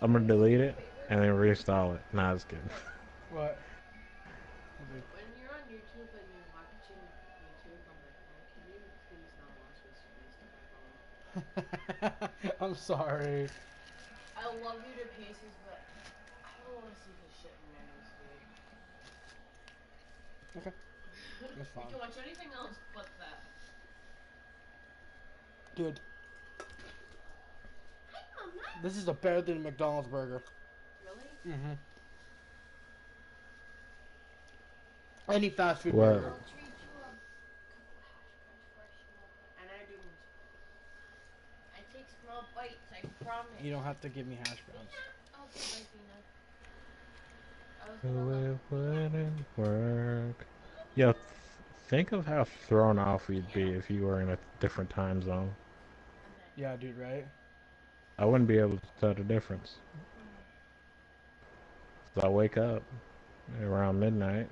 I'm gonna delete it and then reinstall it. Nah, just kidding. What? When you're on YouTube and you're watching YouTube, I'm like, oh, can you please not watch this waste of my phone? I'm sorry. I love you to pieces, but I don't want to see this shit in my newsfeed. Okay, that's You fine. can watch anything else but that. Dude, Hi, Mama. this is a better than a McDonald's burger. Really? Mm-hmm. Any fast food What? burger. I'll treat you a couple hash browns first, you love it. And I do. I take small bites, I promise. You don't have to give me hash browns. Peanut? Okay, bye, Peanut. I was gonna let It Peanut. wouldn't work. Yeah, think of how thrown off you'd be Peanut. if you were in a different time zone. And then. Yeah, dude, right? I wouldn't be able to tell the difference. Mm. So I wake up around midnight.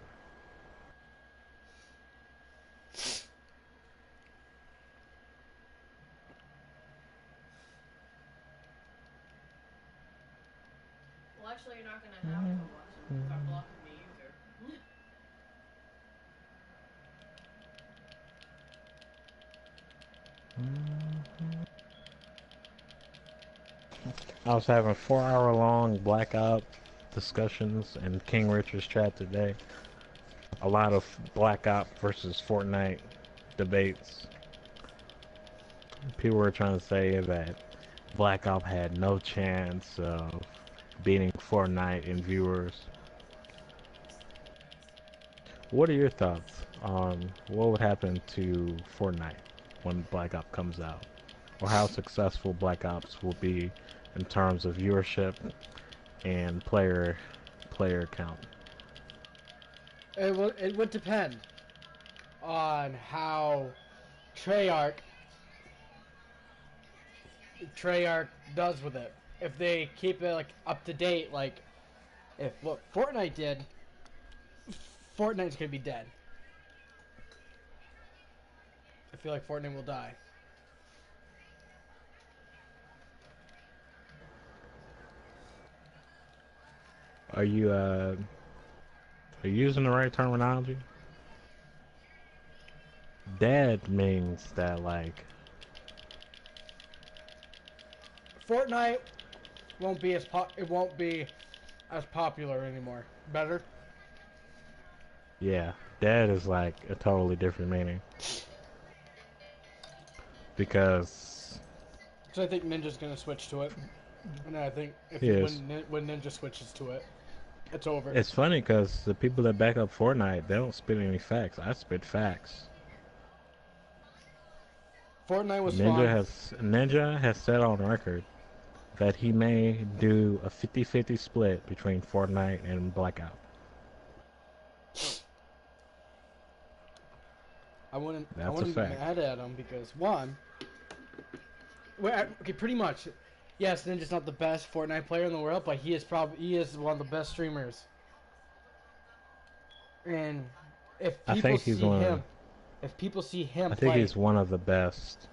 Well, actually, you're not gonna have to watch them because I'm blocking the user. I was having 4 hour long blackout discussions in King Richard's chat today. A lot of Black Op versus Fortnite debates. People were trying to say that Black Op had no chance of beating Fortnite in viewers. What are your thoughts on what would happen to Fortnite when Black Ops comes out? Or how successful Black Ops will be in terms of viewership and player count? It would depend on how Treyarch Treyarch does with it. If they keep it like up to date, like if what Fortnite did, Fortnite's gonna be dead. I feel like Fortnite will die. Are you using the right terminology? Dead means that like Fortnite it won't be as popular anymore. Better? yeah, dead is like a totally different meaning because So I think Ninja's gonna switch to it, and I think if he you, is. when Ninja switches to it, it's over. It's funny because the people that back up Fortnite, they don't spit any facts. I spit facts. Fortnite was fun. Ninja has said on record that he may do a 50-50 split between Fortnite and Blackout. I That's a wouldn't be fact. mad at him because one, okay, pretty much. Yes, Ninja's not the best Fortnite player in the world, but he is one of the best streamers. And if I people think he's see one of him, if people see him I think play, he's one of the best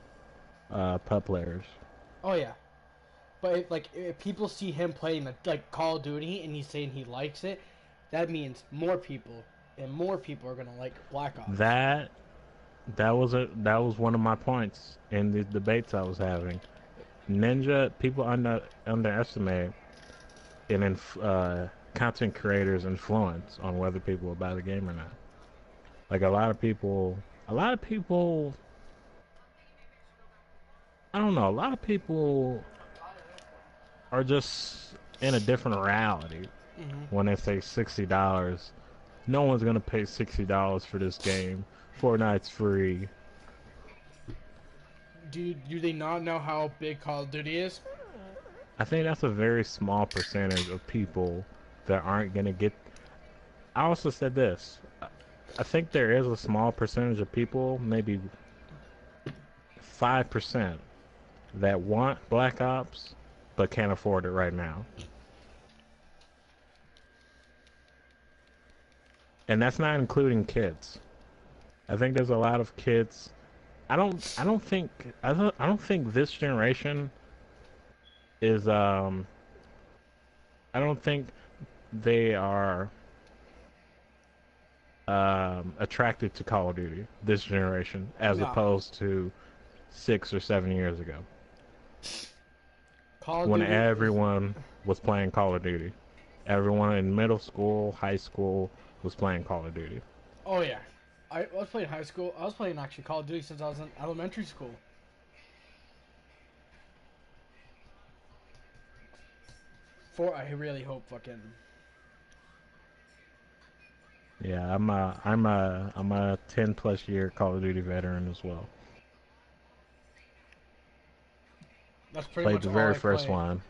pub players. oh yeah. But if people see him playing like Call of Duty and he's saying he likes it, that means more people and more people are gonna like Black Ops. That that was one of my points in the debates I was having. Ninja people underestimate content creators' influence on whether people will buy the game or not. Like a lot of people, I don't know, a lot of people are just in a different reality Hmm. when they say $60. No one's gonna pay $60 for this game. Fortnite's free. Do they not know how big Call of Duty is? I think that's a very small percentage of people that aren't gonna get. I also said this. I think there is a small percentage of people, maybe 5%, that want Black Ops but can't afford it right now. And that's not including kids. I think there's a lot of kids. I don't think this generation is I don't think they are attracted to Call of Duty this generation as Nah. opposed to 6 or 7 years ago Call of when Duty is. everyone was playing Call of Duty. Everyone in middle school, high school was playing Call of Duty. Oh yeah. I was playing high school. I was playing actually Call of Duty since I was in elementary school. I really hope fucking. Yeah, I'm a 10 plus year Call of Duty veteran as well. That's pretty Played much the all very I first play. one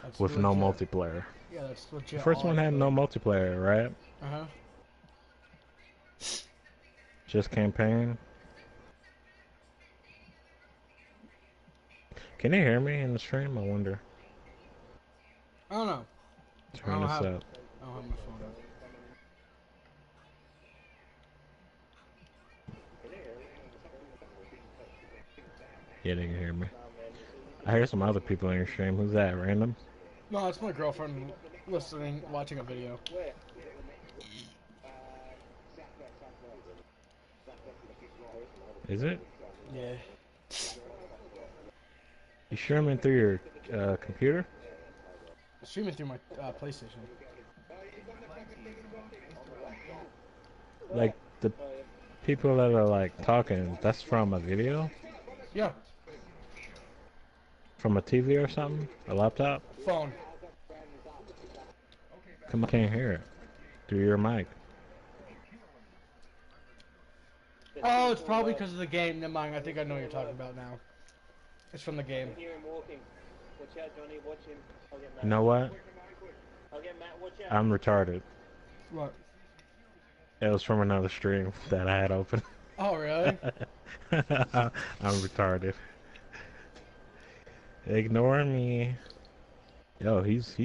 That's with no legit. multiplayer. Yeah, that's The legit first all I one had play. no multiplayer, right? Uh huh. Just campaign. Can they hear me in the stream? I wonder. I don't know. I Turn don't this have. up. I don't have my phone up. Yeah, they can hear me. I hear some other people in your stream. Who's that? Random? No, it's my girlfriend listening, watching a video. Is it? Yeah. You streaming through your computer? Streaming through my PlayStation. Like the people that are like talking, that's from a video? Yeah. From a TV or something? A laptop? Phone. Come on, I can't hear it. Through your mic. Oh, it's probably because of the game. Never mind. I think I know what you're talking about now. It's from the game. You know what? I'm retarded. What? It was from another stream that I had open. Oh, really? I'm retarded. Ignore me. Yo, he's.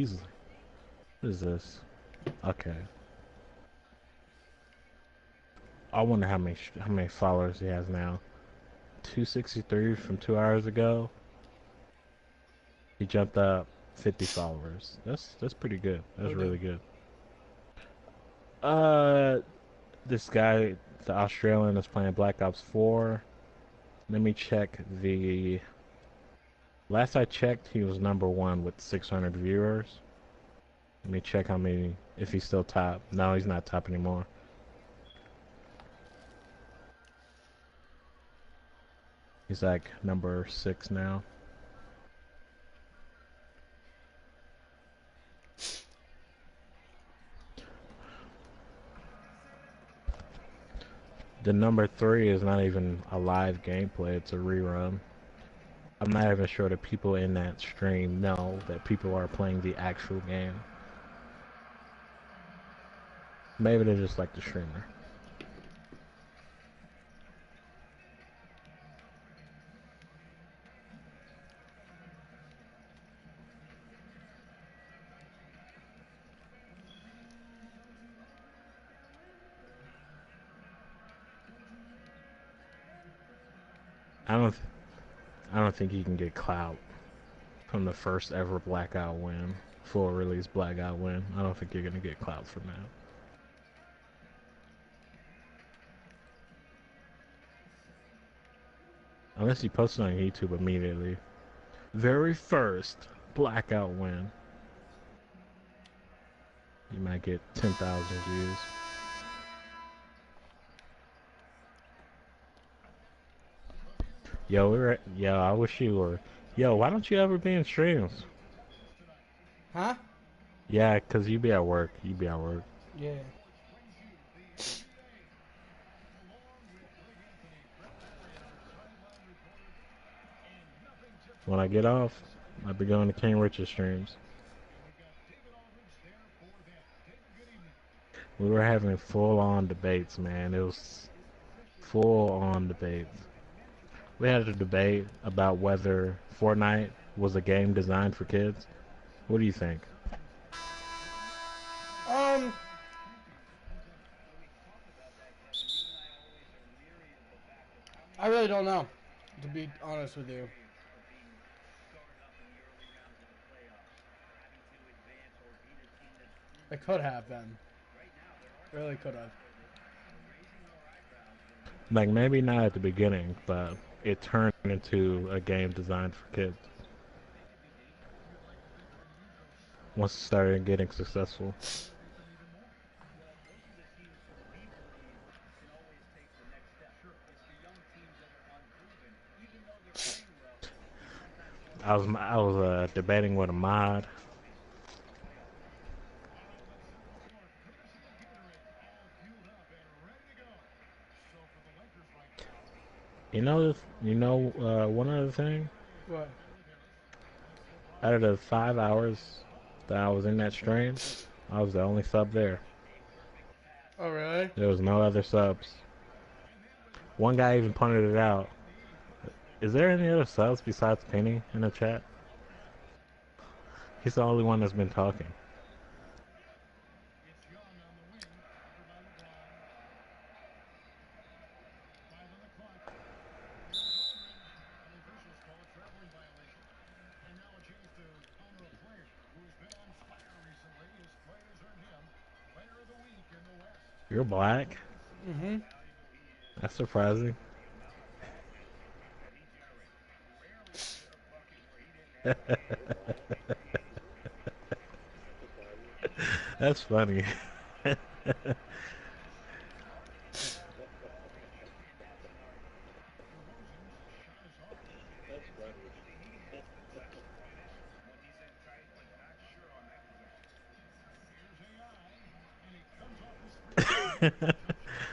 What is this? Okay. I wonder how many followers he has now. 263 from 2 hours ago. He jumped up 50 followers. That's pretty good. That's Who really did? good. This guy, the Australian, is playing Black Ops 4. Let me check the. Last I checked, he was #1 with 600 viewers. Let me check how many. If he's still top. No, he's not top anymore. He's like #6 now. The #3 is not even a live gameplay, it's a rerun. I'm not even sure the people in that stream know that people are playing the actual game. Maybe they're just like the streamer. I don't I don't think you can get clout from the first ever Blackout win, full release Blackout win. I don't think you're gonna get clout from that. Unless you post it on YouTube immediately. Very first Blackout win. You might get 10,000 views. Yo, I wish you were. Yo, why don't you ever be in streams? Huh? Yeah, 'cause you be at work. You be at work. Yeah. When I get off, I'll be going to King Richard streams. We were having full-on debates, man. It was full-on debates. We had a debate about whether Fortnite was a game designed for kids. What do you think? Um. I really don't know, to be honest with you. I could have been. Really could have. Like maybe not at the beginning, but it turned into a game designed for kids once it started getting successful. I was debating with a mod. One other thing. What? Out of the 5 hours that I was in that stream, I was the only sub there. Oh, really? There was no other subs. One guy even pointed it out. Is there any other subs besides Penny in the chat? He's the only one that's been talking. You're black? Mm-hmm. That's surprising. That's funny.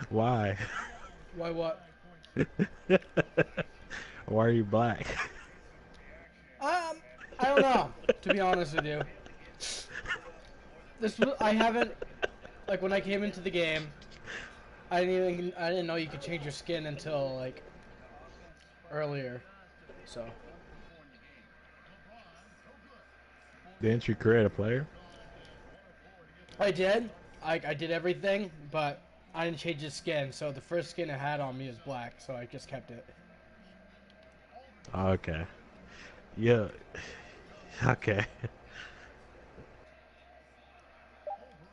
Why? Why what? Why are you black? I don't know, to be honest with you. I haven't, like, when I came into the game, I didn't know you could change your skin until, like, earlier, so. Didn't you create a player? I did. I did everything, but I didn't change his skin, so the first skin it had on me was black, so I just kept it. Okay. Yeah. Okay.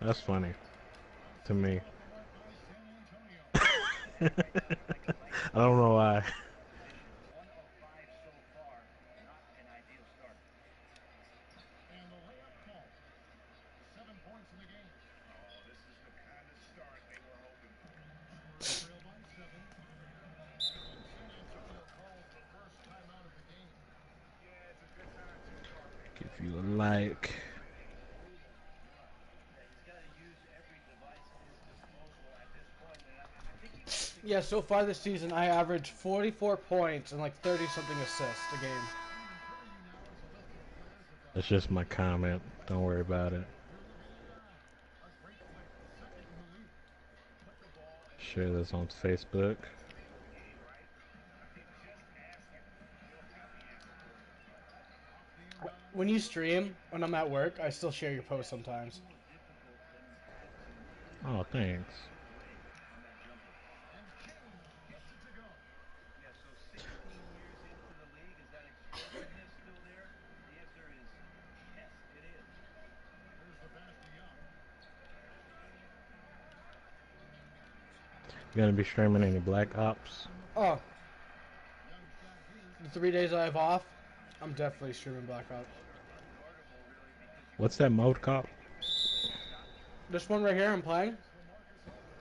That's funny to me. I don't know why. Give you a like. Yeah, so far this season, I averaged 44 points and like 30-something assists a game. That's just my comment. Don't worry about it. Share this on Facebook. When you stream, when I'm at work, I still share your posts sometimes. Oh, thanks. You gonna be streaming any Black Ops? Oh, the 3 days I have off, I'm definitely streaming Black Ops. What's that mode called? This one right here I'm playing,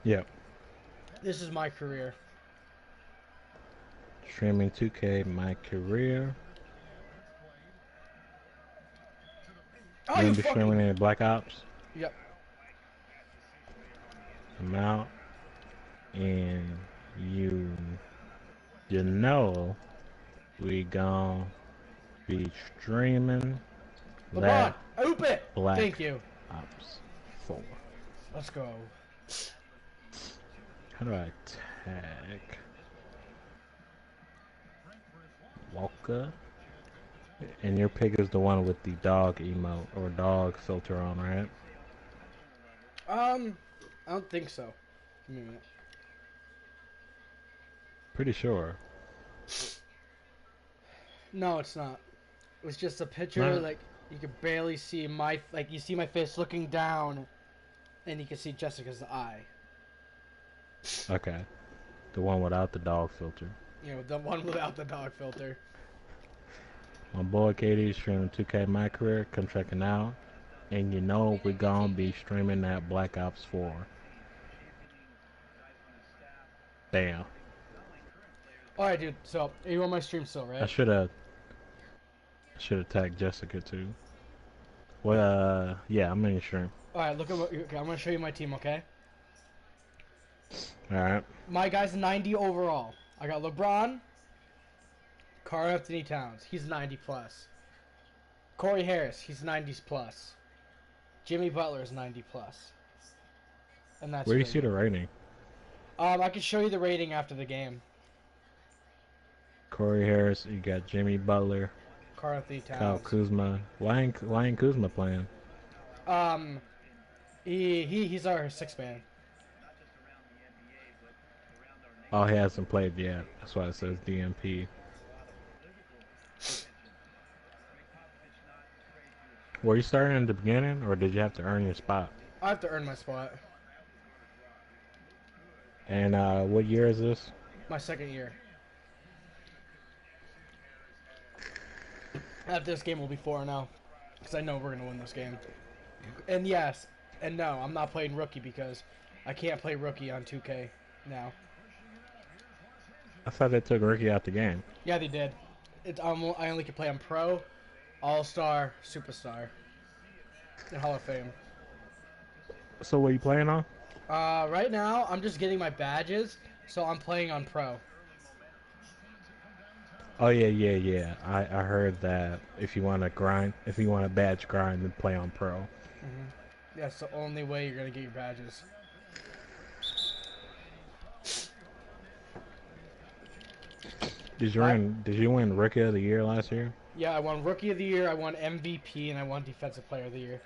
Yep. this is my career. Streaming 2K, my career. Oh, You you gonna be streaming fucking... any Black Ops? Yep. I'm out. And you know we gon' be streaming LeBron, that open it! Black Thank you. Ops 4. Let's go. How do I tag Walker? And your pick is the one with the dog emote or dog filter on, right? I don't think so. Give me a minute. Pretty sure. No, it's not. It was just a picture, Nah. like, you could barely see my, like, you see my face looking down, and you can see Jessica's eye. Okay. The one without the dog filter. You know, the one without the dog filter. My boy KD streaming 2K My Career. Come checking out. And you know we gonna be streaming that Black Ops 4. Damn. Alright, dude. So, you on my stream still, right? I should have tagged Jessica too. Well, yeah, I'm in your stream. Alright, look at what. Okay, I'm gonna show you my team, okay? Alright. My guy's 90 overall. I got LeBron, Karl Anthony Towns. He's 90 plus. Corey Harris. He's 90s plus. Jimmy Butler is 90 plus. And that's Where do you really see the rating? I can show you the rating after the game. Corey Harris, you got Jimmy Butler, Karl Anthony Kyle Towns. Kuzma. Why ain't Kuzma playing? He's our sixth man. Oh, he hasn't played yet. That's why it says DMP. Were you starting in the beginning, or did you have to earn your spot? I have to earn my spot. And what year is this? My second year. After this game, we'll be 4-0. Because I know we're going to win this game. And yes, and no, I'm not playing rookie because I can't play rookie on 2K now. I thought they took Ricky out the game. Yeah, they did. I only can play on Pro, All-Star, Superstar, and Hall of Fame. So what are you playing on? Right now, I'm just getting my badges, so I'm playing on Pro. Oh yeah. I heard that if you want to badge grind, then play on Pro. That's the only way you're gonna get your badges. Did you win Rookie of the Year last year? Yeah, I won Rookie of the Year, I won MVP, and I won Defensive Player of the Year.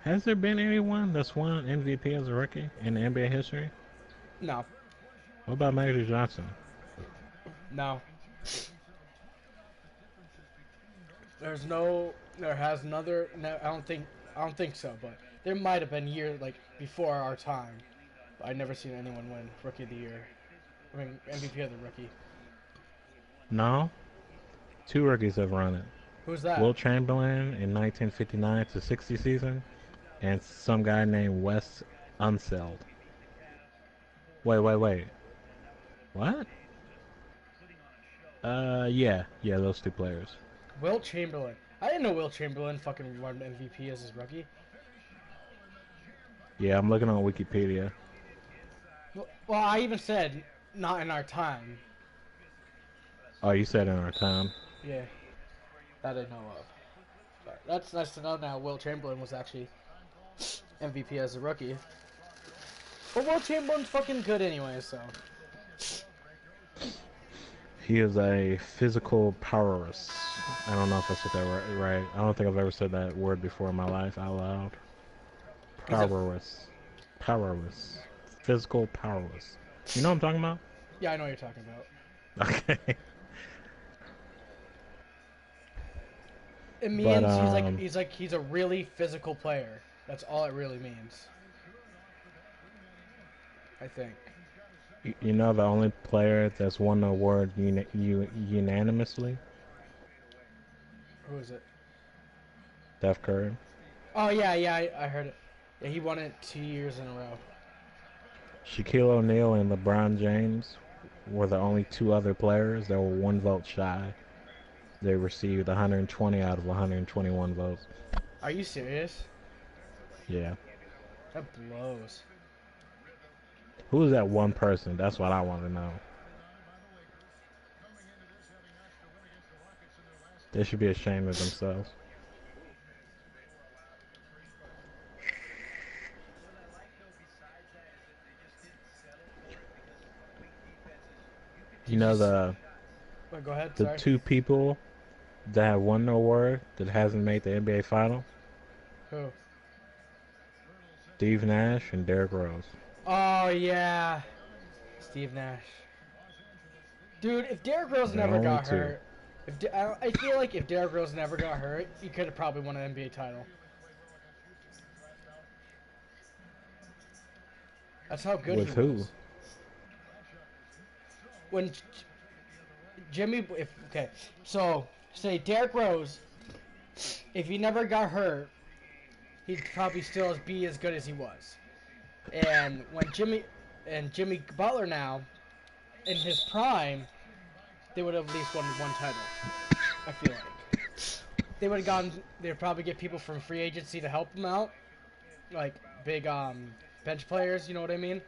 Has there been anyone that's won MVP as a rookie in the NBA history? No. What about Magic Johnson? No. There has another. No, I don't think so. But there might have been years like before our time. But I've never seen anyone win Rookie of the Year. I mean MVP of the Rookie. No. 2 rookies have run it. Who's that? Will Chamberlain in 1959 to 60 season, and some guy named Wes Unseld. Wait. What? Yeah, those 2 players. Will Chamberlain. I didn't know Will Chamberlain fucking won MVP as his rookie. Yeah, I'm looking on Wikipedia. Well, I even said not in our time. Oh, you said in our time. Yeah, that I know of. But that's nice to know now. Will Chamberlain was actually MVP as a rookie. But Will Chamberlain's fucking good anyway, so. He is a physical powerless. I don't know if I said that right. I don't think I've ever said that word before in my life out loud. Powerless. Physical powerless. You know what I'm talking about? Yeah, I know what you're talking about. Okay. It means he's a really physical player. That's all it really means. I think. You know the only player that's won the award unanimously? Who is it? Steph Curry. Oh yeah, I heard it. Yeah, he won it 2 years in a row. Shaquille O'Neal and LeBron James were the only 2 other players that were 1 vote shy. They received 120 out of 121 votes. Are you serious? Yeah. That blows. Who is that one person? That's what I want to know. They should be ashamed of themselves. You know Go ahead. the Sorry. 2 people that have won the award that hasn't made the NBA final? Who? Steve Nash and Derrick Rose. Oh yeah, Steve Nash. Dude, if Derrick Rose They're never only got 2. hurt, I feel like if Derrick Rose never got hurt, he could have probably won an NBA title. That's how good With he who? was. When Jimmy, okay, so say Derrick Rose, if he never got hurt, he'd probably still be as good as he was. And when Jimmy Butler now, in his prime, they would have at least won one title. I feel like they would have gone. They'd probably get people from free agency to help them out, like big bench players. You know what I mean?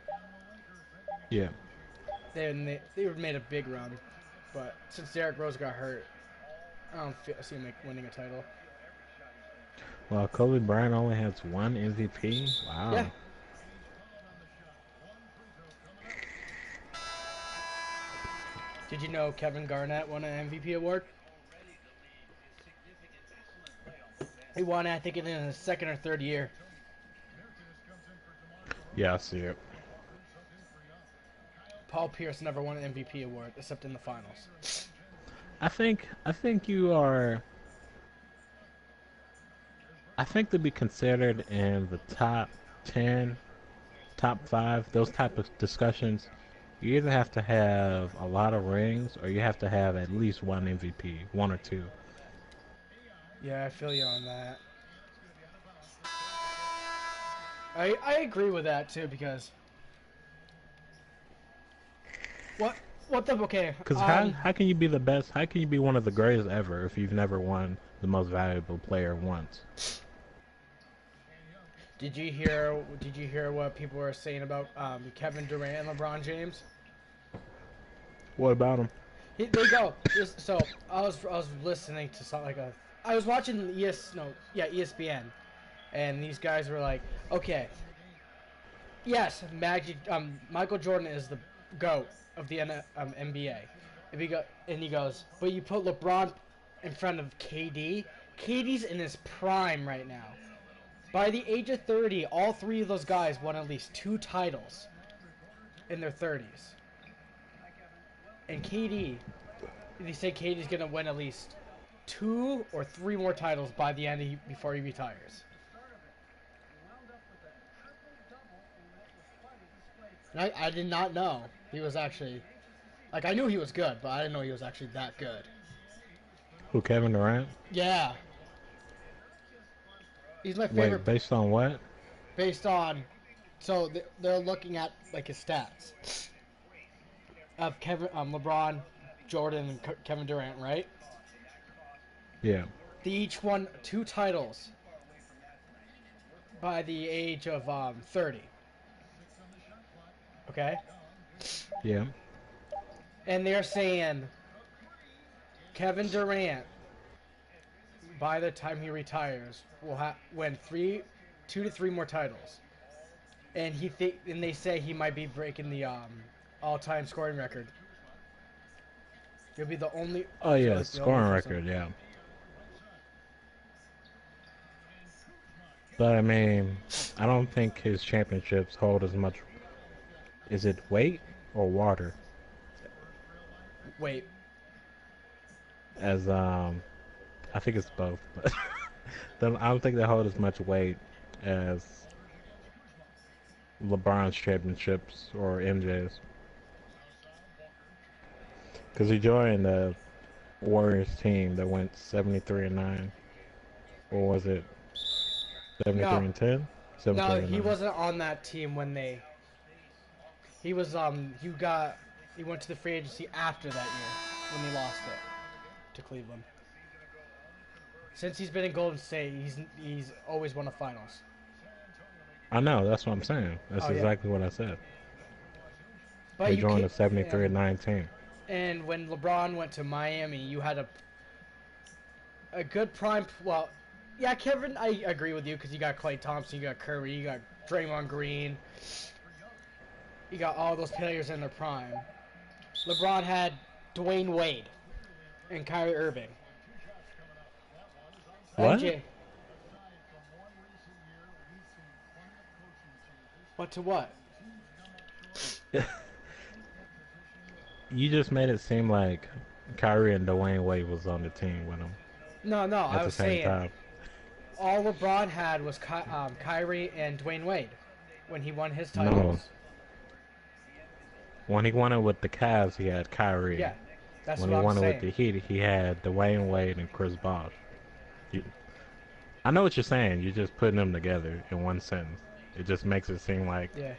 Yeah. They would have made a big run, but since Derrick Rose got hurt, I don't see him winning a title. Well, Kobe Bryant only has one MVP. Wow. Yeah. Did you know Kevin Garnett won an MVP award? He won it, I think, in his second or third year. Yeah, I see it. Paul Pierce never won an MVP award except in the finals. I think you are. I think to be considered in the top 10, top 5, those type of discussions, you either have to have a lot of rings or you have to have at least one MVP, one or two. Yeah, I feel you on that. I agree with that too because okay. Because how can you be the best? How can you be one of the greatest ever if you've never won the most valuable player once? Did you hear what people were saying about Kevin Durant and LeBron James? What about him? They go. So I was listening to something like I was watching ESPN, and these guys were like, okay, yes, Michael Jordan is the GOAT of the NBA. And he goes, but you put LeBron in front of KD. KD's in his prime right now. By the age of 30, all three of those guys won at least 2 titles in their 30s. And they say KD's going to win at least 2 or 3 more titles by the end before he retires. And I did not know he was actually... Like, I knew he was good, but I didn't know he was actually that good. Who, Kevin Durant? Yeah. He's my favorite. Wait, based on what? Based on... So, they're looking at, like, his stats. Of LeBron, Jordan, and Kevin Durant, right? Yeah. They each won 2 titles by the age of 30. Okay? Yeah. And they're saying Kevin Durant, by the time he retires, will win 2 to 3 more titles. And they say he might be breaking the all-time scoring record. He'll be the only. Oh yeah, like, scoring record, yeah. But I mean, I don't think his championships hold as much. Is it weight or water? Wait. As I think it's both. But I don't think they hold as much weight as LeBron's championships or MJ's. Because he joined the Warriors team that went 73-9, or was it 73-10? No, he wasn't on that team when they. He was he went to the free agency after that year when they lost it to Cleveland. Since he's been in Golden State, he's always won the finals. I know, that's what I'm saying. That's exactly what I said. But he joined the 73-9 team. And when LeBron went to Miami, you had a good prime. Well, yeah, Kevin, I agree with you because you got Klay Thompson, you got Curry, you got Draymond Green. You got all those players in their prime. LeBron had Dwayne Wade and Kyrie Irving. What? MJ. What to what? You just made it seem like Kyrie and Dwayne Wade was on the team with him. No, I was saying time. all LeBron had was Kyrie and Dwayne Wade when he won his titles. When he won it with the Cavs, he had Kyrie. Yeah, that's When what he I'm won it with saying. the Heat, he had Dwayne Wade and Chris Bosh. You, I know what you're saying. You're just putting them together in one sentence. It just makes it seem like. Yeah.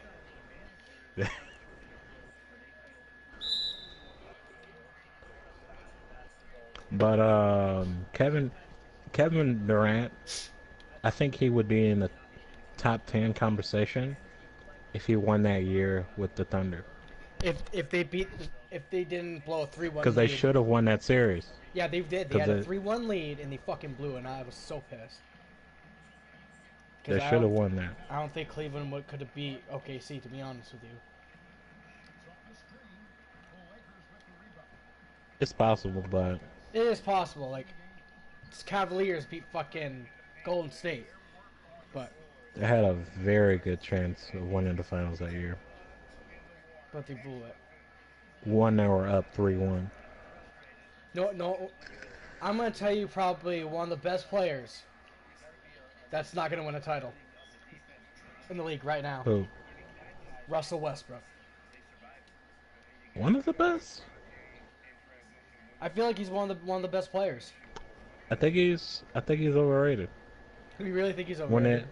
But Kevin Durant, I think he would be in the top 10 conversation if he won that year with the Thunder. If they didn't blow a 3-1 Because they lead. should have won that series. Yeah, they did. They Because had a 3-1 lead and they fucking blew, and I was so pissed. Because they should have won that. I don't think Cleveland could have beat OKC, to be honest with you. It's possible, but It is possible. Like, Cavaliers beat fucking Golden State, but they had a very good chance of winning the finals that year. they blew it. One, they were up 3-1. No, I'm gonna tell you probably one of the best players that's not gonna win a title in the league right now. Who? Russell Westbrook. One of the best? I feel like he's one of the best players. I think he's overrated. You really think he's When overrated?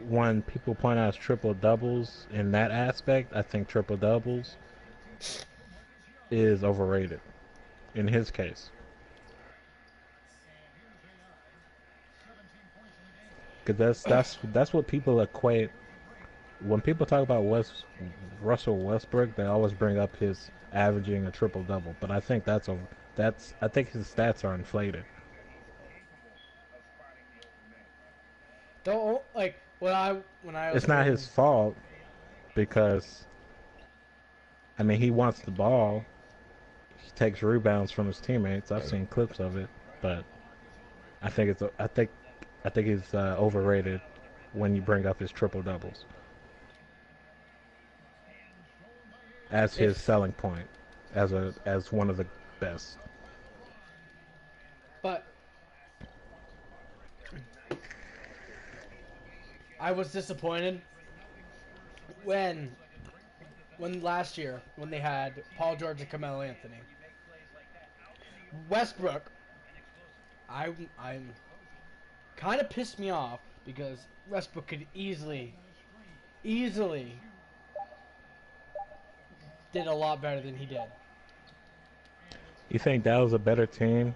when people point out triple doubles in that aspect, I think triple doubles is overrated in his case. Because that's what people equate when people talk about Russell Westbrook. They always bring up his averaging a triple double, but I think I think his stats are inflated. Don't like when I was It's not his fault because I mean he wants the ball. He takes rebounds from his teammates. I've seen clips of it, but I think he's overrated when you bring up his triple doubles as his selling point as one of the best. But I was disappointed when last year when they had Paul George and Carmelo Anthony. Westbrook, I'm kind of pissed me off because Westbrook could easily did a lot better than he did. You think that was a better team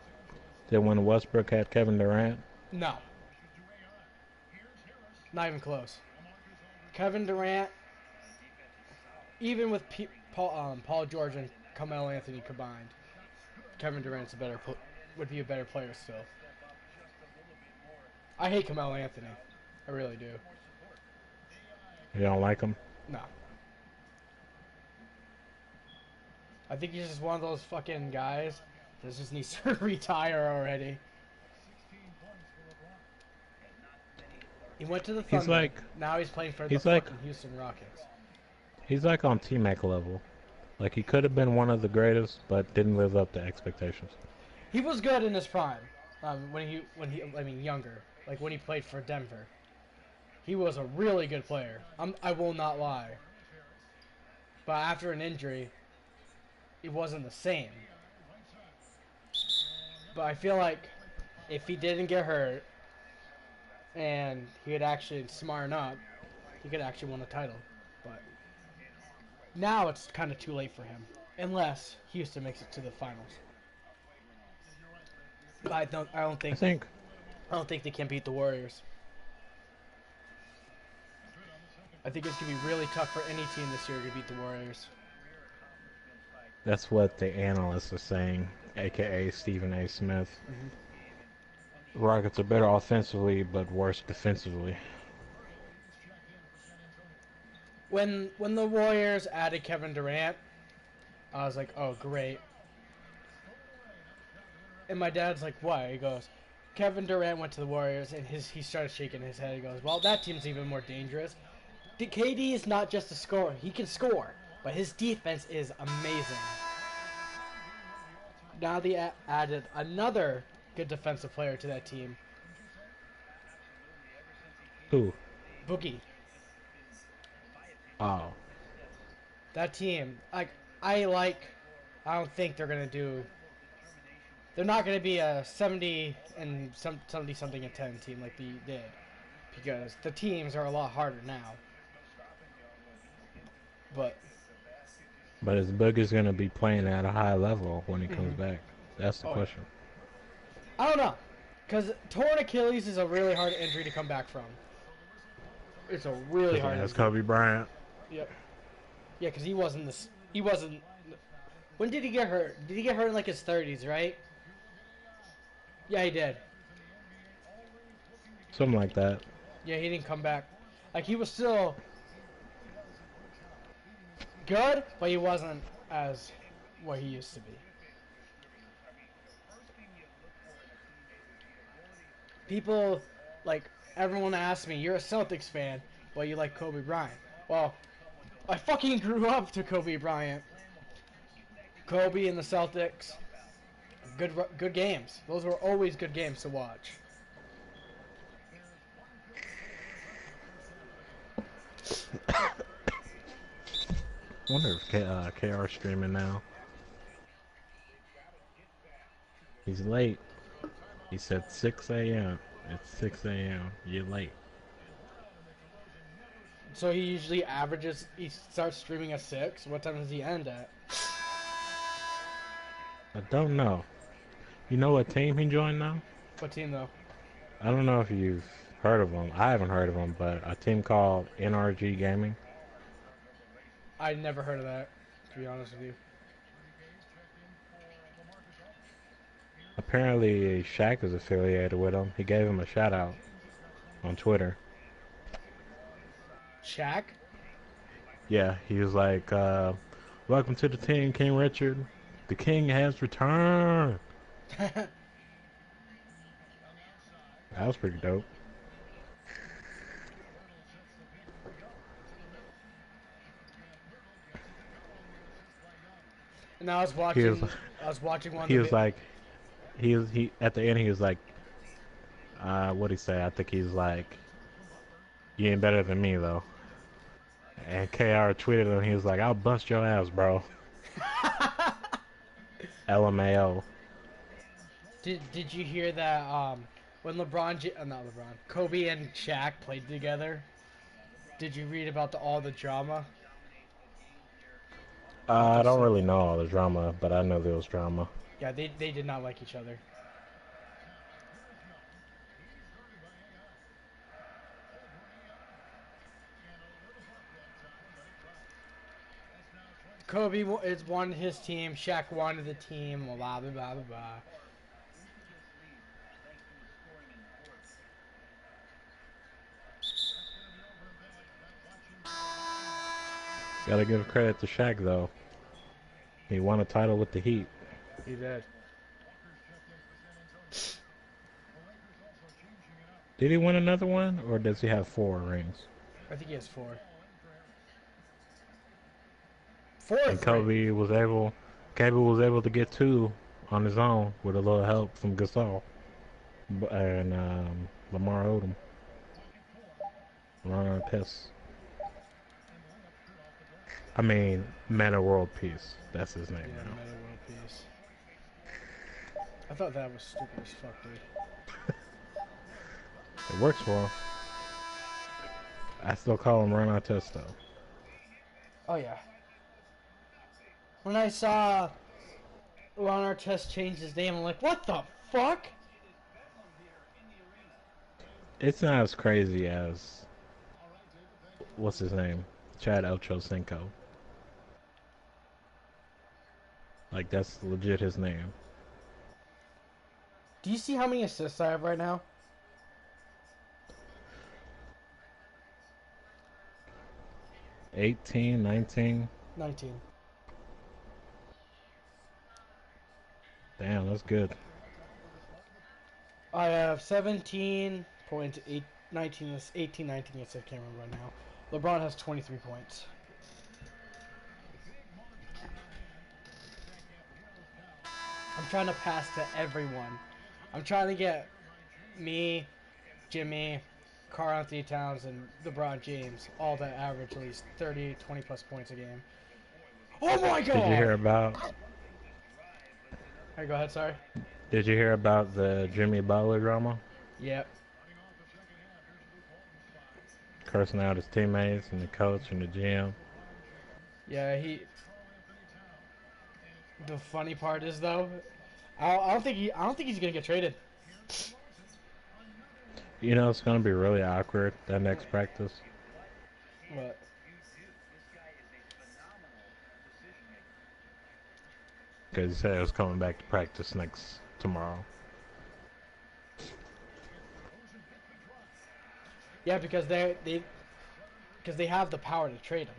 than when Westbrook had Kevin Durant? No, not even close. Kevin Durant, even with Paul George and Carmelo Anthony combined, Kevin Durant's would be a better player still. I hate Carmelo Anthony. I really do. You don't like him? No. I think he's just one of those fucking guys that just needs to retire already. He went to the Thunder. Now he's playing for the fucking Houston Rockets. He's like on T-Mac level. Like he could have been one of the greatest, but didn't live up to expectations. He was good in his prime. Younger. Like when he played for Denver. He was a really good player. I will not lie. But after an injury, it wasn't the same. But I feel like if he didn't get hurt and he had actually smarten up, he could actually win a title. But now it's kind of too late for him, unless Houston makes it to the finals. I don't think they can beat the Warriors. I think it's gonna be really tough for any team this year to beat the Warriors. That's what the analysts are saying, aka Stephen A. Smith. Mm-hmm. Rockets are better offensively, but worse defensively. When the Warriors added Kevin Durant, I was like, oh great. And my dad's like, why? He goes, Kevin Durant went to the Warriors, and he started shaking his head. He goes, well, that team's even more dangerous. KD is not just a scorer. He can score, but his defense is amazing. Now they added another good defensive player to that team. Who? Boogie. Oh, That team, I don't think they're gonna do. They're not gonna be a 70 and 70 something and 10 team like they did, because the teams are a lot harder now. But but is Boogie's gonna be playing at a high level when he comes mhm. back? That's the Oh yeah, question. I don't know, because torn Achilles is a really hard injury to come back from. It's a really Just hard ask injury. Kobe Bryant. Yep. Yeah, because he wasn't this. He wasn't. When did he get hurt? Did he get hurt in like his 30s, right? Yeah, he did. Something like that. Yeah, he didn't come back. Like he was still good, but he wasn't as what he used to be. People, like everyone asks me, "You're a Celtics fan, but you like Kobe Bryant?" Well, I fucking grew up to Kobe Bryant. Kobe and the Celtics, good games. Those were always good games to watch. Wonder if KR streaming now. He's late. He said 6 a.m. It's 6 a.m. You're late. So he usually averages. He starts streaming at 6. What time does he end at? I don't know. You know what team he joined now? What team though? I don't know if you've heard of them. I haven't heard of them, but a team called NRG Gaming. I never heard of that. To be honest with you. Apparently, Shaq is affiliated with them. He gave him a shout out on Twitter. Shaq? Yeah, he was like, "Welcome to the team, King Richard. The king has returned." That was pretty dope. And He was, I was watching one he of was the. like, he at the end he was like, what'd he say? I think he's like, "You ain't better than me though." And KR tweeted him. He was like, "I'll bust your ass, bro." LMAO. Did you hear that? When not LeBron, Kobe and Shaq played together. Did you read about all the drama? I After don't so, really know all the drama, but I know there was drama. yeah, they did not like each other. Is wanted his team. Shaq wanted the team. Blah blah blah blah blah. Gotta give credit to Shaq though. He won a title with the Heat. He did. Did he win another one, or does he have 4 rings? I think he has 4. 4 or And 3. Kobe was able to get 2 on his own with a little help from Gasol and Lamar Odom, Ron Artest. I mean, Man of World Peace. That's his name Yeah, now. Meta World Peace. I thought that was stupid as fuck, dude. It works for him. I still call him Ron Artest though. Oh yeah. When I saw Ron Artest change his name, I'm like, what the fuck? It's not as crazy as what's his name, Chad Ochocinco. Like that's legit his name. Do you see how many assists I have right now? 18, 19. 19. Damn, that's good. I have 17 points, 18, 19 assists, I can't remember right now. LeBron has 23 points. I'm trying to pass to everyone. I'm trying to get me, Jimmy, Karl Anthony Towns and LeBron James, all that average at least 30, 20 plus points a game. Oh my Did you god! hear about? Hey, go ahead, sorry. Did you hear about the Jimmy Butler drama? Yep. Cursing out his teammates and the coach and the GM. Yeah, he. The funny part is though, I don't think he's gonna get traded. You know it's gonna be really awkward that next practice What? because he said he was coming back to practice next tomorrow. Yeah, because they have the power to trade him.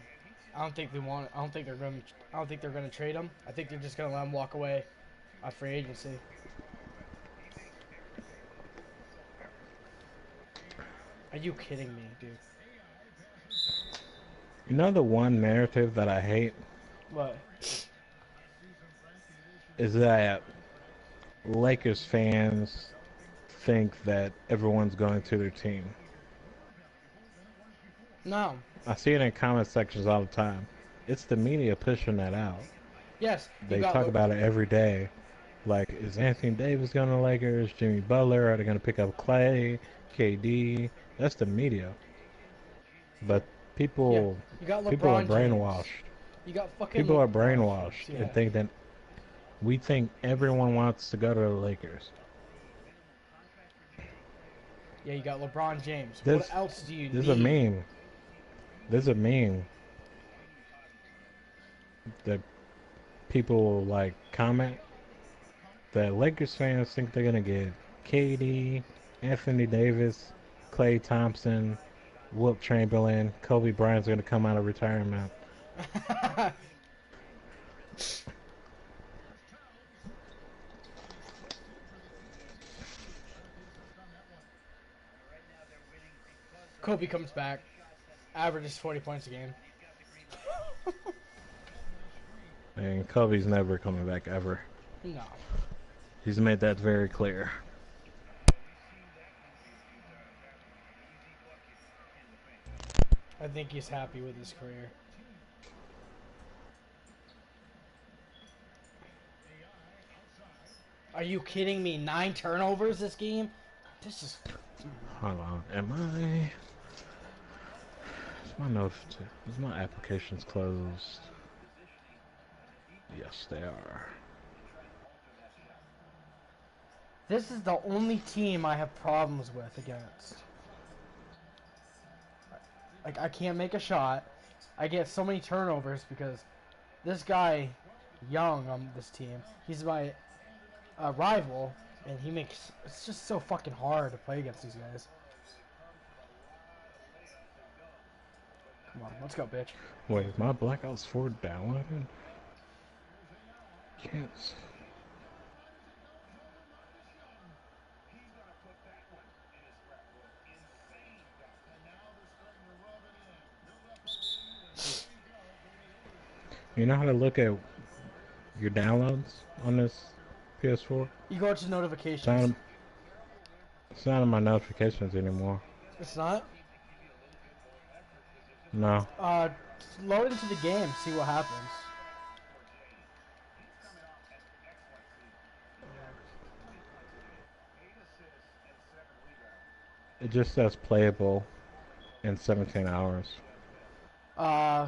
I don't think they want. I don't think they're going. I don't think they're going to trade him. I think they're just going to let him walk away on free agency. Are you kidding me, dude? You know the one narrative that I hate What? is that Lakers fans think that everyone's going to their team. No. I see it in comment sections all the time. It's the media pushing that out. Yes. They talk about it every day. Like, is Anthony Davis going to Lakers? Jimmy Butler? Are they going to pick up Clay? KD? That's the media. But people, You got LeBron people are James. brainwashed. You got fucking. People are LeBron brainwashed James, and think that we think everyone wants to go to the Lakers. Yeah, you got LeBron James. This- What else do you There's need? a meme. There's a meme that people like comment that Lakers fans think they're gonna get KD, Anthony Davis, Klay Thompson, Wilt Chamberlain, Kobe Bryant's gonna come out of retirement. Kobe comes back, averages 40 points a game. And Kobe's never coming back ever. No. He's made that very clear. I think he's happy with his career. Are you kidding me? 9 turnovers this game? This is... Hold on. Is my applications closed? Yes, they are. This is the only team I have problems with against. Like, I can't make a shot. I get so many turnovers because this guy, Young, on this team, he's my rival, and he makes... It's just so fucking hard to play against these guys. Come on, let's go, bitch. Wait, is my Black Ops 4 downloaded? Can't. You know how to look at your downloads on this PS4? You go to notifications. It's not in my notifications anymore. It's not? No. Load into the game, see what happens. It just says playable in 17 hours.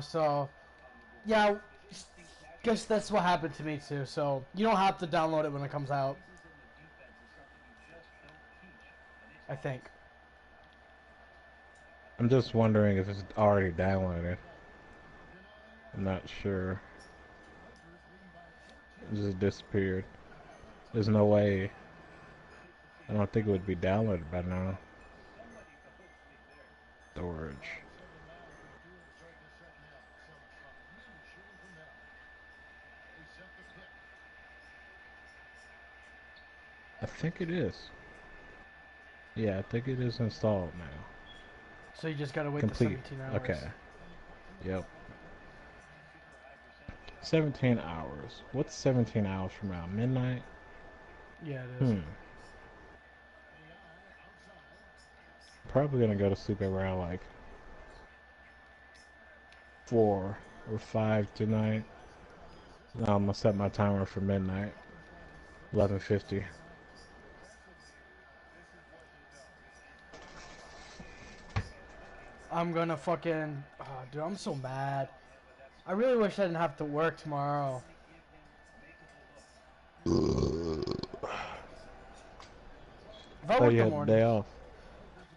So, yeah, guess that's what happened to me too. So, you don't have to download it when it comes out. I think. I'm just wondering if it's already downloaded. I'm not sure. It just disappeared. There's no way. I don't think it would be downloaded by now. Storage. I think it is. Yeah, I think it is installed now. So you just gotta wait Complete. the 17 hours. Okay. Yep. 17 hours. What's 17 hours from now? Midnight? Yeah, it is. Probably gonna go to sleep around like 4 or 5 tonight. Now I'm gonna set my timer for midnight, 11:50. I'm gonna fucking... Oh, dude, I'm so mad. I really wish I didn't have to work tomorrow. If I Thought work you the had the day mornings... off.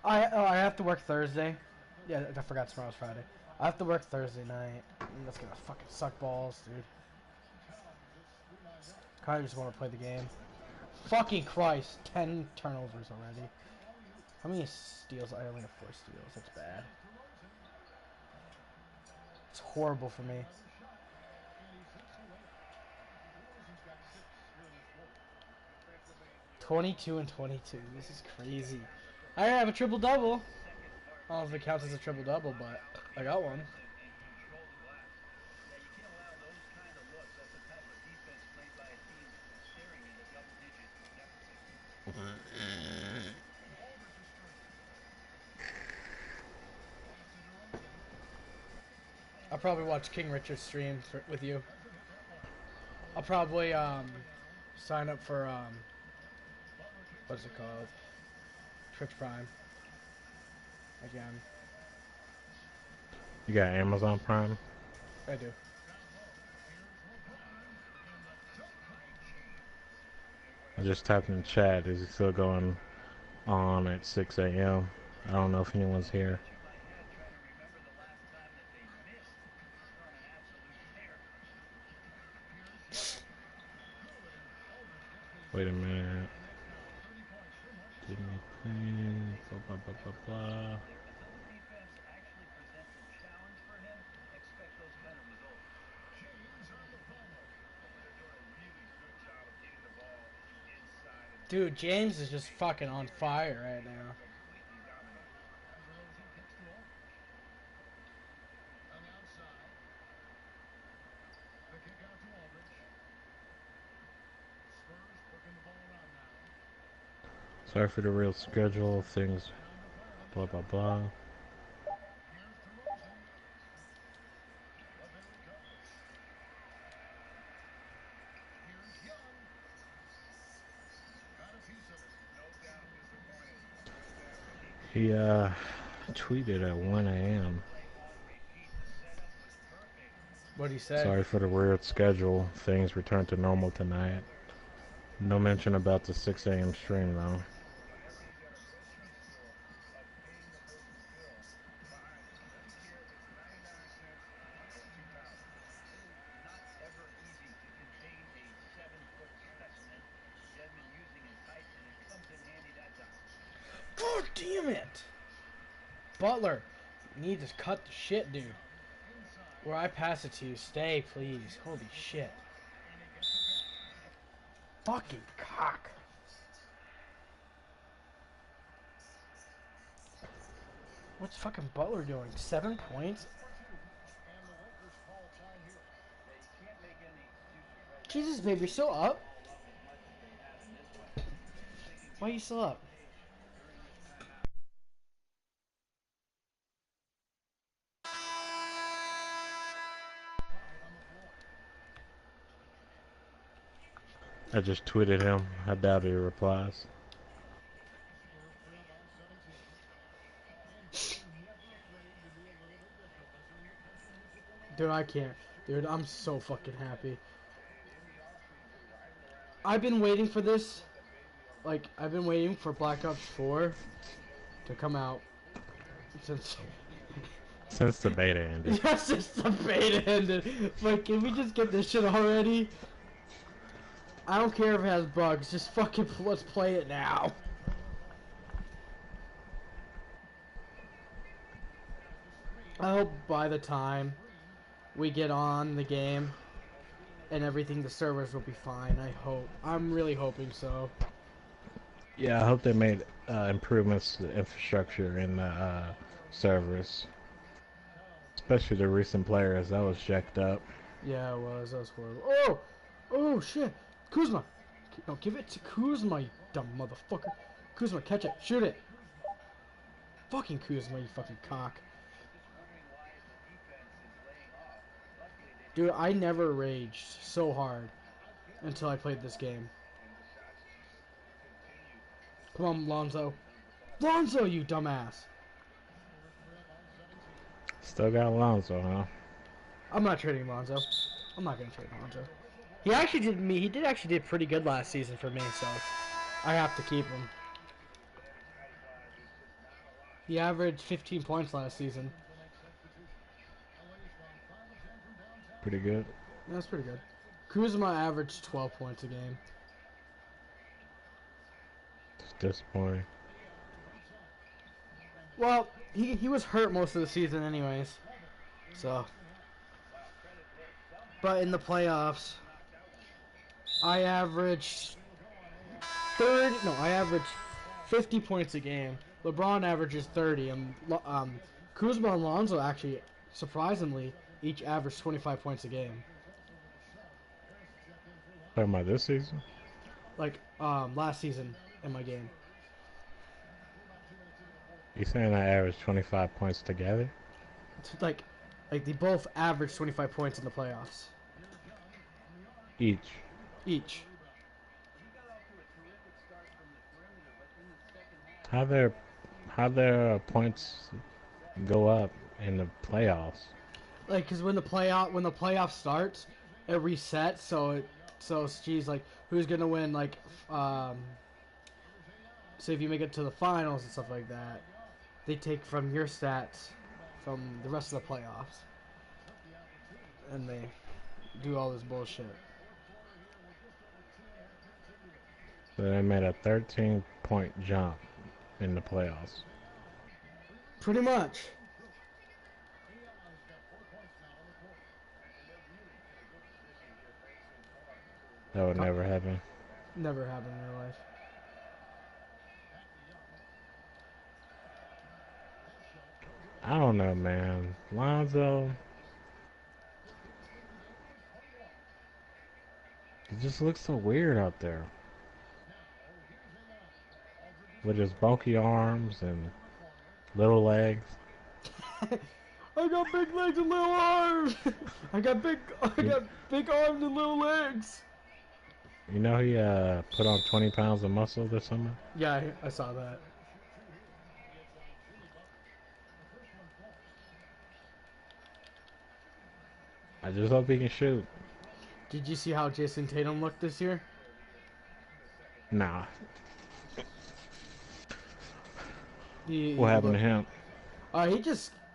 I have to work Thursday. Yeah, I forgot tomorrow's Friday. I have to work Thursday night. That's gonna fucking suck balls, dude. Kinda just wanna play the game. Fucking Christ, 10 turnovers already. How many steals? I only have 4 steals. That's bad. It's horrible for me. $22 and 22. This is crazy. I have a triple double. I don't know if it counts as a triple double, but I got one. I'll probably watch King Richard stream with you. I'll probably sign up for what's it called? Twitch Prime. Again. You got Amazon Prime? I do. I just typed in chat. Is it still going on at 6 a.m.? I don't know if anyone's here. Wait a minute. Didn't think. Blah, blah, blah, blah, blah. Dude, James is just fucking on fire right now. Sorry for the real schedule. Things. Blah, blah, blah. He tweeted at 1 a.m. What'd he say? Sorry for the weird schedule. Things return to normal tonight. No mention about the 6 a.m. stream though. God damn it! Butler, you need to cut the shit, dude. Where I pass it to you, stay, please. Holy shit. Fucking cock. What's fucking Butler doing? 7 points? Jesus, babe, you're still up? Why are you still up? I just tweeted him. I doubt he replies. Dude, I can't. Dude, I'm so fucking happy. I've been waiting for this. Like, I've been waiting for Black Ops 4 to come out since... Since the beta ended. Yes, since the beta ended. Like, can we just get this shit already? I don't care if it has bugs. Just fucking let's play it now. I hope by the time we get on the game and everything, the servers will be fine. I hope. I'm really hoping so. Yeah, I hope they made improvements to the infrastructure in the servers. Especially the recent players. That was jacked up. Yeah, it was. That was horrible. Oh! Oh, shit! Kuzma! No, give it to Kuzma, you dumb motherfucker. Kuzma, catch it. Shoot it. Fucking Kuzma, you fucking cock. Dude, I never raged so hard until I played this game. Come on, Lonzo. Lonzo, you dumbass. Still got Alonzo, huh? I'm not trading Lonzo. I'm not gonna trade Lonzo. He actually did pretty good last season for me, so I have to keep him. He averaged 15 points last season. Pretty good. Yeah, that's pretty good. Kuzma averaged 12 points a game. It's disappointing. Well, he was hurt most of the season anyways. So. But in the playoffs, I averaged 50 points a game. LeBron averages 30, and Kuzma and Lonzo actually, surprisingly, each averaged 25 points a game. Talking about this season? Like last season in my game. You saying I averaged 25 points together? It's like they both averaged 25 points in the playoffs. Each. How their points go up in the playoffs? Like, cause when the playoff starts, it resets. So she's like, who's gonna win? Like, say if you make it to the finals and stuff like that, they take from your stats from the rest of the playoffs, and they do all this bullshit. So they made a 13-point jump in the playoffs. Pretty much. That would never happen. Never happened in real life. I don't know, man. Lonzo, he just looks so weird out there. With his bulky arms and little legs. I got big legs and little arms. I got big arms and little legs. You know he put on 20 pounds of muscle this summer? Yeah, I saw that. I just hope he can shoot. Did you see how Jason Tatum looked this year? Nah. He What happened to looked-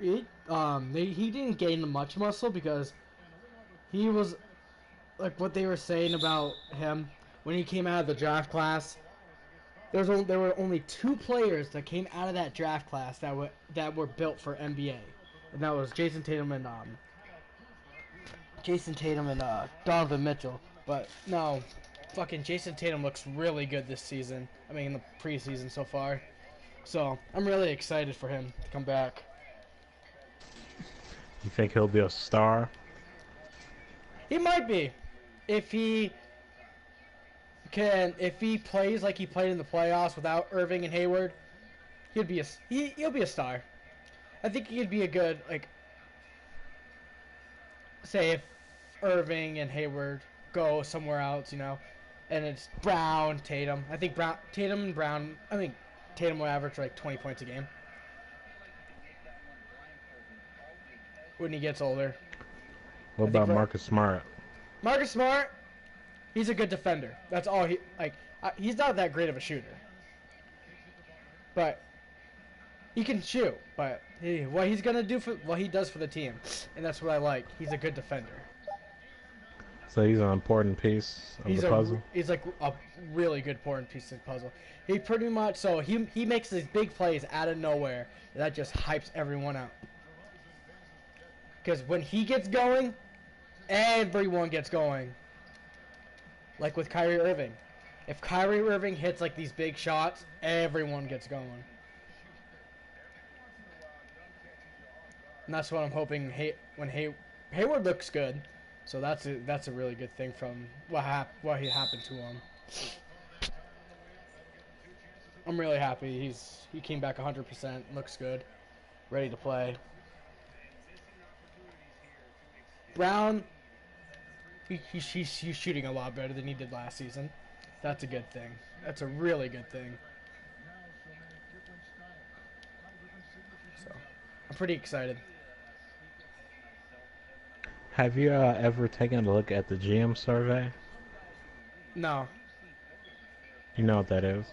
him? He didn't gain much muscle because he was like what they were saying about him when he came out of the draft class. There were only 2 players that came out of that draft class that were built for NBA, and that was Jason Tatum and Donovan Mitchell. But no, fucking Jason Tatum looks really good this season. I mean, in the preseason so far. So I'm really excited for him to come back. You think he'll be a star? He might be, if he plays like he played in the playoffs without Irving and Hayward. He'll be a star. I think he'd be a good, like, say if Irving and Hayward go somewhere else, and it's Brown, Tatum. I think Tatum will average like 20 points a game when he gets older. What about Marcus Smart? Marcus Smart, he's a good defender. That's all he's not that great of a shooter, but he can shoot. But what he does for the team, and that's what I like. He's a good defender. So he's an important piece of the puzzle? He's like a really good important piece of the puzzle. He pretty much, he makes these big plays out of nowhere, and that just hypes everyone out. Because when he gets going, everyone gets going. Like with Kyrie Irving. If Kyrie Irving hits like these big shots, everyone gets going. And that's what I'm hoping when Hayward looks good. So that's a really good thing from what happened to him. I'm really happy. He came back 100%. Looks good. Ready to play. Brown, he's shooting a lot better than he did last season. That's a good thing. That's a really good thing. So, I'm pretty excited. Have you ever taken a look at the GM survey? No, You know what that is?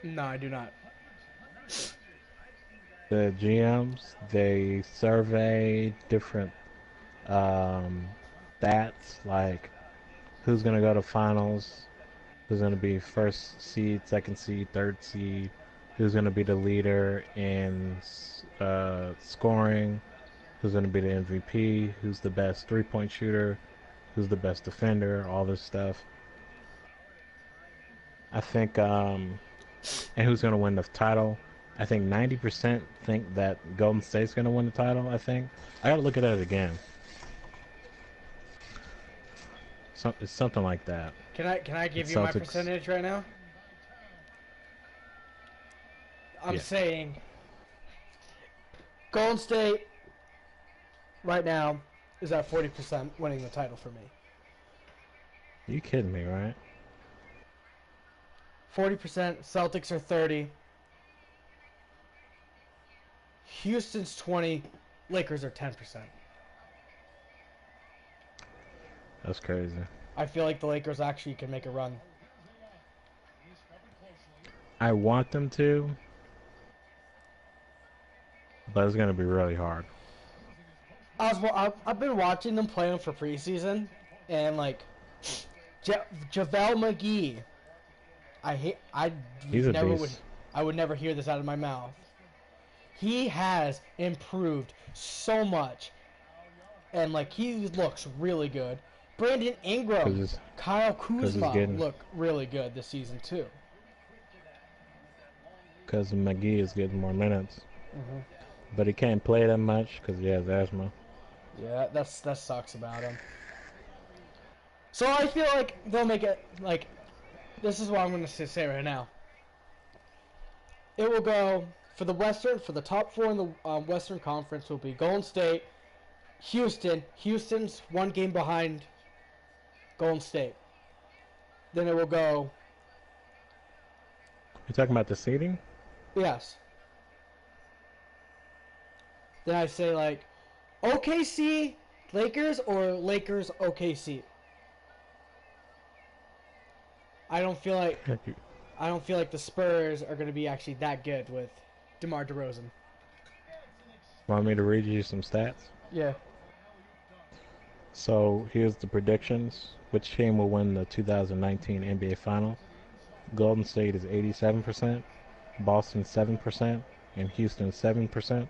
no, I do not. The GMs, they survey different stats like who's going to go to finals, who's going to be first seed, second seed, third seed, who's going to be the leader in scoring, who's going to be the MVP, who's the best three-point shooter, who's the best defender, all this stuff. I think, and who's going to win the title. I think 90% think that Golden State's going to win the title, I think. I got to look at it again. It's something like that. Can I give It's you my Celtics. percentage right now? I'm Yeah. saying Golden State right now is at 40% winning the title for me. You kidding me, right? 40%, Celtics are 30. Houston's 20, Lakers are 10%. That's crazy. I feel like the Lakers actually can make a run. I want them to, but it's going to be really hard. I've been watching them play them for preseason, and like JaVale McGee, He's a beast. I would never hear this out of my mouth. He has improved so much, and like he looks really good. Brandon 'Cause Ingram, he's- Kyle 'cause he's Kuzma getting- look really good this season too. Because McGee is getting more minutes. But he can't play that much because he has asthma. Yeah, that sucks about him. So I feel like they'll make it, like, this is what I'm going to say right now. It will go, for the top four in the Western Conference will be Golden State, Houston. Houston's one game behind Golden State. Then it will go, You talking about the seeding? yes. Then I say, like, OKC, Lakers, or Lakers, OKC. I don't feel like the Spurs are going to be actually that good with DeMar DeRozan. Want me to read you some stats? Yeah. So here's the predictions. Which team will win the 2019 NBA Final? Golden State is 87%, Boston 7%, and Houston 7%.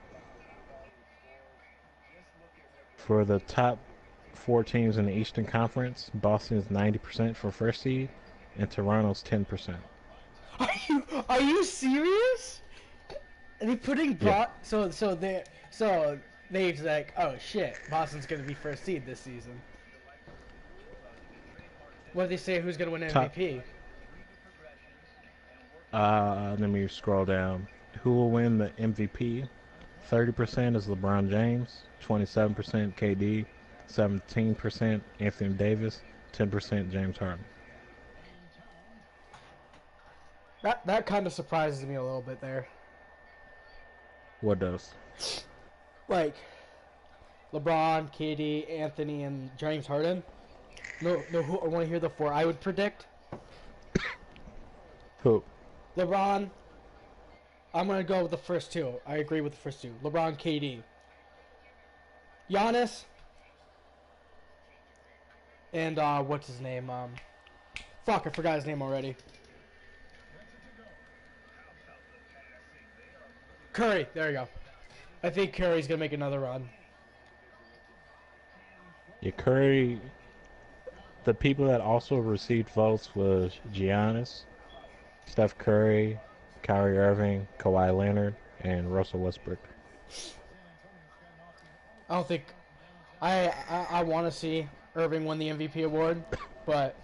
For the top four teams in the Eastern Conference, Boston is 90% for first seed, and Toronto's 10%. Are you serious? Are they putting Yeah. so they're like, oh shit, Boston's gonna be first seed this season. What did they say? Who's gonna win MVP? Let me scroll down. Who will win the MVP? 30% is LeBron James, 27% KD, 17% Anthony Davis, 10% James Harden. That kind of surprises me a little bit there. What does? Like LeBron, KD, Anthony, and James Harden. No. Who I want to hear the four I would predict. Who? LeBron. I'm gonna go with the first two. I agree with the first two. LeBron, KD, Giannis, and what's his name? Fuck, I forgot his name already. Curry. There you go. I think Curry's gonna make another run. Yeah, Curry. The people that also received votes was Giannis, Steph Curry, Kyrie Irving, Kawhi Leonard, and Russell Westbrook. I don't think I want to see Irving win the MVP award, but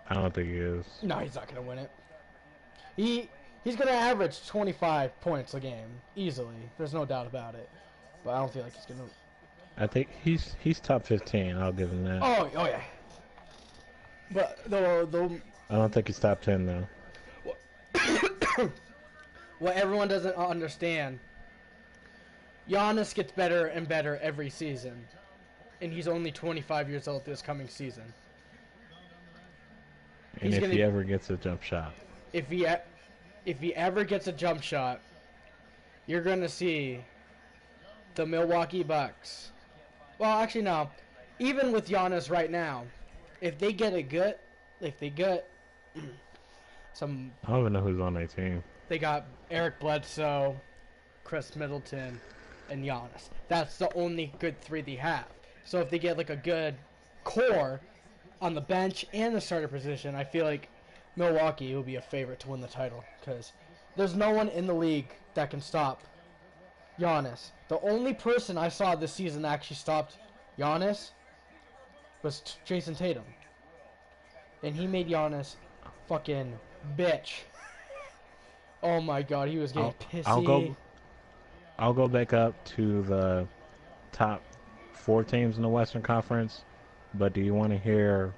I don't think he is. no, he's not gonna win it. He's gonna average 25 points a game easily. There's no doubt about it. But I don't feel like he's gonna. I think he's top 15. I'll give him that. Oh yeah. But the I don't think he's top 10 though. what everyone doesn't understand, Giannis gets better and better every season, and he's only 25 years old this coming season. And if he ever gets a jump shot, if he ever gets a jump shot, you're gonna see the Milwaukee Bucks. Well, actually, no. Even with Giannis right now, if they get some, I don't even know who's on their team. they got Eric Bledsoe, Chris Middleton, and Giannis. That's the only good three they have. So if they get like a good core on the bench and the starter position, I feel like Milwaukee will be a favorite to win the title because there's no one in the league that can stop Giannis. The only person I saw this season that actually stopped Giannis was Jason Tatum. And he made Giannis fucking bitch. Oh my god, he was getting pissy. I'll go back up to the top 4 teams in the Western Conference, but do you want to hear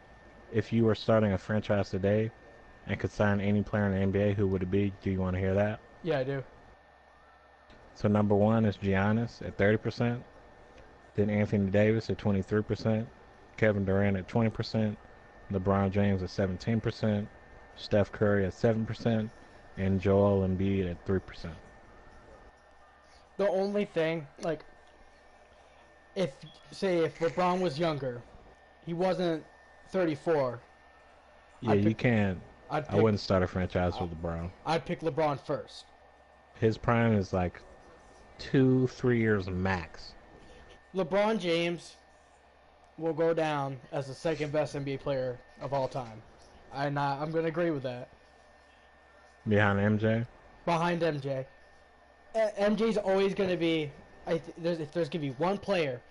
if you were starting a franchise today and could sign any player in the NBA, who would it be? Do you want to hear that? Yeah, I do. So number 1 is Giannis at 30%, then Anthony Davis at 23%, Kevin Durant at 20%, LeBron James at 17%, Steph Curry at 7%, and Joel Embiid at 3%. The only thing, like, if LeBron was younger, he wasn't 34. Yeah, you can't. I wouldn't start a franchise with LeBron. I'd pick LeBron first. His prime is like 2-3 years max. LeBron James will go down as the second best NBA player of all time. I'm going to agree with that. Behind MJ? Behind MJ. MJ's always going to be... if there's going to be one player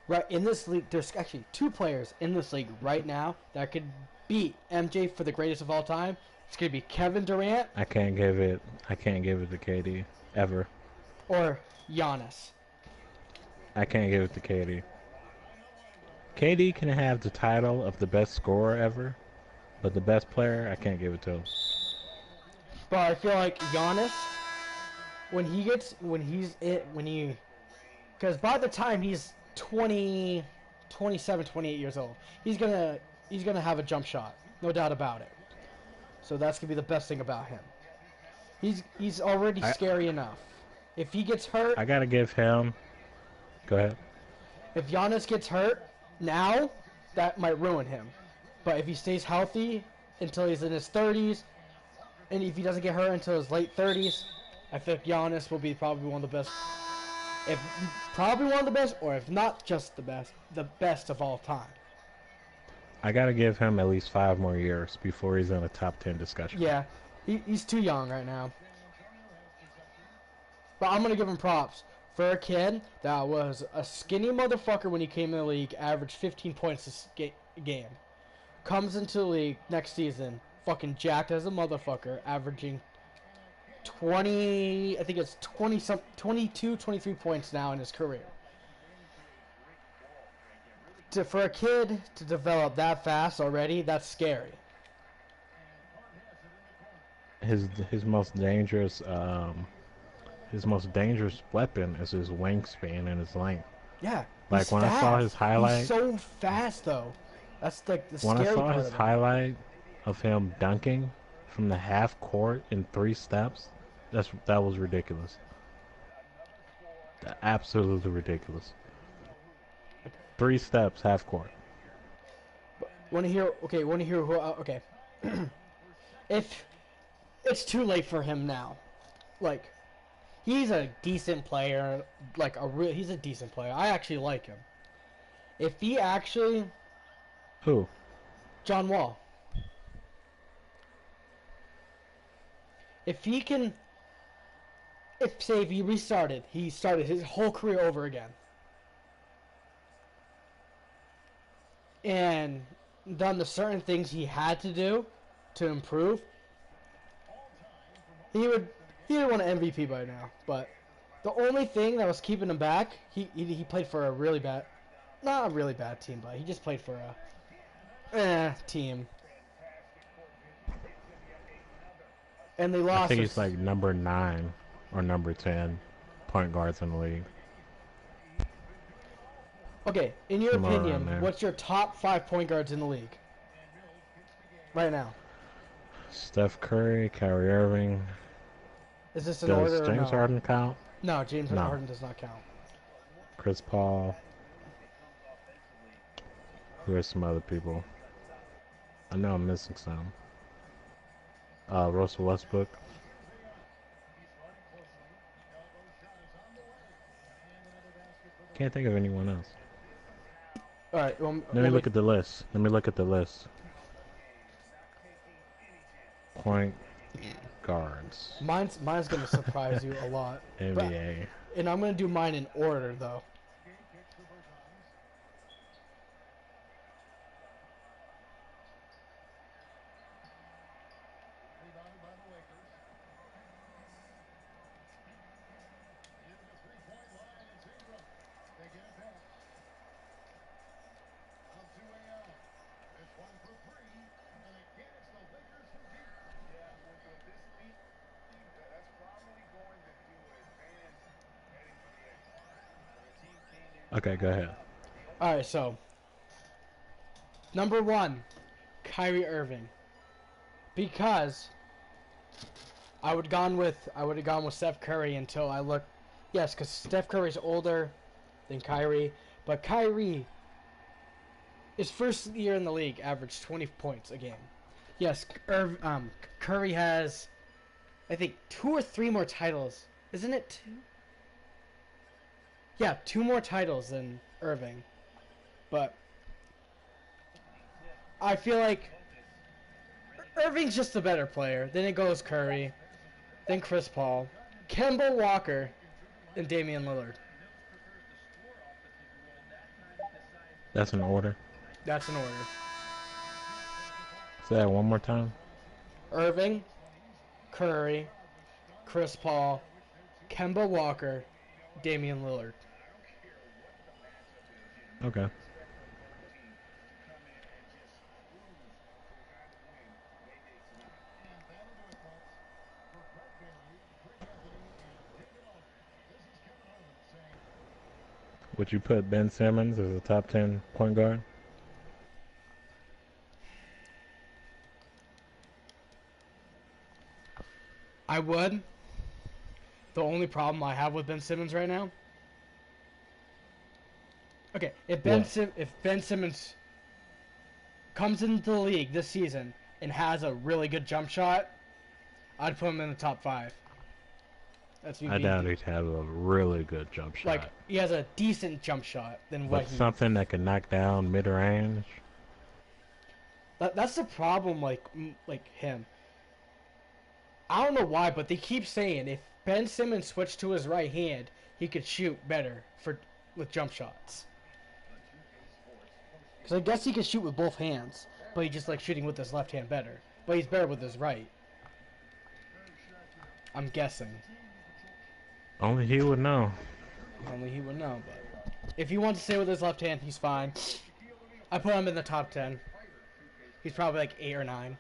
right in this league... There's actually 2 players in this league right now that could beat MJ for the greatest of all time. It's going to be Kevin Durant. I can't give it to KD. Ever. Or Giannis. I can't give it to KD. KD can have the title of the best scorer ever, but the best player, I can't give it to him. But I feel like Giannis, because by the time he's 27, 28 years old, he's gonna have a jump shot, no doubt about it. So that's gonna be the best thing about him. He's already scary enough. If he gets hurt, I gotta give him. Go ahead. If Giannis gets hurt now, that might ruin him. But if he stays healthy until he's in his 30s, and if he doesn't get hurt until his late 30s, I think Giannis will be probably one of the best. Or if not just the best of all time. I gotta give him at least 5 more years before he's in a top 10 discussion. Yeah, he's too young right now. But I'm gonna give him props for a kid that was a skinny motherfucker when he came in the league, averaged 15 points a game. Comes into the league next season, fucking jacked as a motherfucker, averaging 20, I think it's 22, 23 points now in his career. For a kid to develop that fast already, that's scary. His most dangerous weapon is his wingspan and his length. Yeah. Like when I saw his highlight, he's so fast though. That's like the scary part. When I saw part his highlight of him dunking from the half court in 3 steps, that was ridiculous. Absolutely ridiculous. 3 steps, half court. Want to hear? Okay, want to hear who? Okay. If it's too late for him now, like he's a decent player, he's a decent player. I actually like him. If he actually, who? John Wall. If he can, if he started his whole career over again, and done the certain things he had to do to improve, he would won an MVP by now. But the only thing that was keeping him back, he played for a really bad, not a really bad team, but he just played for a team. And they I lost. think he's like number 9 or number 10 point guards in the league. Okay, in your Somewhere around opinion, there. what's your top 5 point guards in the league right now? Steph Curry, Kyrie Irving. Is this an Does order or James no? Harden count? No, James No. Harden does not count. Chris Paul. Who are some other people? I know I'm missing some. Russell Westbrook. Can't think of anyone else. All right, well, Let me look at the list. Let me look at the list. Point guards. Mine's gonna surprise you a lot, NBA. and I'm gonna do mine in order though. Okay, go ahead. All right, so number 1, Kyrie Irving, because I would have gone with Steph Curry until I looked. Yes, because Steph Curry's older than Kyrie, but Kyrie, his first year in the league, averaged 20 points a game. Yes, Curry has, I think, 2 or 3 more titles. Isn't it 2? Yeah, 2 more titles than Irving. But I feel like Irving's just a better player. Then it goes Curry, then Chris Paul, Kemba Walker, and Damian Lillard. That's an order. That's an order. Say that one more time. Irving, Curry, Chris Paul, Kemba Walker, Damian Lillard. Okay. Would you put Ben Simmons as a top 10 point guard? I would. The only problem I have with Ben Simmons right now. Okay, if Ben Simmons comes into the league this season and has a really good jump shot, I'd put him in the top 5. That's me. I doubt he'd have a really good jump shot. Like, he has a decent jump shot than what But something that can knock down mid-range. That's the problem. Like him. I don't know why, but they keep saying if Ben Simmons switched to his right hand, he could shoot better with jump shots. Because I guess he could shoot with both hands, but he just likes shooting with his left hand better. But he's better with his right. I'm guessing. Only he would know. Only he would know. But if he wants to stay with his left hand, he's fine. I put him in the top 10. He's probably like 8 or 9.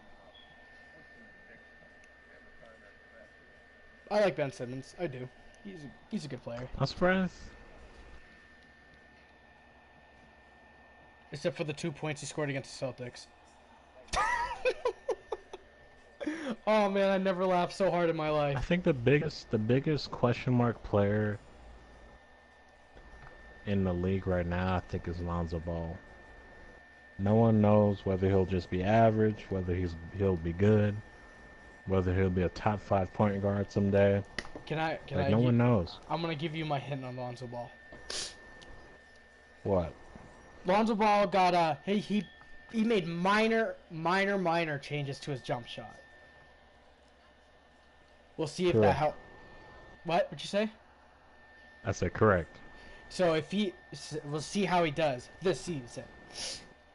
I like Ben Simmons. I do. He's a good player. I'm surprised. Except for the 2 points he scored against the Celtics. Oh man, I never laughed so hard in my I life. think the biggest question mark player in the league right now, I think, is Lonzo Ball. No one knows whether he'll just be average, whether he'll be good, whether he'll be a top 5 point guard someday. No one knows. I'm gonna give you my hint on Lonzo Ball. What? Lonzo Ball got he made minor changes to his jump shot. We'll see if that Correct. helps. What'd you say? I said correct. So we'll see how he does this season.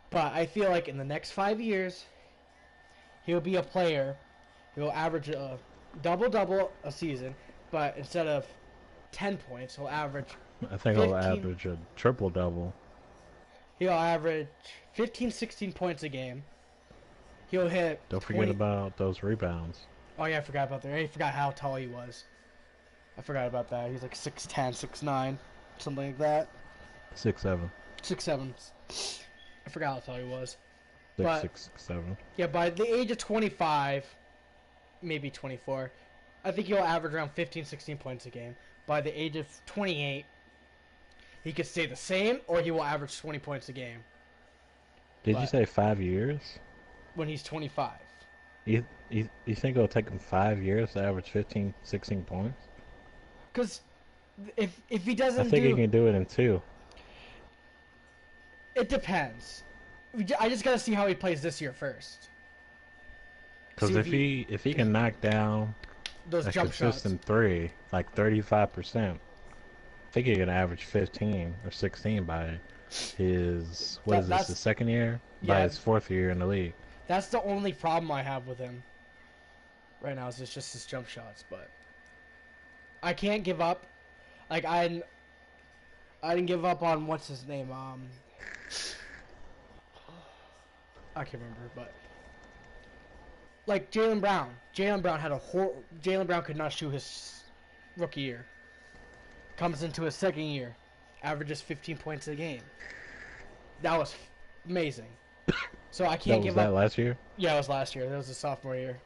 But I feel like in the next 5 years, he'll be a player. He'll average double double a season, but instead of 10 points, he'll average I think he'll 15. average a triple double. He'll average 15, 16 points a game. He'll hit Don't forget 20. about those rebounds. Oh yeah, I forgot about that. I forgot how tall he was. I forgot about that. He's like 6'10", 6'9", something like that. 6'7", 6'7". I forgot how tall he was. 6'6", But 6'7". yeah, by the age of 25, maybe 24, I think he'll average around 15, 16 points a game. By the age of 28, he could stay the same, or he will average 20 points a game Did you But- say 5 years? when he's 25. You think it'll take him 5 years to average 15, 16 points? Because if he I doesn't think do, he can do it in 2. it depends. I just gotta see how he plays this year first. Because See if he can knock down those a jump shots. consistent 3, like 35%, I think he can average 15 or 16 by his, what is this, That's- his second year? By Yeah. his 4th year in the league. That's the only problem I have with him right now is it's just his jump shots. But I can't give up. Like I didn't give up on what's his name. I can't remember, but like Jaylen Brown. Jaylen Brown had a Jaylen Brown could not shoot his rookie year. Comes into his second year, averages 15 points a game. That was amazing. So I can't Was give that up. last year? Yeah, it was last year. That was his sophomore year.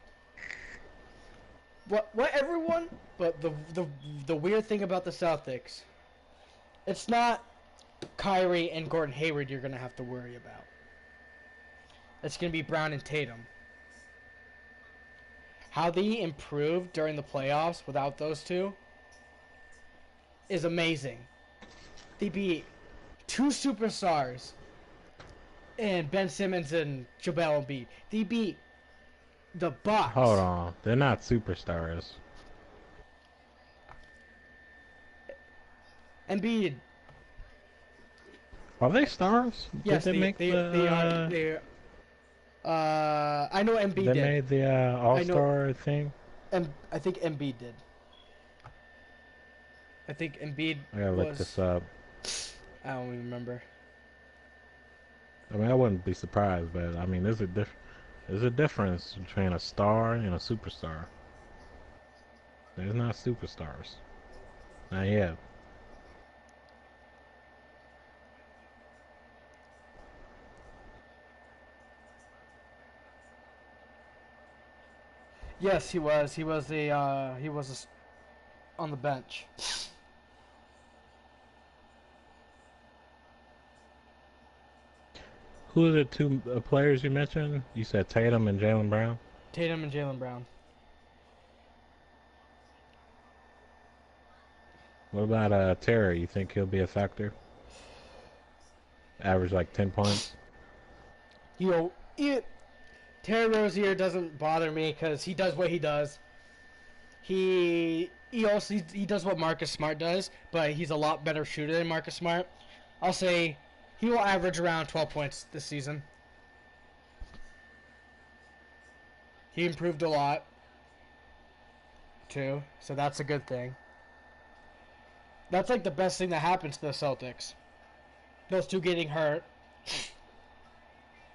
What everyone? But the weird thing about the Celtics, it's not Kyrie and Gordon Hayward you're gonna have to worry about. It's gonna be Brown and Tatum. How they improved during the playoffs without those two is amazing. They beat 2 superstars and Ben Simmons and Joel Embiid. They beat the Bucks. Hold on. They're not superstars. Embiid. Are they stars? Yes, Did they make they the, are. They. I know Embiid They did. made the All-Star thing? I think Embiid did. I think Embiid I gotta look was. this up. I don't even remember. I mean, I wouldn't be surprised, but I mean, there's a difference between a star and a superstar. There's not superstars. Not yet. Yes, he was. He was on the bench. Who are the two players you mentioned? You said Tatum and Jaylen Brown? Tatum and Jaylen Brown. What about Terry? You think he'll be a factor? Average like 10 points? Terry Rozier doesn't bother me because he does what he does. He does what Marcus Smart does, but he's a lot better shooter than Marcus Smart. I'll say he will average around 12 points this season. He improved a lot, too, so that's a good thing. That's like the best thing that happens to the Celtics. Those two getting hurt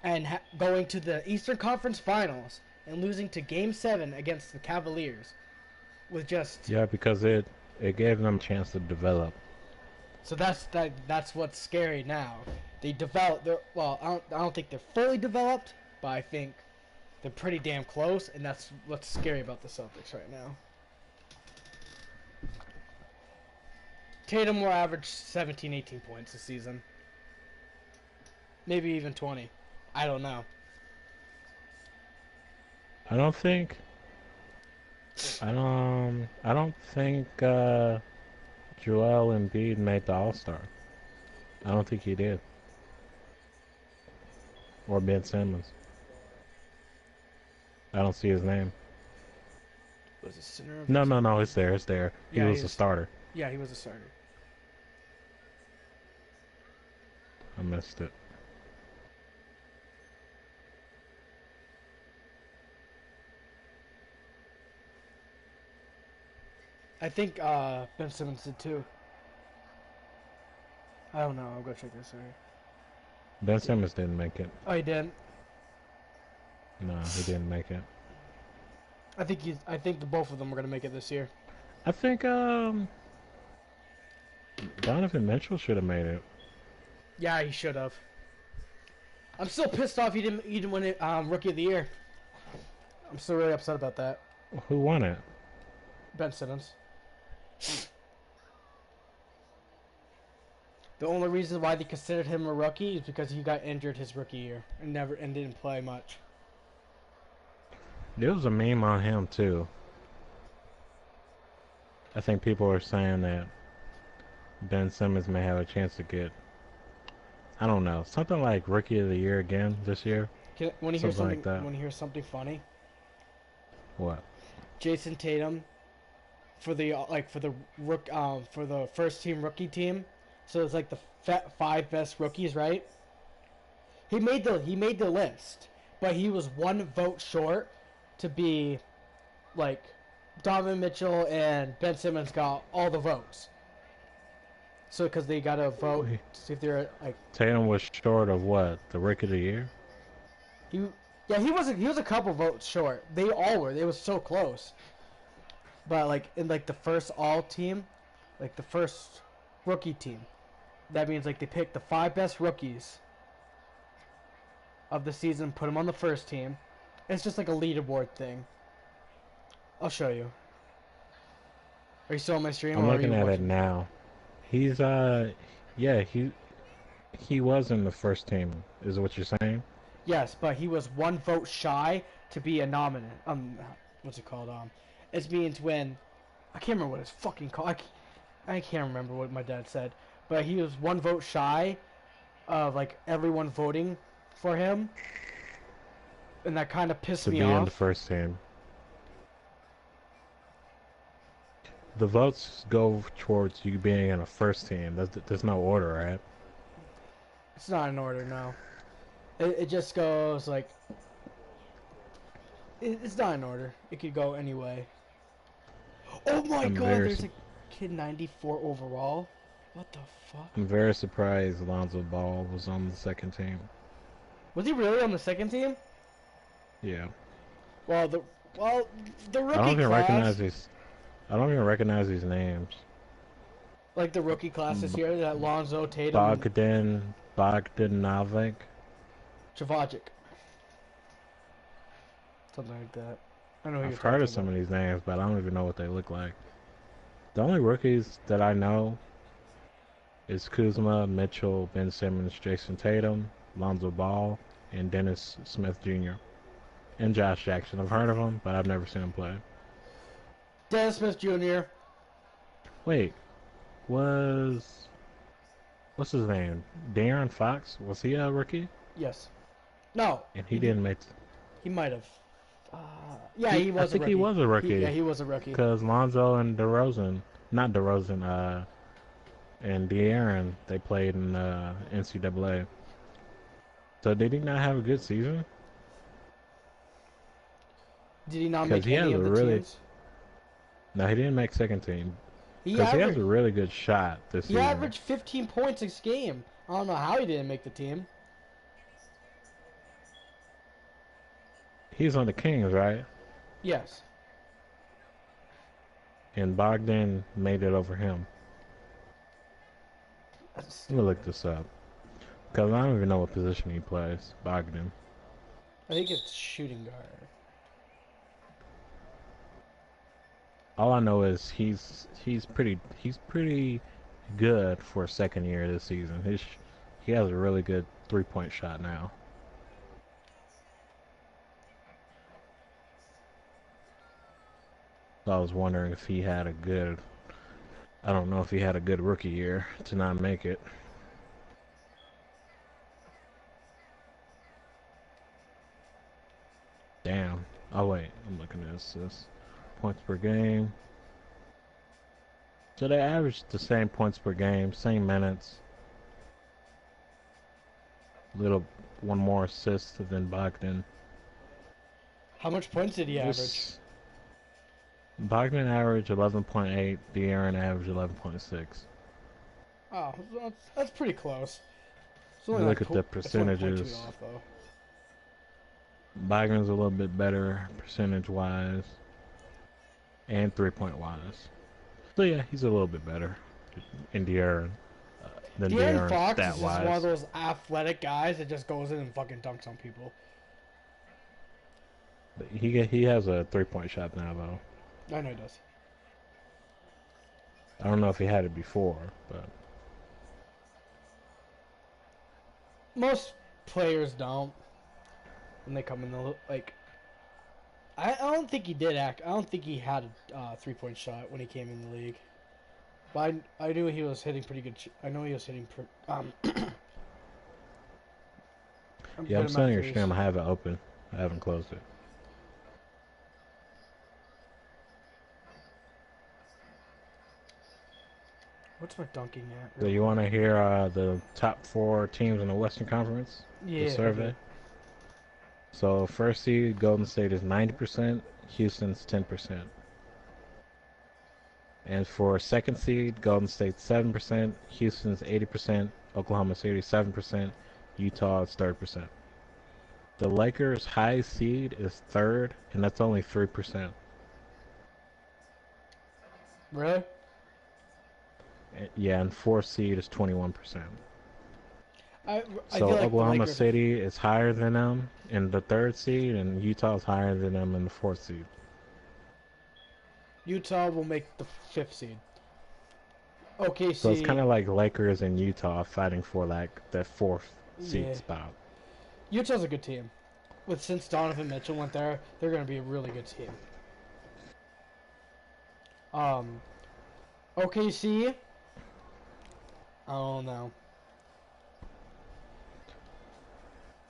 and going to the Eastern Conference Finals and losing to Game 7 against the Cavaliers with just... Yeah, because it gave them a chance to develop. So that's what's scary now. They develop. I don't think they're fully developed, but I think they're pretty damn close, and that's what's scary about the Celtics right now. Tatum will average 17, 18 points this season. Maybe even 20. I don't know. I don't think Joel Embiid made the All-Star. I don't think he did. Or Ben Simmons. I don't see his name. Was it center? No, it's there. He Yeah, was a starter. Yeah, he was a starter. I missed it. I think Ben Simmons did too. I don't know. I'll go check this out. Ben Simmons didn't make it. Oh, he didn't. No, he didn't make it. I think the both of them are gonna make it this year. I think Donovan Mitchell should have made it. Yeah, he should have. I'm still pissed off he didn't win it Rookie of the Year. I'm still really upset about that. Who won it? Ben Simmons. The only reason why they considered him a rookie is because he got injured his rookie year and didn't play much. There was a meme on him too. I think people are saying that Ben Simmons may have a chance to get, I don't know, something like Rookie of the Year again this year. Want to hear Something like something? that. Want to hear something funny? What? Jason Tatum for the for the first team rookie team. So it's like the five best rookies, right? He made the list, but he was one vote short to be like Donovan Mitchell and Ben Simmons got all the votes. So because they got to vote Wait. to see if they're like Tatum was short of what? The Rookie of the Year? he he was a couple votes short. They all were. They was so close. But like in like the first all team, like the first rookie team, that means like they picked the five best rookies of the season, put them on the first team. It's just like a leaderboard thing. I'll show you. Are you still on my stream? I'm or are looking you at it watching? now. He's yeah, he was in the first team. Is what you're saying? Yes, but he was one vote shy to be a nominee. What's it called? It means when I can't remember what it's fucking called. I can't remember what my dad said, but he was one vote shy of like everyone voting for him, and that kind of pissed To me be in the off. first team. The votes go towards you being in a first team. There's no order, right? It's not in order now. It just goes like it's not in order. It could go anyway. Oh my I'm god, very there's a kid 94 overall. What the fuck? I'm very surprised Lonzo Ball was on the second team. Was he really on the second team? Yeah. Well, the I don't rookie even class, recognize these. I don't even recognize these names. like the rookie class this year, that Lonzo, Tatum, Bogdanovic. Javajic, something like that. I know who you're I've heard talking of some about. of these names, but I don't even know what they look like. The only rookies that I know is Kuzma, Mitchell, Ben Simmons, Jason Tatum, Lonzo Ball, and Dennis Smith Jr. and Josh Jackson. I've heard of him, but I've never seen him play. Dennis Smith Jr. Wait, was what's his name? De'Aaron Fox? Was he a rookie? Yes. No. And he didn't make. He might have. Yeah, he was I think a rookie. he was a rookie. Yeah, he was a rookie. Because Lonzo and not DeRozan, and De'Aaron, they played in NCAA. So did he not have a good season? Did he not 'Cause make he any has of a the really- teams? No, he didn't make second team. He Because he has averaged, a really good shot this he season. averaged 15 points a game. I don't know how he didn't make the team. He's on the Kings, right? Yes. And Bogdan made it over him. That's Let me look this up. Because I don't even know what position he plays. Bogdan. I think it's shooting guard. All I know is he's pretty good for a second year this season. He has a really good 3-point shot now. So I was wondering if he had a good, I don't know if he had a good rookie year to not make it. Damn. Oh wait, I'm looking at this. Points per game. So they averaged the same points per game, same minutes. Little one more assist than Bogdan. How much points did he average? This Bogdan average 11.8, De'Aaron average 11.6. Oh, that's pretty close. It's You only look like at the it's only point 2 percentages. off though. Bogdan's a little bit better percentage wise and 3-point wise. So yeah, he's a little bit better in De'Aaron than De'Aaron De'Aaron Fox is stat just one of wise. those athletic guys that just goes in and fucking dunks on people. He has a 3-point shot now though. I know he does. I don't know if he had it before, but Most players don't when they come in the like. I don't think he did act. I don't think he had a 3-point shot when he came in the league. But I knew he was hitting pretty good. I know he was hitting. yeah, I'm good amount sending of your threes. stream. I have it open. I haven't closed it. What's my dunking at? So you want to hear the top 4 teams in the Western Conference? Yeah, The survey. So first seed Golden State is 90%, Houston's 10%. And for second seed, Golden State 7%, Houston's 80%, Oklahoma City 7%, Utah is 30%. The Lakers' high seed is third, and that's only 3%. Really? Yeah, and fourth seed is 21%. I So feel like the Oklahoma Lakers. City is higher than them in the third seed, and Utah is higher than them in the fourth seed. Utah will make the 5th seed. OKC. So it's kind of like Lakers and Utah fighting for like the fourth seed Yeah. spot. Utah's a good team. Since Donovan Mitchell went there, they're going to be a really good team. OKC. I don't know.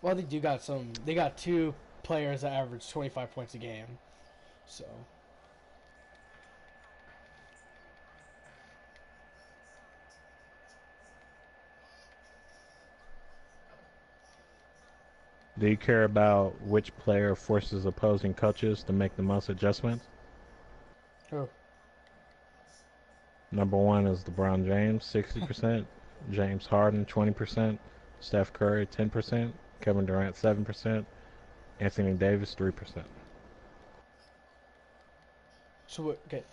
Well, they do got some. They got 2 players that average 25 points a game. So. Do you care about which player forces opposing coaches to make the most adjustments? Who? Number 1 is LeBron James, 60%. James Harden, 20%. Steph Curry, 10%. Kevin Durant, 7%. Anthony Davis, 3%. So okay.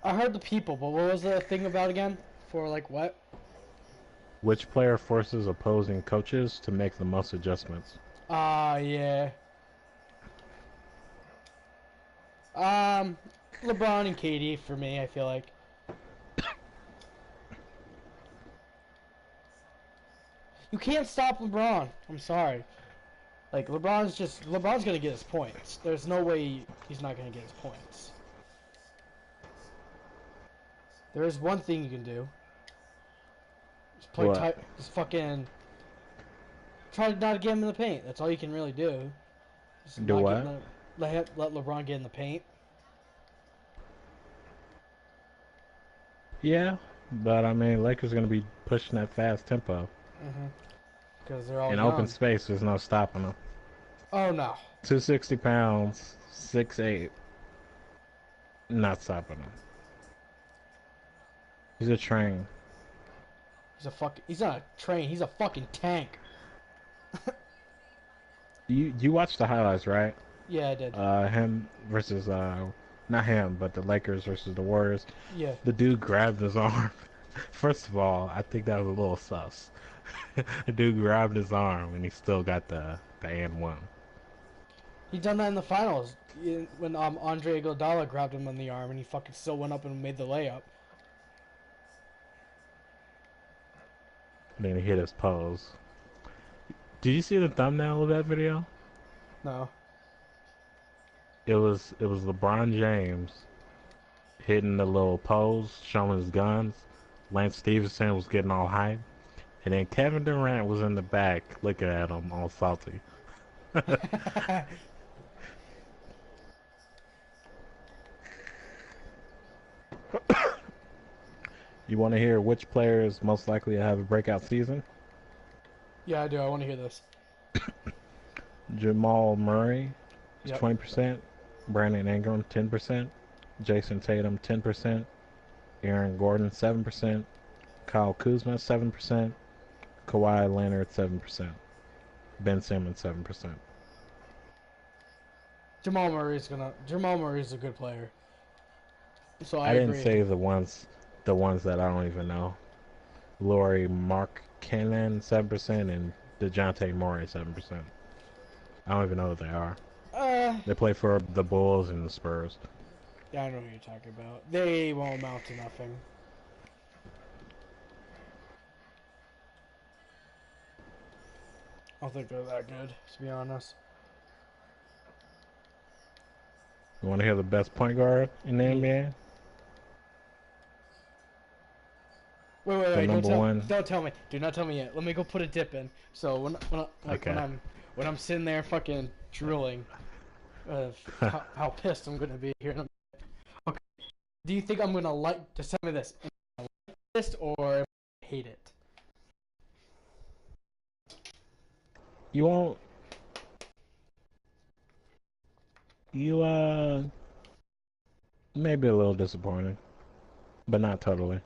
I heard the people, but what was the thing about again? For like what? Which player forces opposing coaches to make the most adjustments? Yeah. LeBron and KD for me, I feel like. You can't stop LeBron. I'm sorry. Like LeBron's gonna get his points. There's no way he's not gonna get his points. There is one thing you can do. Just play What? tight. Just fucking try to not get him in the paint. That's all you can really do. Just Do not what? let LeBron get in the paint. Yeah, but I mean, Lakers are going to be pushing that fast tempo. Because they're all In young. open space, there's no stopping them. Oh no. 260 pounds, 6'8". Not stopping him. He's a train. He's not a train, he's a fucking tank. You watched the highlights, right? Yeah, I did. Him versus not him, but the Lakers versus the Warriors. Yeah. The dude grabbed his arm. First of all, I think that was a little sus. The dude grabbed his arm and he still got the and one. He done that in the finals when Andre Iguodala grabbed him on the arm and he fucking still went up and made the layup. Then he hit his pose. Did you see the thumbnail of that video? No. It was LeBron James hitting the little pose, showing his guns. Lance Stevenson was getting all hype. And then Kevin Durant was in the back looking at him all salty. You want to hear which player is most likely to have a breakout season? Yeah, I do. I want to hear this. Jamal Murray is Yep. 20%. Brandon Ingram, 10%. Jason Tatum 10%, Aaron Gordon 7%, Kyle Kuzma 7%, Kawhi Leonard 7%, Ben Simmons 7%. Jamal Murray's a good player. So I I didn't agree. say the ones that I don't even know. Laurie Mark Cannon 7% and DeJounte Murray 7%. I don't even know who they are. Uh, They play for the Bulls and the Spurs. yeah, I know who you're talking about. They won't amount to nothing. I don't think they're that good, to be honest. You want to hear the best point guard in the Hmm. NBA? The Wait! number one. Don't tell me. Do not tell me yet. Let me go put a dip in. So Okay. when I'm sitting there fucking drooling, how pissed I'm gonna be here. Okay. Do you think I'm gonna like? Just tell me this. Am I like this or hate it? You won't. You maybe a little disappointing, but not totally.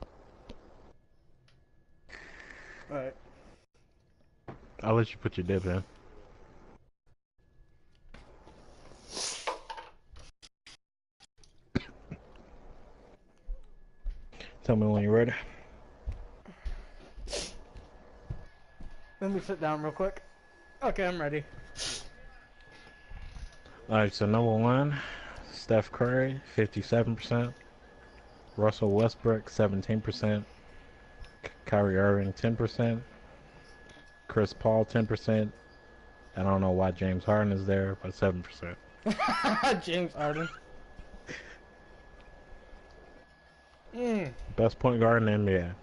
All right. I'll let you put your dip in. Tell me when you're ready. Let me sit down real quick. Okay, I'm ready. All right. So number one, Steph Curry, 57%. Russell Westbrook, 17%. Kyrie Irving, 10%. Chris Paul, 10%. I don't know why James Harden is there, but 7%. James Harden. Mm. Best point guard in the NBA.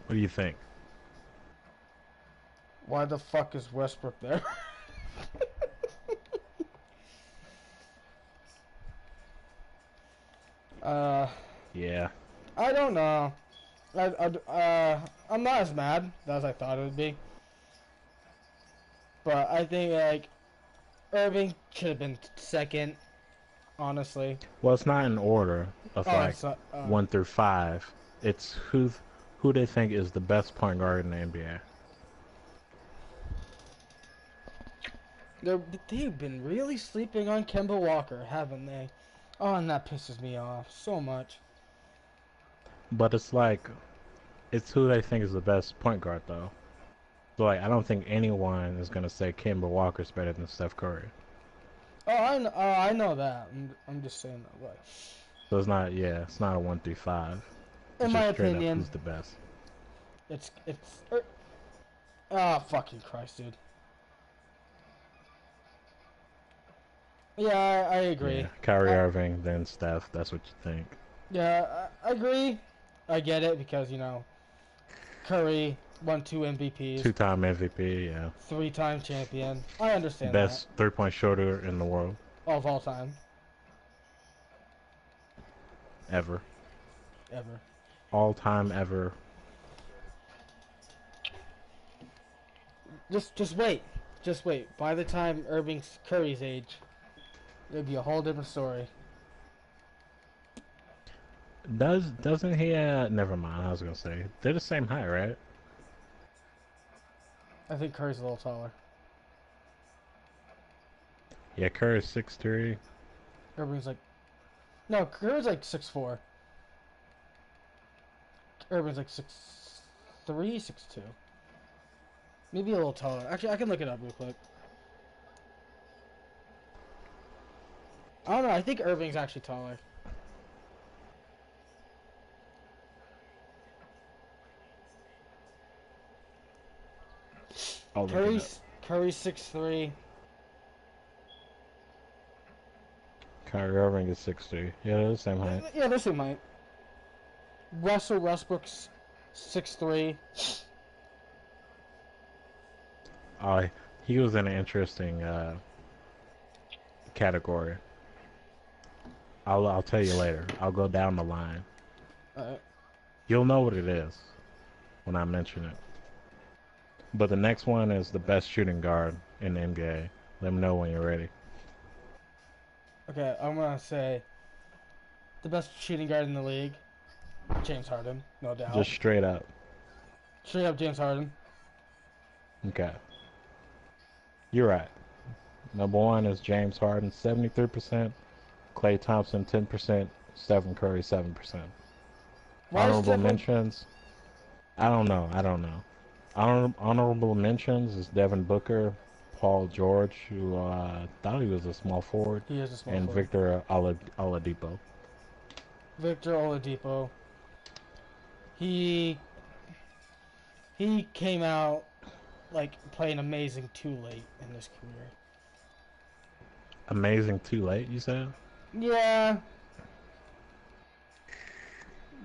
What do you think? Why the fuck is Westbrook there? uh, Yeah. I don't know. I'm not as mad as I thought it would be. But I think like Irving should have been second, honestly. Well, it's not in order of Oh, like it's not. 1 through 5. It's who they think is the best point guard in the NBA. They've been really sleeping on Kemba Walker, haven't they? Oh, and that pisses me off so much. But it's who they think is the best point guard though. So like I don't think anyone is gonna say Kemba Walker's better than Steph Curry. I know that. I'm just saying that. Like, So it's not a 1 through 5. in It's my just straight up opinion, who's the best. it's. Ah, fucking Christ, dude. Yeah, I agree. Yeah, Kyrie I, Irving, then Steph. That's what you think. yeah, I agree. I get it because Curry won 2 MVPs, Two-time MVP. Yeah, 3-time champion. I understand that best three-point shooter in the world of all time, ever, ever. all time ever. Just wait. By the time Irving's Curry's age, it'd be a whole different story. Doesn't he? Never mind. I was gonna say they're the same height, right? I think Curry's a little taller. Yeah, Curry's 6'3". Irving's like no, Curry's like 6'4". Irving's like 6'3", 6'2". Maybe a little taller. Actually, I can look it up real quick. I don't know. I think Irving's actually taller. I'll look it up. Curry's 6'3". Kyrie Irving is 6'3". Yeah, they're the same height. Yeah, this one might. Russell Westbrook's 6'3". Oh, he was in an interesting category. I'll tell you later. I'll go down the line. Uh, You'll know what it is when I mention it. But the next one is the best shooting guard in the NBA. Let me know when you're ready. Okay, I'm gonna say the best shooting guard in the league, James Harden, no doubt. Just straight up. Straight up, James Harden. Okay. You're right. Number one is James Harden, 73%. Klay Thompson, 10%. Stephen Curry, 7%. Why is Honorable Stephen? mentions. I don't know. I don't know. Honorable mentions is Devin Booker, Paul George, who thought he was a small forward, He is a small and forward. Victor Oladipo. Victor Oladipo. He he came out like playing amazing too late in his career. Amazing too late, you said? Yeah,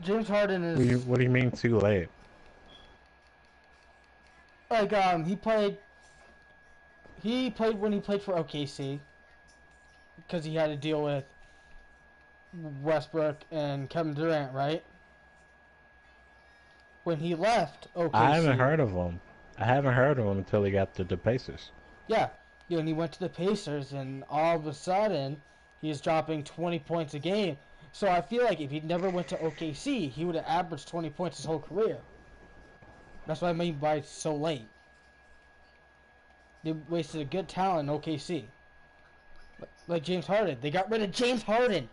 James Harden is What do you mean too late? like he played when he played for OKC because he had to deal with Westbrook and Kevin Durant, right? When he left I haven't OKC, heard of him. I haven't heard of him until he got to the Pacers. yeah, and he went to the Pacers, and all of a sudden he's dropping 20 points a game. So I feel like if he never went to OKC, he would have averaged 20 points his whole career. That's what I mean by so late. They wasted a good talent in OKC. Like James Harden. They got rid of James Harden.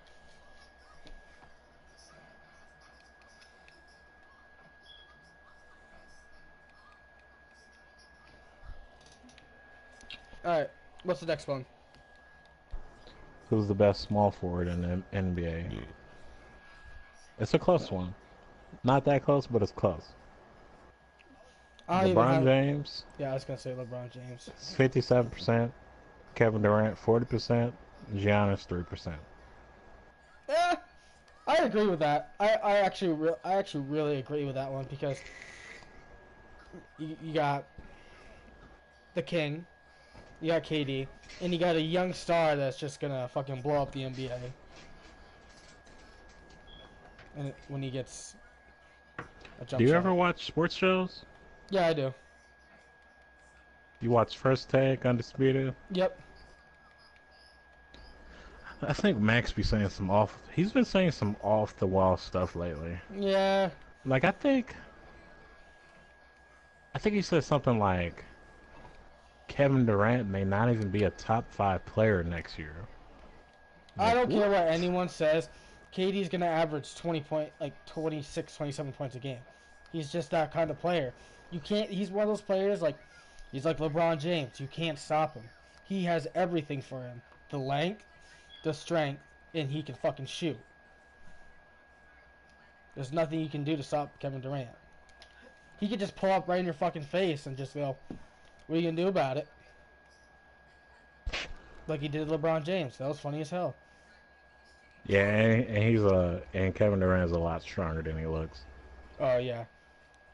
Alright, what's the next one? Who's the best small forward in the NBA? It's a close one. Not that close, but it's close. I don't even LeBron have. James, Yeah, I was gonna say LeBron James. 57%. Kevin Durant, 40%. Giannis, 3%. Yeah, I agree with that. I actually really agree with that one because you got the King, you got KD, and you got a young star that's just gonna fucking blow up the NBA. And when he gets a jump Do you shot. ever watch sports shows? Yeah, I do. You watch First Take, Undisputed? Yep. I think Max be saying some off. He's been saying some off the wall stuff lately. Yeah. Like I think he said something like Kevin Durant may not even be a top 5 player next year. I Like, don't care what anyone says. KD's gonna average 26, 27 points a game. He's just that kind of player. You can't. He's one of those players he's like LeBron James. You can't stop him. He has everything for him: the length, the strength, and he can fucking shoot. There's nothing you can do to stop Kevin Durant. He could just pull up right in your fucking face and just go, "What are you gonna do about it?" Like he did LeBron James. That was funny as hell. Yeah, and Kevin Durant's a lot stronger than he looks. Oh yeah.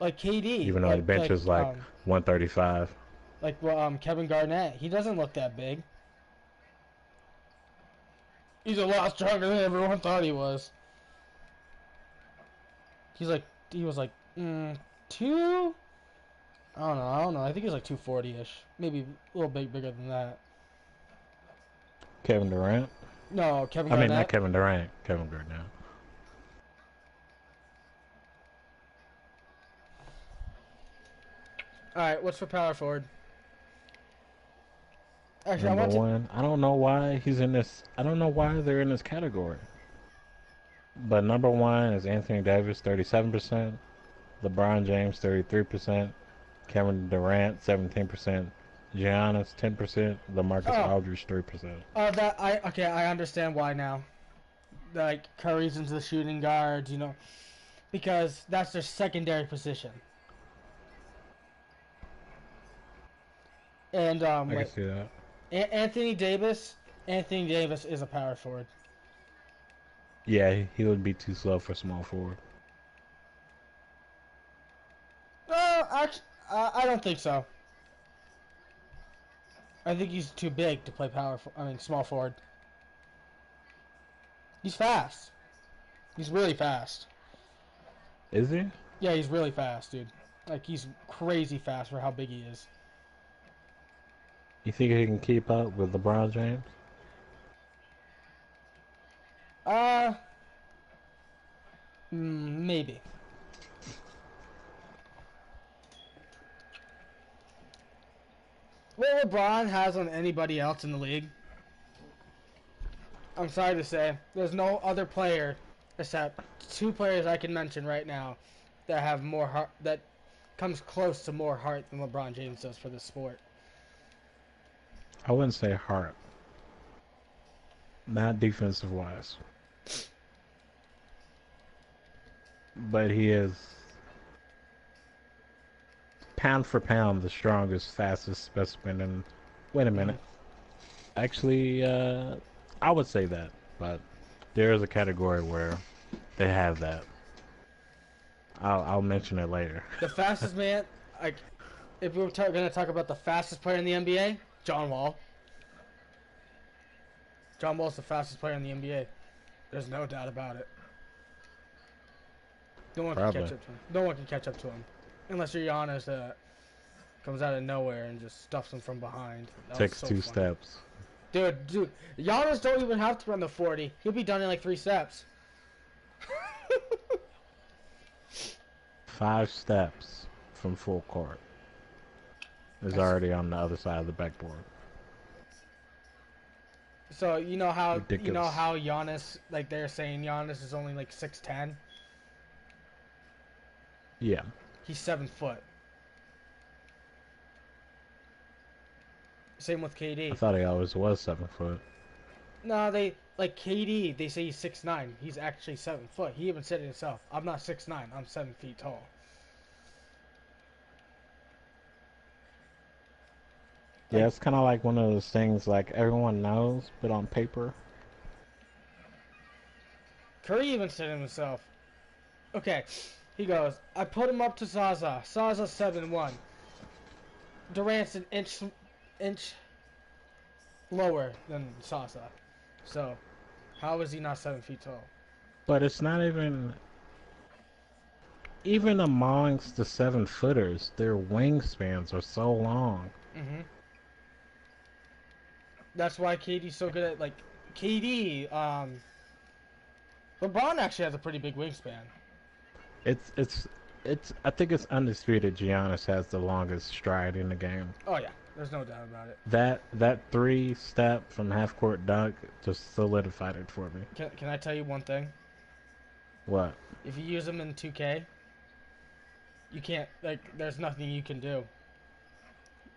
Like KD, Even though he benches like 135. Kevin Garnett, he doesn't look that big. He's a lot stronger than everyone thought he was. He was like 2. I don't know. I think he's like 240ish, maybe a little bit bigger than that. Kevin Durant? No, Kevin I Garnett. mean, not Kevin Durant. Kevin Garnett. All right, what's for power forward? Actually, Number one. I don't know why he's in this. I don't know why they're in this category. But number one is Anthony Davis, 37%. LeBron James, 33%. Kevin Durant, 17%. Giannis, 10%. LaMarcus Aldridge, 3%. I understand why now. Like Curry's into the shooting guards, because that's their secondary position. And I can see that. Anthony Davis is a power forward. Yeah, he would be too slow for small forward. Actually, I don't think so. I think he's too big to play small forward. He's fast. He's really fast. Is he? Yeah, he's really fast, dude. Like he's crazy fast for how big he is. You think he can keep up with LeBron James? Uh, maybe. What LeBron has on anybody else in the league, I'm sorry to say, there's no other player except two players I can mention right now that have more heart, that comes close to more heart than LeBron James does for this sport. I wouldn't say heart. Not defensive wise. But he is pound for pound the strongest, fastest specimen in. Wait a minute. Actually, I would say that, but there is a category where they have that. I'll mention it later. The fastest man, like, if we were going to talk about the fastest player in the NBA, John Wall. John Wall's the fastest player in the NBA. There's no doubt about it. No one can Probably. catch up to him. No one can catch up to him, unless you're Giannis that comes out of nowhere and just stuffs him from behind. That was Takes so two funny. steps. Dude, Giannis don't even have to run the 40. He'll be done in like 3 steps. 5 steps from full court. Is That's- already on the other side of the backboard. So you know how Ridiculous. Giannis, like they're saying Giannis is only like 6'10". Yeah. He's 7 foot. Same with I KD. thought he always was 7 foot. No, they like KD. They say he's 6'9". He's actually 7 foot. He even said it himself. I'm not 6'9". I'm 7 feet tall. Yeah, it's kind of like one of those things like everyone knows, but on paper. Curry even said it himself. Okay, he goes, I put him up to Zaza. Zaza 7'1". Durant's an inch lower than Zaza. So, how is he not 7 feet tall? But it's not even amongst the 7-footers, their wingspans are so long. Mm-hmm. That's why KD's so good at, like, KD, LeBron actually has a pretty big wingspan. It's I think it's undisputed Giannis has the longest stride in the game. Oh, yeah. There's no doubt about it. That 3-step from half court dunk just solidified it for me. Can I tell you one thing? What? If you use him in 2K, you can't, like, there's nothing you can do.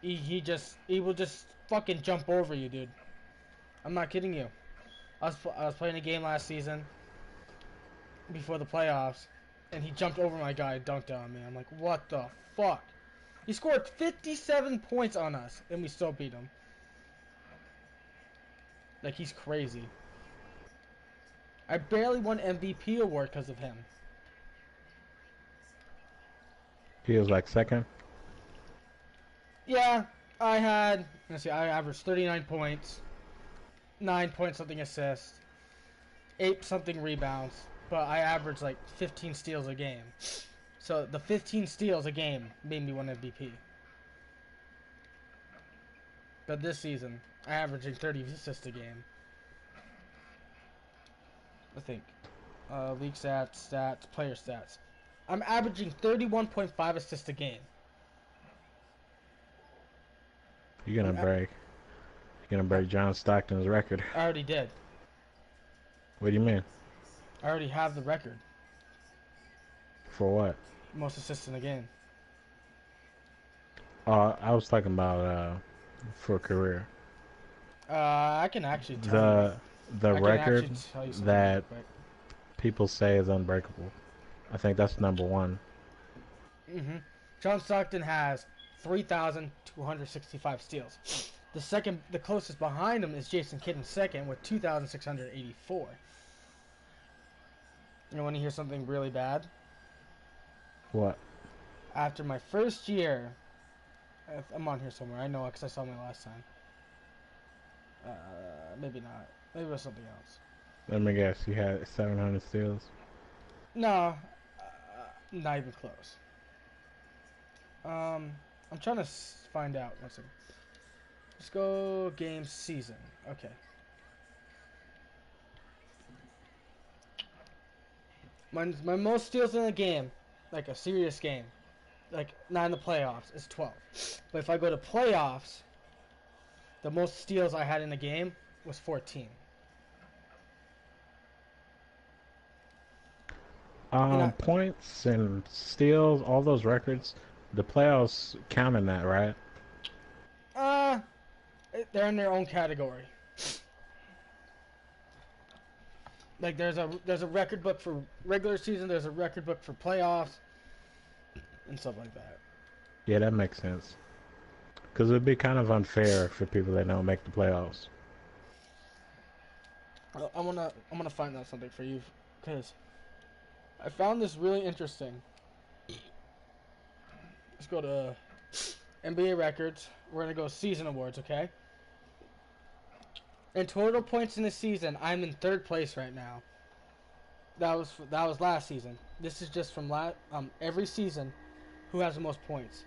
He will just fucking jump over you, dude. I'm not kidding you. I was playing a game last season before the playoffs, and he jumped over my guy and dunked on me. I'm like, what the fuck? He scored 57 points on us, and we still beat him. Like, he's crazy. I barely won MVP award because of him. He was like second. Yeah, I averaged 39 points, 9 point something assists, 8 something rebounds, but I averaged like 15 steals a game. So the 15 steals a game made me win MVP. But this season, I averaging 30 assists a game. I think. League stats, player stats. I'm averaging 31.5 assists a game. You're gonna break John Stockton's record. I already did. What do you mean? I already have the record. For what? Most assists in a game. I was talking about for a career. I can actually tell The you. I can record actually tell you something that real quick. people say is unbreakable. I think that's number 1. John Stockton has 3,265 steals. The closest behind him is Jason Kidd in second with 2,684. You want to hear something really bad? What? After my first year, I'm on here somewhere. I know it because I saw my last time. Maybe not. Maybe it was something else. Let me guess. You had 700 steals. No, not even close. I'm trying to find out. One second. Let's go game season. Okay. My most steals in a game, like a serious game, like not in the playoffs, is 12. But if I go to playoffs, the most steals I had in a game was 14. And Points and steals, all those records, the playoffs count in that, right? they're in their own category. Like there's a record book for regular season, there's a record book for playoffs, and stuff like that. Yeah, that makes sense. Because it'd be kind of unfair for people that don't make the playoffs. I'm gonna find out something for you, because I found this really interesting. Let's go to NBA records. We're gonna go season awards, okay? In total points in the season, I'm in third place right now. That was last season. This is just from every season. Who has the most points?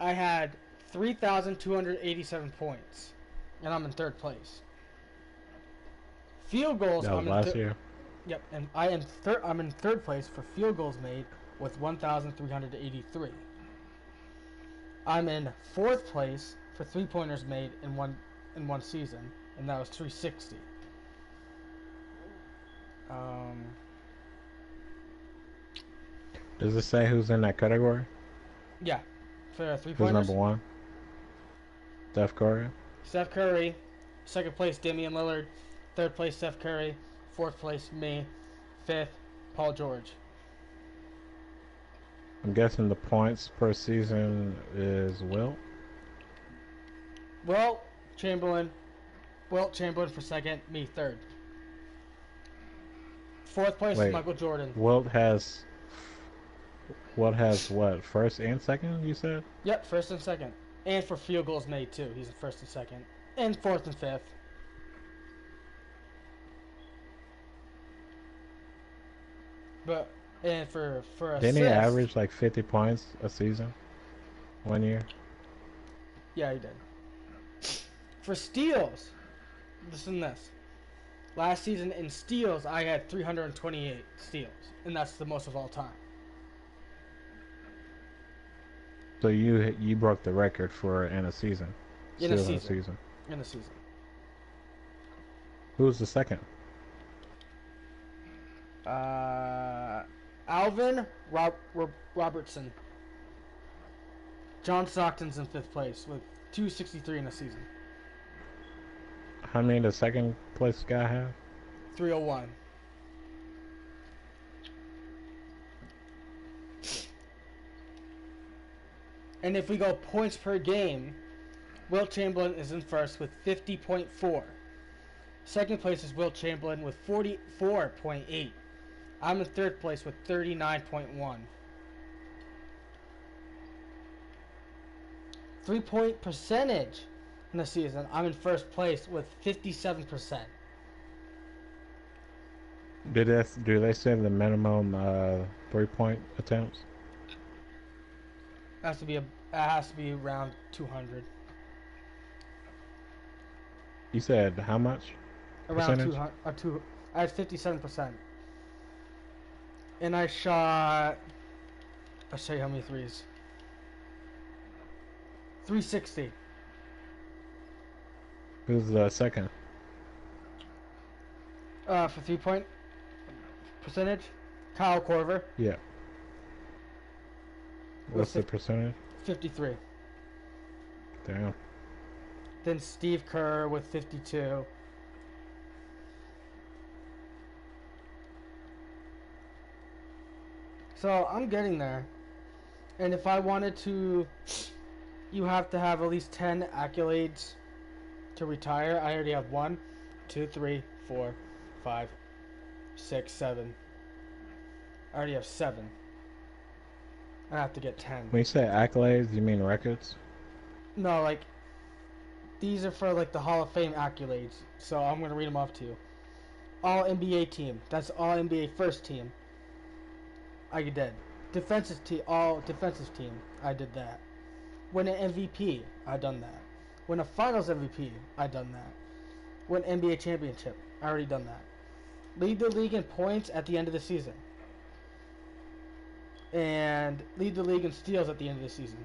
I had 3,287 points, and I'm in third place. Field goals. That was last year. Yep, and I'm in third place for field goals made with 1,383. I'm in fourth place for 3-pointers made in one season, and that was 360. Does it say who's in that category? Yeah, for 3-pointers. Who's number one? Steph Curry. Steph Curry. Second place, Damian Lillard. Third place, Steph Curry. Fourth place, me. Fifth, Paul George. I'm guessing the points per season is Wilt. Wilt Chamberlain for second, me third. Fourth place is Michael Jordan. Wilt has what? First and second, you said? Yep, first and second. And for field goals made too. He's in first and second. And fourth and fifth. But and for assists, didn't he average like 50 points a season? 1 year? Yeah, he did. For steals, listen to this. Last season in steals, I had 328 steals, and that's the most of all time. So you broke the record for in a season. In a season. In a season. Who was the second? Alvin Robertson. John Stockton's in fifth place with 263 in a season. How many did the second place guy have? 301. And if we go points per game, Wilt Chamberlain is in first with 50.4. Second place is Wilt Chamberlain with 44.8. I'm in third place with 39.1. 3-point percentage in the season, I'm in first place with 57%. Do they say the minimum 3-point attempts? It has to be around 200. You said how much? Around 200. I had 57%. And I shot. I'll show you how many threes. 360. Who's the second? For 3-point percentage, Kyle Korver. Yeah. What's the percentage? 53. Damn. Then Steve Kerr with 52. So I'm getting there. And if I wanted to, you have to have at least 10 accolades to retire. I already have 1, 2, 3, 4, 5, 6, 7. I already have 7. I have to get 10. When you say accolades, you mean records? No, like, these are for, like, the Hall of Fame accolades. So I'm going to read them off to you. All NBA team. That's all NBA first team. I did. defensive team, all defensive team, I did that. Win an MVP, I done that. Win a Finals MVP, I done that. Win NBA championship, I already done that. Lead the league in points at the end of the season, and lead the league in steals at the end of the season.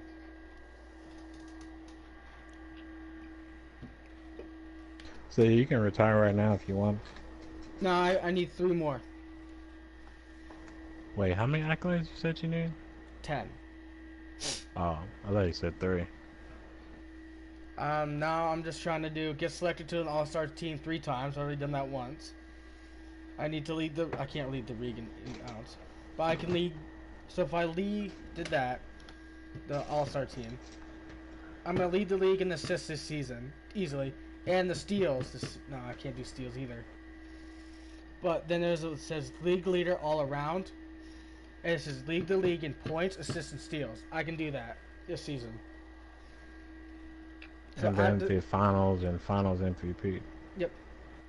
So you can retire right now if you want. No, I need 3 more. Wait, how many accolades you said you need? 10. Oh, I thought you said 3. Now I'm just trying to get selected to an All-Star team 3 times. I've already done that once. I need to lead I can't lead the league in outs, but I can lead. So if I did that, the All-Star team, I'm gonna lead the league in assists this season easily, and the steals. No, I can't do steals either. But then it says league leader all around, and it says lead the league in points, assists, and steals. I can do that this season. So And then the finals and finals MVP. Yep.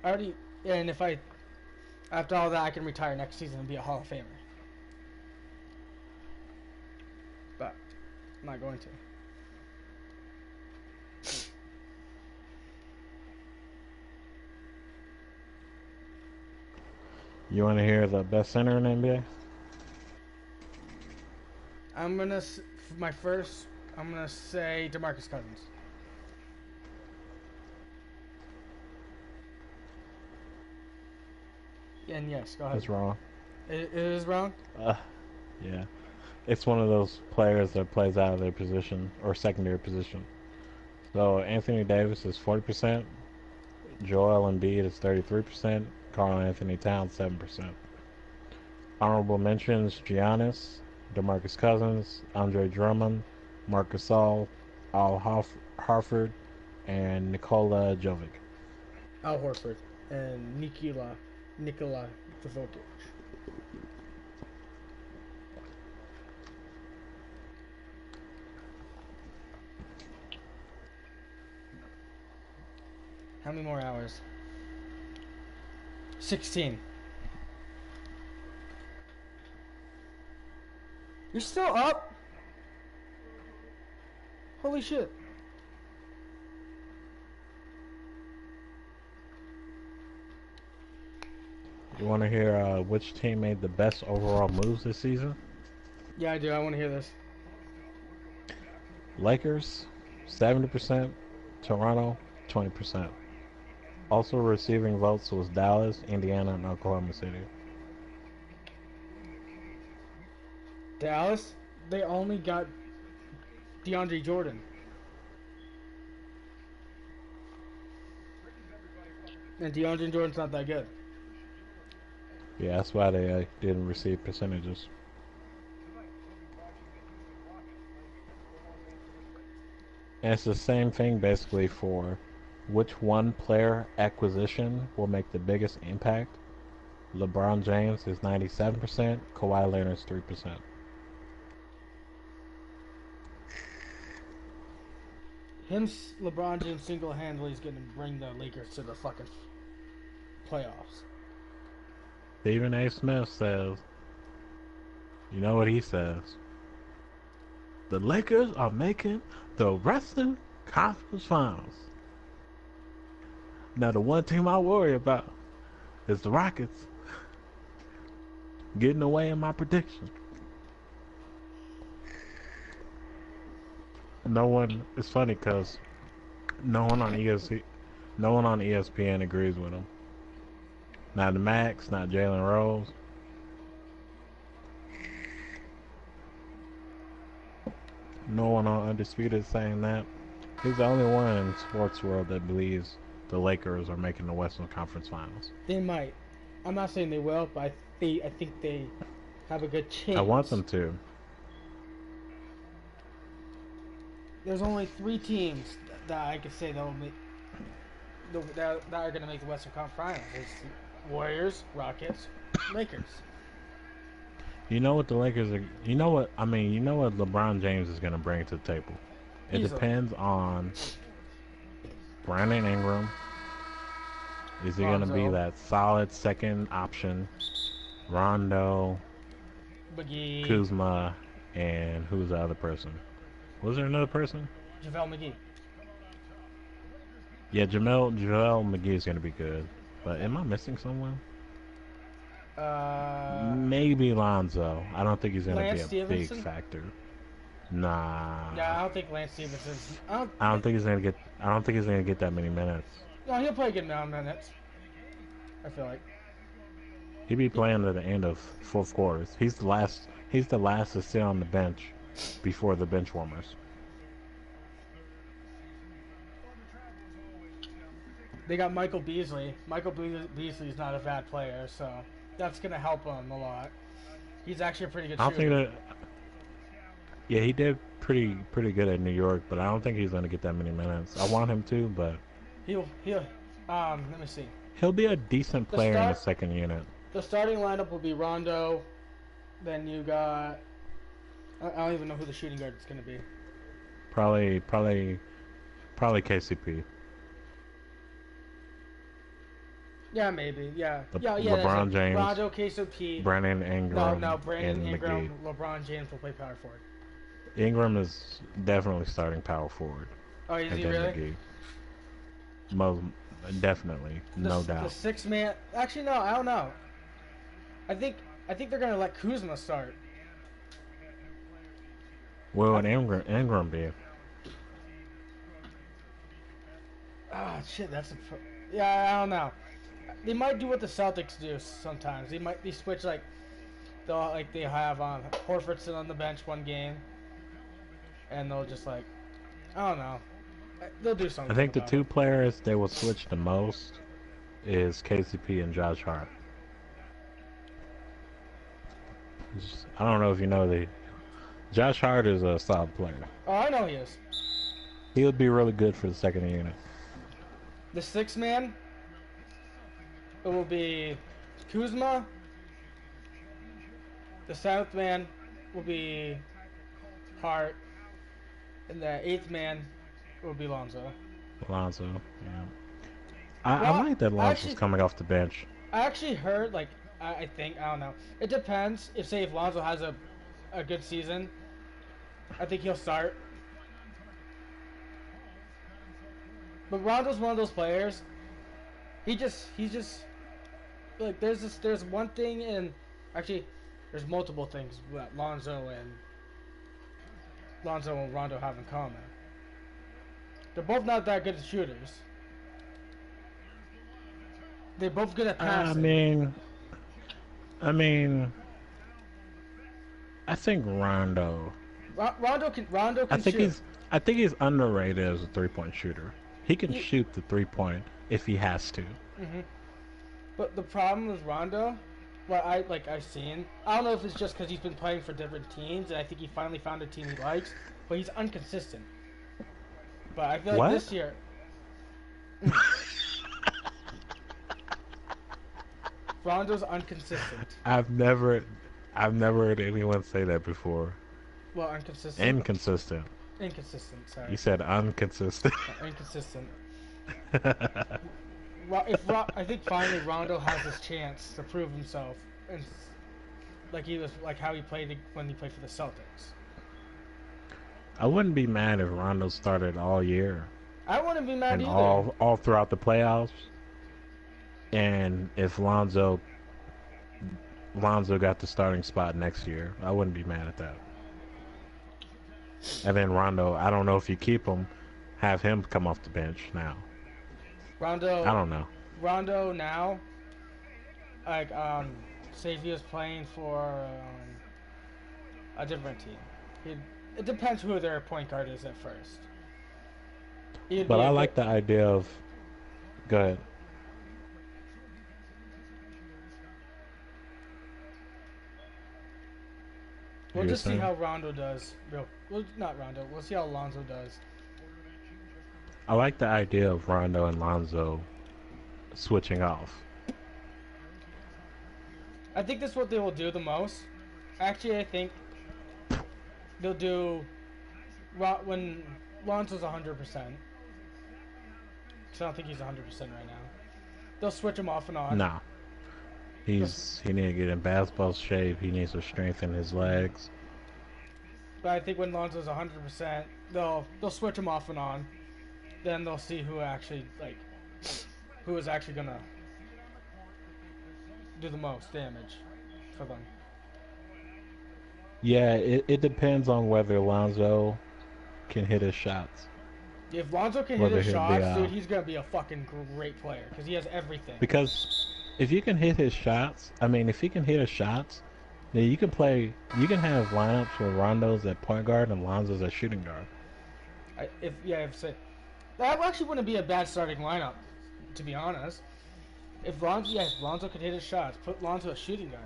I already. And if after all that, I can retire next season and be a Hall of Famer. But I'm not going to. You want to hear the best center in the NBA? I'm gonna say DeMarcus Cousins. And yes, go ahead. That's wrong. It is wrong? Yeah. It's one of those players that plays out of their position or secondary position. So Anthony Davis is 40%, Joel Embiid is 33%, Karl Anthony Towns 7%. Honorable mentions: Giannis, DeMarcus Cousins, Andre Drummond, Marc Gasol, Al Horford, and Nikola Jovic. Al Horford and Nikola Jovic. How many more hours? 16. You're still up? Holy shit. You want to hear which team made the best overall moves this season? Yeah, I do. I want to hear this. Lakers, 70%. Toronto, 20%. Also receiving votes was Dallas, Indiana, and Oklahoma City. Dallas, they only got DeAndre Jordan. And DeAndre Jordan's not that good. Yeah, that's why they didn't receive percentages. And it's the same thing basically for which one player acquisition will make the biggest impact. LeBron James is 97%, Kawhi Leonard is 3%. LeBron James single-handedly is going to bring the Lakers to the fucking playoffs. Stephen A. Smith says, you know what he says? The Lakers are making the Western Conference Finals. Now the one team I worry about is the Rockets getting away in my prediction. It's funny because no one on ESPN agrees with him. Not Max, not Jalen Rose. No one on Undisputed is saying that. He's the only one in sports world that believes the Lakers are making the Western Conference Finals. They might. I'm not saying they will, but I think they have a good chance. I want them to. There's only 3 teams that I could say that are going to make the Western Conference Finals. It's Warriors, Rockets, Lakers. You know what the Lakers are... You know what LeBron James is going to bring to the table. It Easily. depends on Brandon Ingram. Is he going to be Lonzo. that solid second option? Rondo. McGee, Kuzma, and who's the other person? Was there another person? JaVale McGee. Yeah, JaVale McGee is gonna be good. But am I missing someone? Maybe Lonzo. I don't think he's gonna be Lance a big Stevenson? factor. Nah. Yeah, I don't think Lance Stevenson's. I don't think he's gonna get. I don't think he's gonna get that many minutes. No, he'll play a good amount of minutes. I feel like. He'd be playing at the end of fourth quarters. He's the last. He's the last to sit on the bench before the bench warmers. They got Michael Beasley. Beasley's not a bad player, so that's gonna help him a lot. He's actually a pretty good I don't shooter. think that. Yeah, he did pretty good at New York, but I don't think he's gonna get that many minutes. I want him to, but He'll let me see. he'll be a decent The player in the start- second unit. The starting lineup will be Rondo. Then you got. I don't even know who the shooting guard is gonna be. Probably KCP. Yeah, maybe. Yeah. Le- Yeah. LeBron James, Rondo, KCP. Brandon Ingram, No, Brandon and Ingram, McGee. LeBron James will play power forward. Ingram is definitely starting power forward. Oh, is And he then really? McGee. Most definitely, no The doubt. 6-man. Actually, no, I don't know. I think they're gonna let Kuzma start. Well, and Ingram be. Ah, shit, yeah, I don't know. They might do what the Celtics do sometimes. They switch like they have Horford sit on the bench one game, and they'll just like I don't know. They'll do something. I think the about two it. players they will switch the most is KCP and Josh Hart. I don't know if you know Josh Hart is a solid player. Oh, I know he is. He would be really good for the second unit. The 6-man. It will be Kuzma. The 7th man will be Hart, and the 8th man will be Lonzo. Lonzo, yeah. I Well, like that Lonzo's actually- coming off the bench. I actually heard, like, I think, I don't know. It depends. If Lonzo has a good season, I think he'll start. But Rondo's one of those players. He's just like there's one thing and actually there's multiple things that Lonzo and Rondo have in common. They're both not that good shooters. They're both good at passing. I mean, I think Rondo. Rondo can shoot. I think he's underrated as a 3-point shooter. He can shoot the 3-point if he has to. hmm But the problem with Rondo, what I've seen, I don't know if it's just because he's been playing for different teams, and I think he finally found a team he likes, but he's inconsistent. But I feel like What? this year, Rondo's inconsistent. I've never heard anyone say that before. Well, inconsistent. Inconsistent. Inconsistent. Sorry. You said inconsistent. Inconsistent. I think finally Rondo has his chance to prove himself, and like how he played when he played for the Celtics. I wouldn't be mad if Rondo started all year I wouldn't be mad and either. all throughout the playoffs. And if Lonzo got the starting spot next year, I wouldn't be mad at that. And then Rondo, I don't know if you keep him, have him come off the bench now. Rondo. I don't know. Rondo now, like say if he was playing for a different team, it depends who their point guard is at first. But I like the idea of. Go ahead. We'll You were just see saying? how Rondo does. Well, not Rondo. We'll see how Lonzo does. I like the idea of Rondo and Lonzo switching off. I think that's what they will do the most. Actually, I think they'll do when Lonzo's 100%. Because I don't think he's 100% right now. They'll switch him off and on. Nah. He needs to get in basketball shape. He needs to strengthen his legs. But I think when Lonzo's 100%, they'll switch him off and on. Then they'll see who actually who is actually gonna do the most damage for them. Yeah, it depends on whether Lonzo can hit his shots. If Lonzo can hit Whether his he'll be shots, dude, he's gonna be a fucking great player because he has everything. because if you can hit his shots, I mean, if he can hit his shots, then you can play. You can have lineups where Rondo's at point guard and Lonzo's at shooting guard. That actually wouldn't be a bad starting lineup, to be honest. If Lonzo could hit his shots, put Lonzo at shooting guard.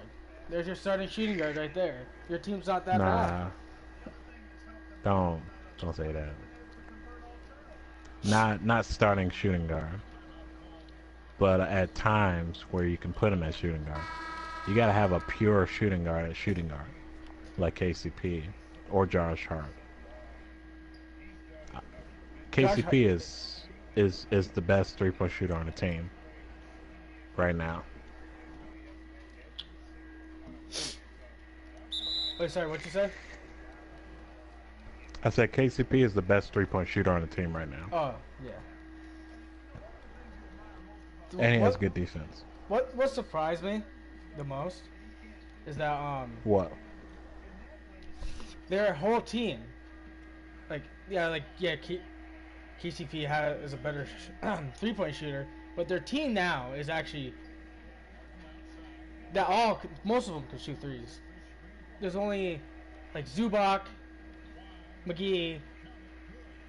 There's your starting shooting guard right there. Your team's not that bad. Don't say that. Not starting shooting guard, but at times where you can put him at shooting guard. You gotta have a pure shooting guard at shooting guard, like KCP or Josh Hart. KCP is the best 3-point shooter on the team right now. Wait, sorry, what'd you say? I said KCP is the best 3-point shooter on the team right now. Oh, yeah. And he has good defense. What surprised me the most is that What? their whole team, KCP is a better 3-point shooter, but their team now is actually most of them can shoot threes. There's only like Zubac, McGee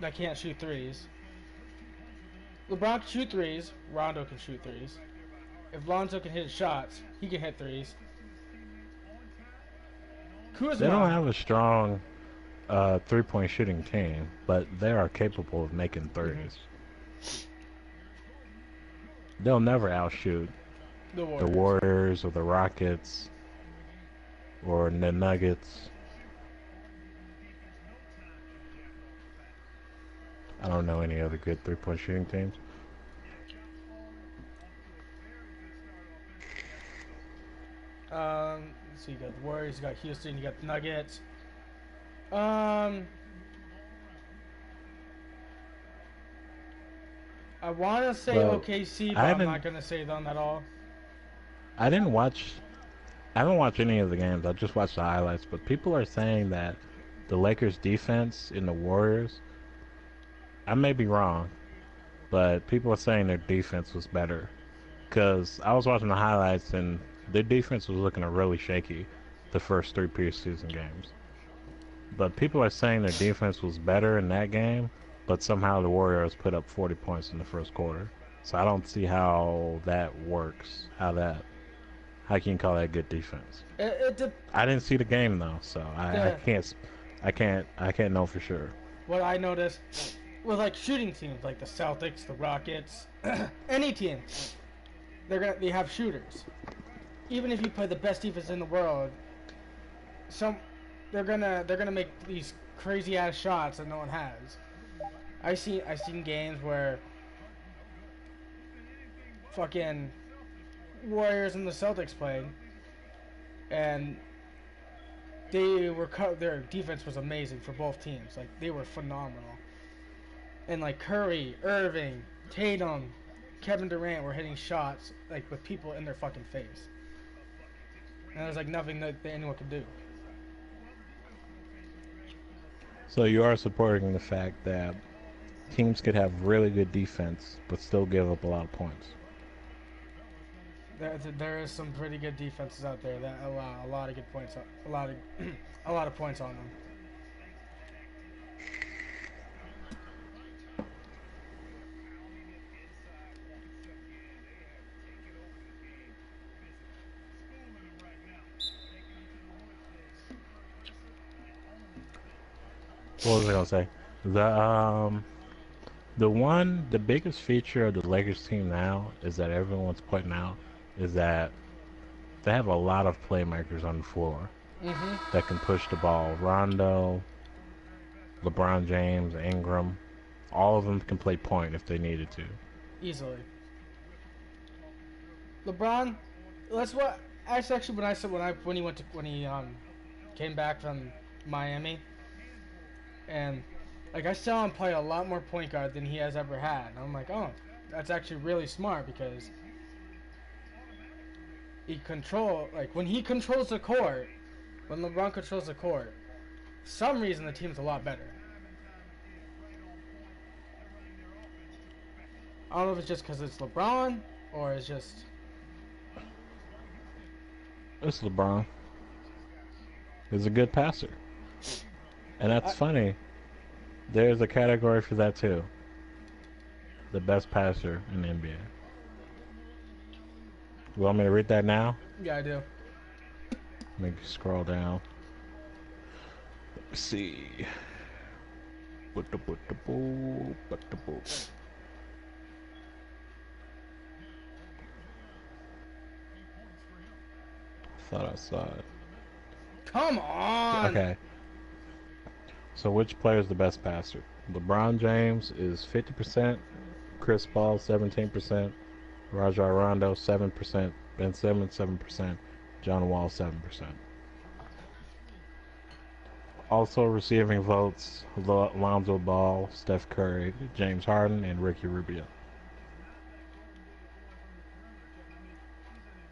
that can't shoot threes. LeBron can shoot threes. Rondo can shoot threes. If Lonzo can hit shots, he can hit threes. Kuzma, They don't have a strong 3-point shooting team, but they are capable of making threes. They'll never outshoot the the Warriors or the Rockets or the Nuggets. I don't know any other good 3-point shooting teams. So you got the Warriors, you got Houston, you got the Nuggets. I want to say Well, OKC, but I I'm haven't- not gonna say them at all. I haven't watched any of the games. I just watched the highlights. But people are saying that the Lakers' defense in the Warriors. I may be wrong, but people are saying their defense was better. Because I was watching the highlights and their defense was looking really shaky the first 3 preseason games. But people are saying their defense was better in that game, but somehow the Warriors put up 40 points in the first quarter. So I don't see how that works. How can you call that good defense? I didn't see the game though, so I can't know for sure. What I noticed with like shooting teams, like the Celtics, the Rockets, any team, they have shooters. Even if you play the best defense in the world, they're gonna make these crazy ass shots that no one has. I've seen games where fucking Warriors and the Celtics played, and their defense was amazing for both teams. Like, they were phenomenal. And like Curry, Irving, Tatum, Kevin Durant were hitting shots like with people in their fucking face, and there's like nothing that anyone could do. So you are supporting the fact that teams could have really good defense but still give up a lot of points. There is some pretty good defenses out there that allow a lot of good points, a lot of points on them. What was I gonna say? The biggest feature of the Lakers team now is that everyone's pointing out is that they have a lot of playmakers on the floor that can push the ball. Rondo, LeBron James, Ingram, all of them can play point if they needed to. Easily. LeBron, That's what. Actually, when I said when he went to when he came back from Miami, and like I saw him play a lot more point guard than he has ever had. And I'm like, oh, that's actually really smart because when he controls the court, when LeBron controls the court, for some reason the team's a lot better. I don't know if it's just because it's LeBron or it's just. It's LeBron. He's a good passer. And that's funny. There's a category for that too. The best passer in the NBA. You want me to read that now? Yeah, I do. Let me scroll down. Let's see. Thought I saw it. Come on. Okay. So which player is the best passer? LeBron James is 50%, Chris Paul 17%, Rajon Rondo 7%, Ben Simmons 7%, John Wall 7%. Also receiving votes: Lonzo Ball, Steph Curry, James Harden, and Ricky Rubio.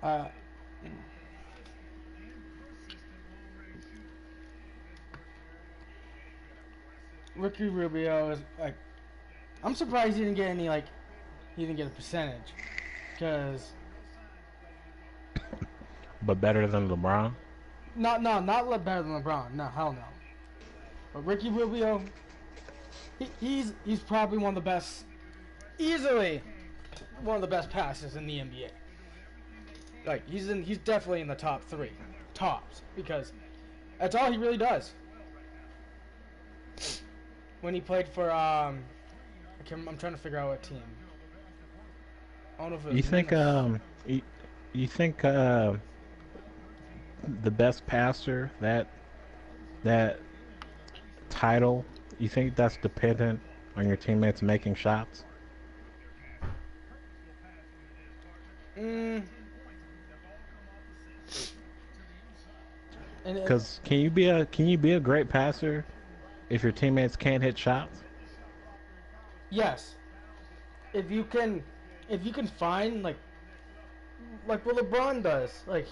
Uh, Ricky Rubio is like, I'm surprised he didn't get any he didn't get a percentage, because But better than LeBron? not better than LeBron. No, hell no. But Ricky Rubio, he's probably one of the best, easily one of the best passers in the NBA. Like he's definitely in the top 3, tops, because that's all he really does. When he played for I'm trying to figure out what team. I don't know if it was You think you think the best passer, that title, you think that's dependent on your teammates making shots? Because can you be a great passer if your teammates can't hit shots? Yes. If you can find like what LeBron does, like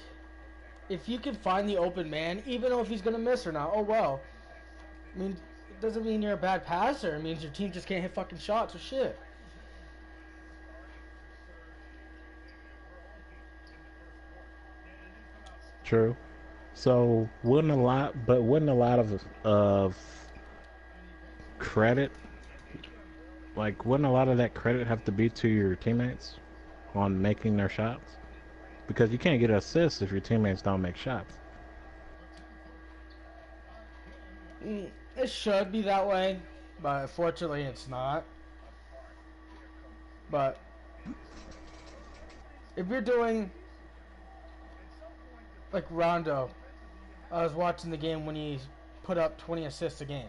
if you can find the open man, even though if he's gonna miss or not, oh well. I mean, it doesn't mean you're a bad passer. It means your team just can't hit fucking shots or shit. True. So wouldn't a lot of credit, like wouldn't a lot of that credit have to be to your teammates on making their shots? Because you can't get assists if your teammates don't make shots. It should be that way, but unfortunately it's not. But if you're doing like Rondo, I was watching the game when he put up 20 assists a game.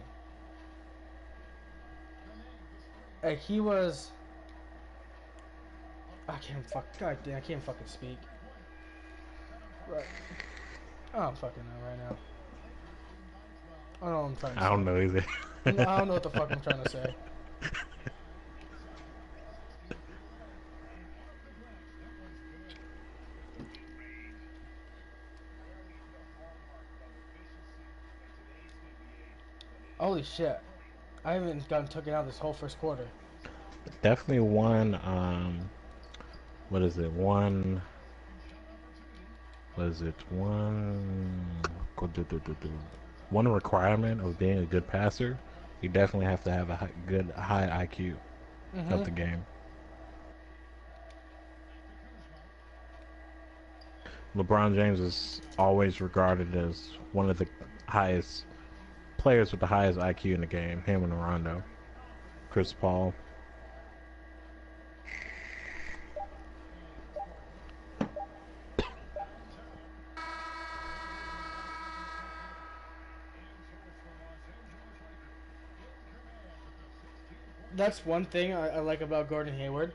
Like he was, I can't fucking speak. Right. I don't fucking know right now. I don't know what I'm trying to say. I don't know either. I don't know what the fuck I'm trying to say. Holy shit. I haven't gotten taken out this whole first quarter. Definitely one, what is it? One one requirement of being a good passer, you definitely have to have a good high IQ of the game. LeBron James is always regarded as one of the highest players with the highest IQ in the game. Him and Rondo, Chris Paul. That's one thing I like about Gordon Hayward.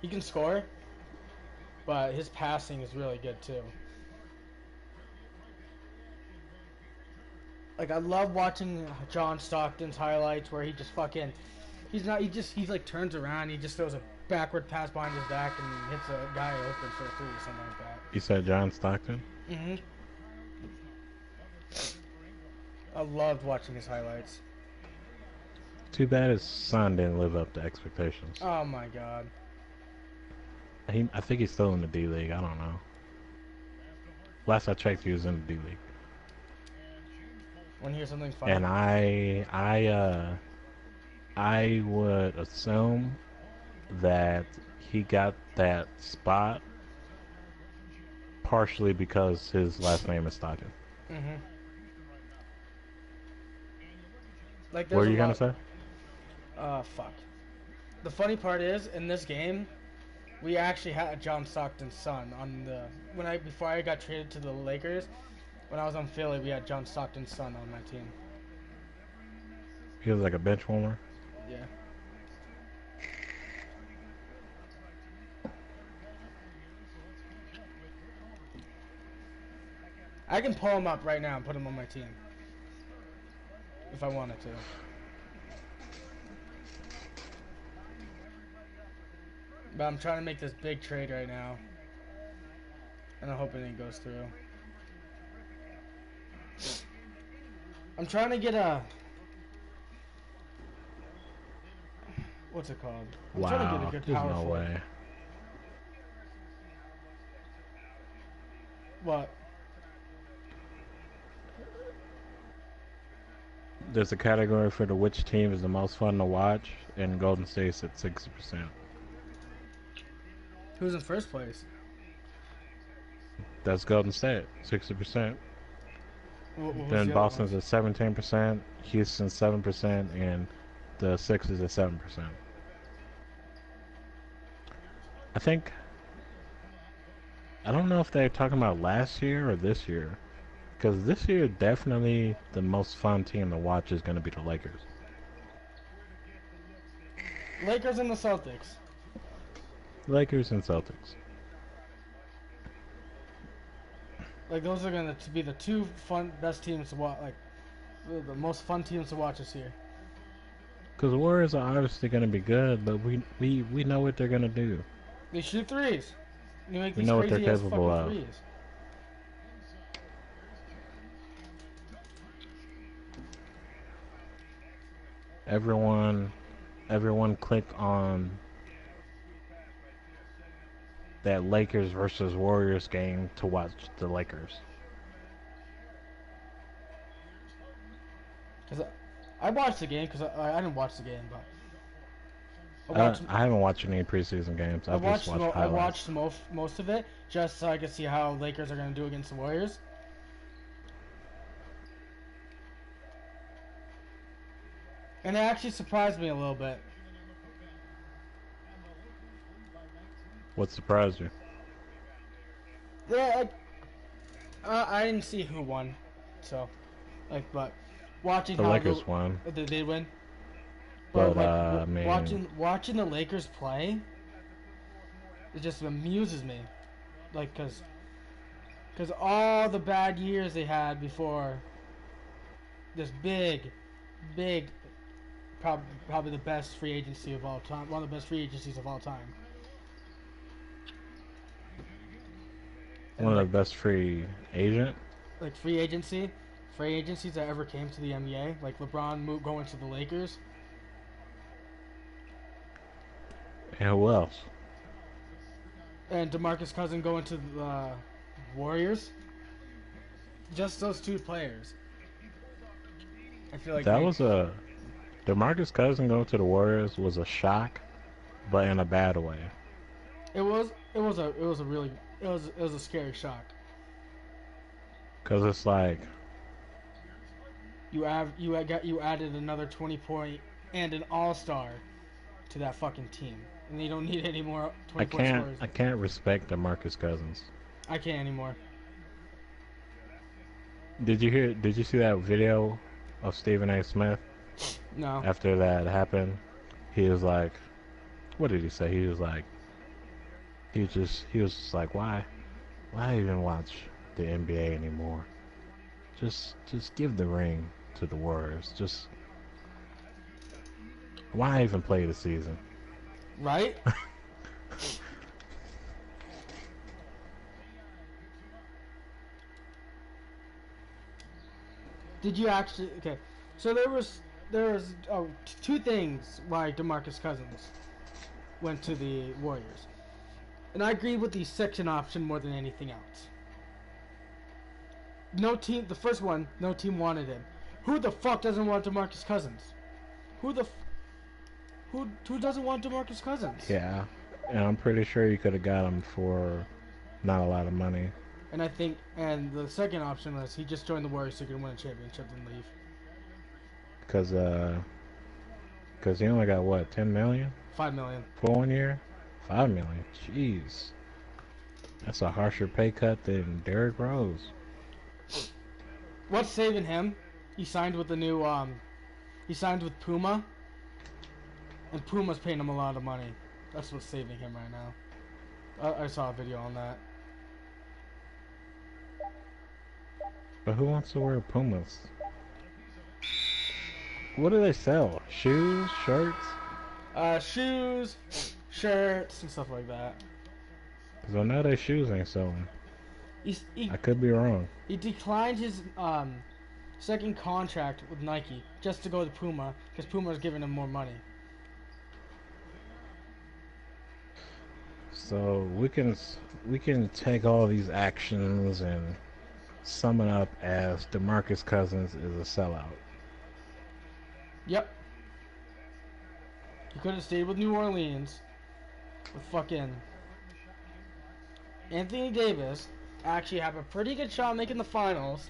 He can score, but his passing is really good too. Like I love watching John Stockton's highlights where he just fucking he like turns around, he just throws a backward pass behind his back and hits a guy open for a three or something like that. You said John Stockton? Mhm. I loved watching his highlights. Too bad his son didn't live up to expectations. Oh my god. I think he's still in the D League. I don't know. Last I checked, he was in the D League. Want to hear something funny? And I would assume that he got that spot partially because his last name is Stockton. Mhm. Like, What were you gonna lot... say? Fuck. The funny part is, in this game, we actually had John Stockton's son on the before I got traded to the Lakers. When I was on Philly, we had John Stockton's son on my team. He was like a bench warmer. Yeah. I can pull him up right now and put him on my team. If I wanted to. But I'm trying to make this big trade right now. And I'm hoping it goes through. I'm trying to get a... What's it called? I'm trying to get a Wow, good there's power no forward. way. What? There's a category for which team is the most fun to watch, and Golden State's at 60%. Who's in first place? That's Golden State, 60%. Who's Then the other Boston's ones? at 17%, Houston's 7%, and the Sixers at 7%. I don't know if they're talking about last year or this year. Because this year, definitely the most fun team to watch is going to be the Lakers. Lakers and the Celtics. Lakers and Celtics. Like, those are going to be the two best teams to watch. Like, the most fun teams to watch this year. Because the Warriors are obviously going to be good, but we know what they're going to do. They shoot threes. You make We these know what they're crazy ass capable fucking of. threes. Everyone click on that Lakers versus Warriors game to watch the Lakers. Cause I watched the game because I didn't watch the game, but I haven't watched any preseason games. I've just watched highlights. I watched most of it just so I could see how Lakers are gonna do against the Warriors. And it actually surprised me a little bit. What surprised you? Yeah, like, I didn't see who won, so, like, but watching The how Lakers won. Did they win? But, like, I mean... watching the Lakers play, it just amuses me, like, cause all the bad years they had before this big, probably the best free agency of all time, one of the best free agencies of all time. One of the best free agent? Like free agencies that ever came to the NBA, like LeBron going to the Lakers. And who else? And DeMarcus Cousins going to the Warriors. Just those two players. I feel like That was a... DeMarcus Cousins going to the Warriors was a shock, but in a bad way. It was a scary shock. Cause it's like You added another 20 point and an all-star to that fucking team, and they don't need any more 20 point scorers. I can't respect DeMarcus Cousins. I can't anymore. Did you see that video of Stephen A. Smith No. after that happened? He was like, what did he say? He was like, he was just like, why even watch the NBA anymore? Just give the ring to the Warriors. Just why even play the season? Right? Did you actually? Okay, so there was two things why DeMarcus Cousins went to the Warriors, and I agree with the second option more than anything else. No team. The first one, no team wanted him. Who the fuck doesn't want DeMarcus Cousins? Who the who doesn't want DeMarcus Cousins? Yeah, and I'm pretty sure you could have got him for not a lot of money. And I think, and the second option was he just joined the Warriors so he could win a championship and leave. Cause he only got what, 10 million 5 million. for 1 year? 5 million. Jeez, that's a harsher pay cut than Derrick Rose. What's saving him? He signed with the new he signed with Puma, and Puma's paying him a lot of money. That's what's saving him right now. I saw a video on that. But who wants to wear Pumas? What do they sell? Shoes, shirts? Shoes, shirts, and stuff like that. Cause I know their shoes ain't selling. He I could be wrong. he declined his second contract with Nike just to go to Puma because Puma was giving him more money. So we can take all these actions and sum it up as DeMarcus Cousins is a sellout. Yep. He could have stayed with New Orleans with fucking Anthony Davis. Actually have a pretty good shot making the finals.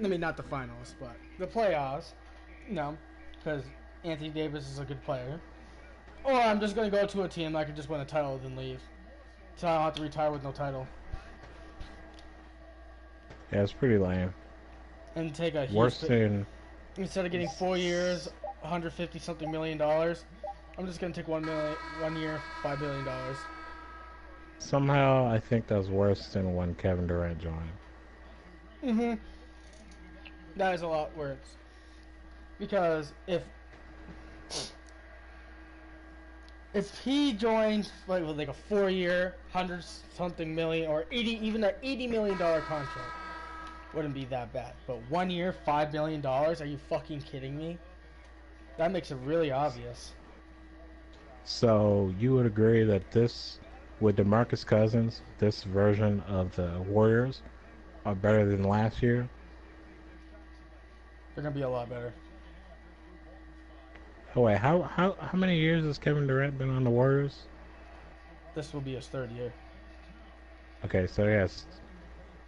I mean, not the finals, but the playoffs. No, because Anthony Davis is a good player. Or I'm just going to go to a team that I can just win a title and leave. So I don't have to retire with no title. Yeah, it's pretty lame. And take a Worse than instead of getting 4 years, 150 something $1 million, I'm just going to take 1 year, $5 billion. somehow I think that's worse than when Kevin Durant joined. Mm-hmm. That is a lot worse. Because if he joined like a 4 year, 100 something million, or 80, even an $80 million contract, wouldn't be that bad. But 1 year, $5 million? Are you fucking kidding me? That makes it really obvious. So you would agree that this, with DeMarcus Cousins, this version of the Warriors are better than last year? They're gonna be a lot better. Oh wait, how many years has Kevin Durant been on the Warriors? This will be his third year. Okay, so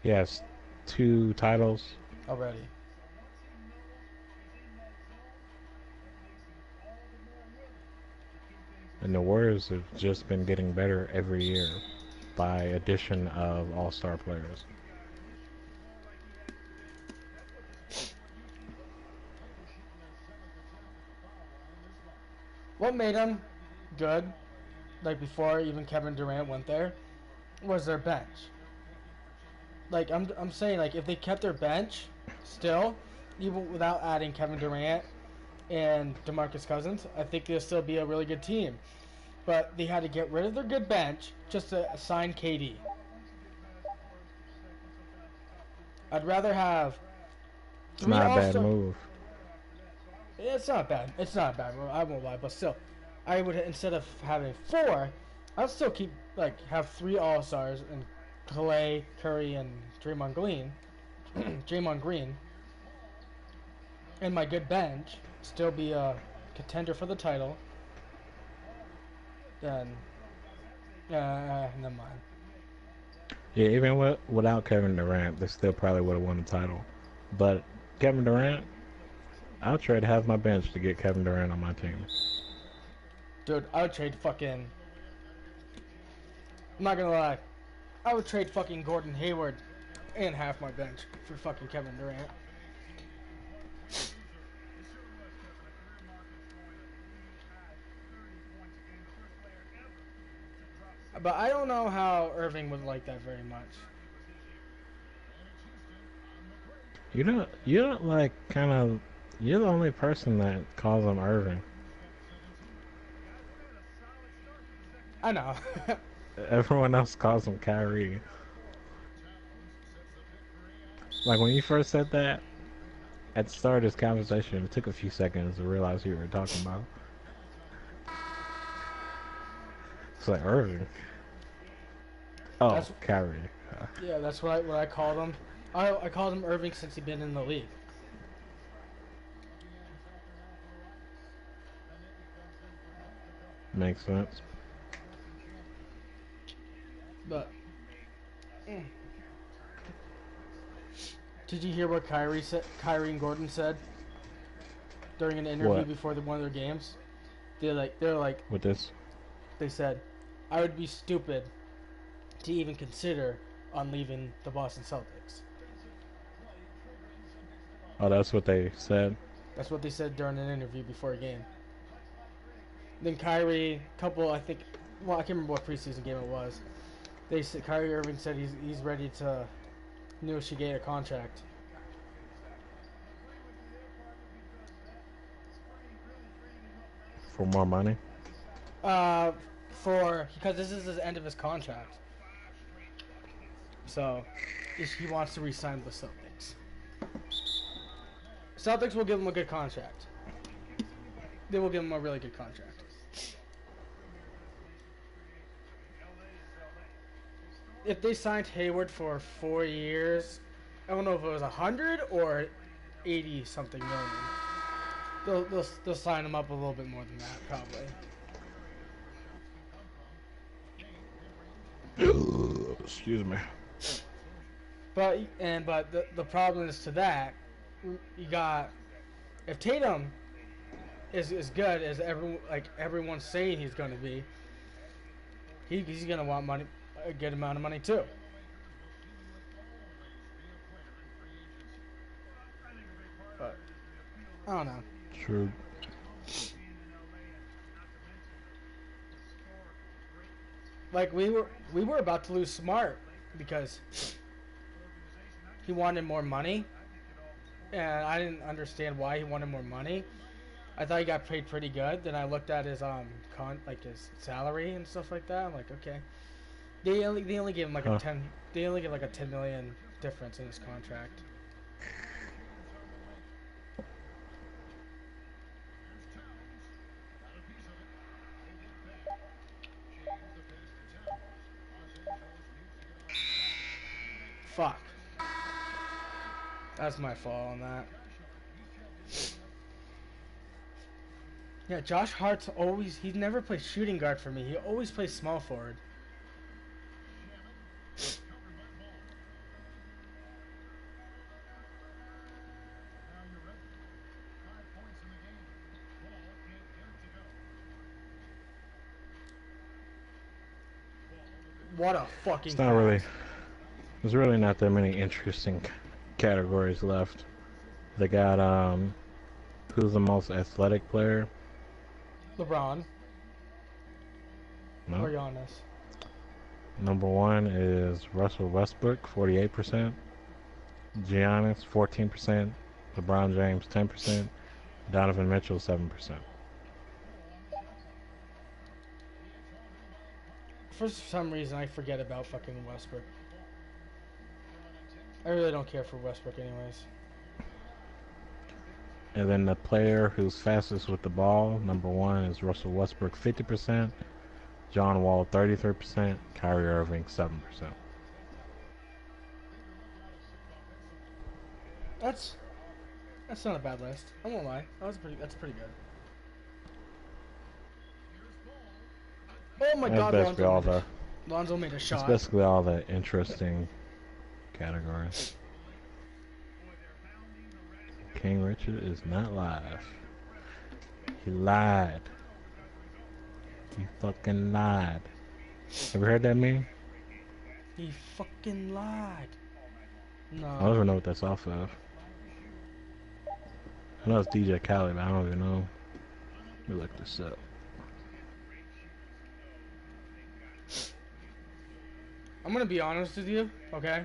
he has 2 titles. Already. And the Warriors have just been getting better every year by addition of all-star players. What made them good, like before even Kevin Durant went there, was their bench. Like I'm saying, like if they kept their bench still, even without adding Kevin Durant and DeMarcus Cousins, I think they'll still be a really good team. But they had to get rid of their good bench just to sign KD. I'd rather have It's not a bad all-star- move. It's not bad. It's not a bad move. I won't lie, but still, I would, instead of having 4, I'd still keep have 3 All Stars and Clay, Curry, and Draymond Green. Draymond Green, and my good bench still be a contender for the title. Then, never mind. Yeah, even without Kevin Durant, they still probably would have won the title. But Kevin Durant, I'll trade half my bench to get Kevin Durant on my team. Dude, I would trade fucking. I'm not gonna lie. I would trade fucking Gordon Hayward and half my bench for fucking Kevin Durant. But I don't know how Irving would like that very much. You don't like kind of. You're the only person that calls him Irving. I know. Everyone else calls him Kyrie. Like when you first said that at the start of this conversation, it took a few seconds to realize who you were talking about. It's like Irving. Oh, That's Kyrie. yeah. That's what I called him. I called him Irving since he's been in the league. Makes sense. But did you hear what Kyrie said? Kyrie and Gordon said during an interview What? before one of their games. They're like With this. they said, I would be stupid to even consider on leaving the Boston Celtics. Oh, that's what they said. That's what they said during an interview before a game. Then Kyrie, I can't remember what preseason game it was. They said Kyrie Irving said he's ready to negotiate a contract. For more money. Because this is the end of his contract. So, he wants to re-sign with the Celtics. Celtics will give him a good contract. They will give him a really good contract. If they signed Hayward for 4 years, I don't know if it was 100 or 80 something million. They'll sign him up a little bit more than that, probably. Excuse me. But the problem is to that, you got, if Tatum is as good as everyone's saying he's going to be, he's going to want money, a good amount of money too. But I don't know. True. Like we were about to lose Smart because he wanted more money, and I didn't understand why he wanted more money. I thought he got paid pretty good. Then I looked at his his salary and stuff like that. I'm like, okay. They only gave him like a 10. They only give like a 10 million difference in his contract. Fuck. That's my fault on that. Yeah, Josh Hart's he never plays shooting guard for me. He always plays small forward. What a fucking It's not really. There's really not that many interesting categories left. They got who's the most athletic player? LeBron No. or Giannis. Number one is Russell Westbrook, 48%. Giannis, 14%. LeBron James, 10%. Donovan Mitchell, 7%. For some reason, I forget about fucking Westbrook. I really don't care for Westbrook anyways. And then the player who's fastest with the ball, number one is Russell Westbrook, 50%. John Wall, 33%. Kyrie Irving, 7%. That's not a bad list. I won't lie. That's pretty good. Oh my That's god, basically all the. Lonzo made a That's shot. basically all the interesting categories. King Richard is not live. He lied. He fucking lied. Have you heard that meme? He fucking lied. No. I don't even know what that's off of. I know it's DJ Khaled, but I don't even know. Let me look this up. I'm gonna be honest with you, okay?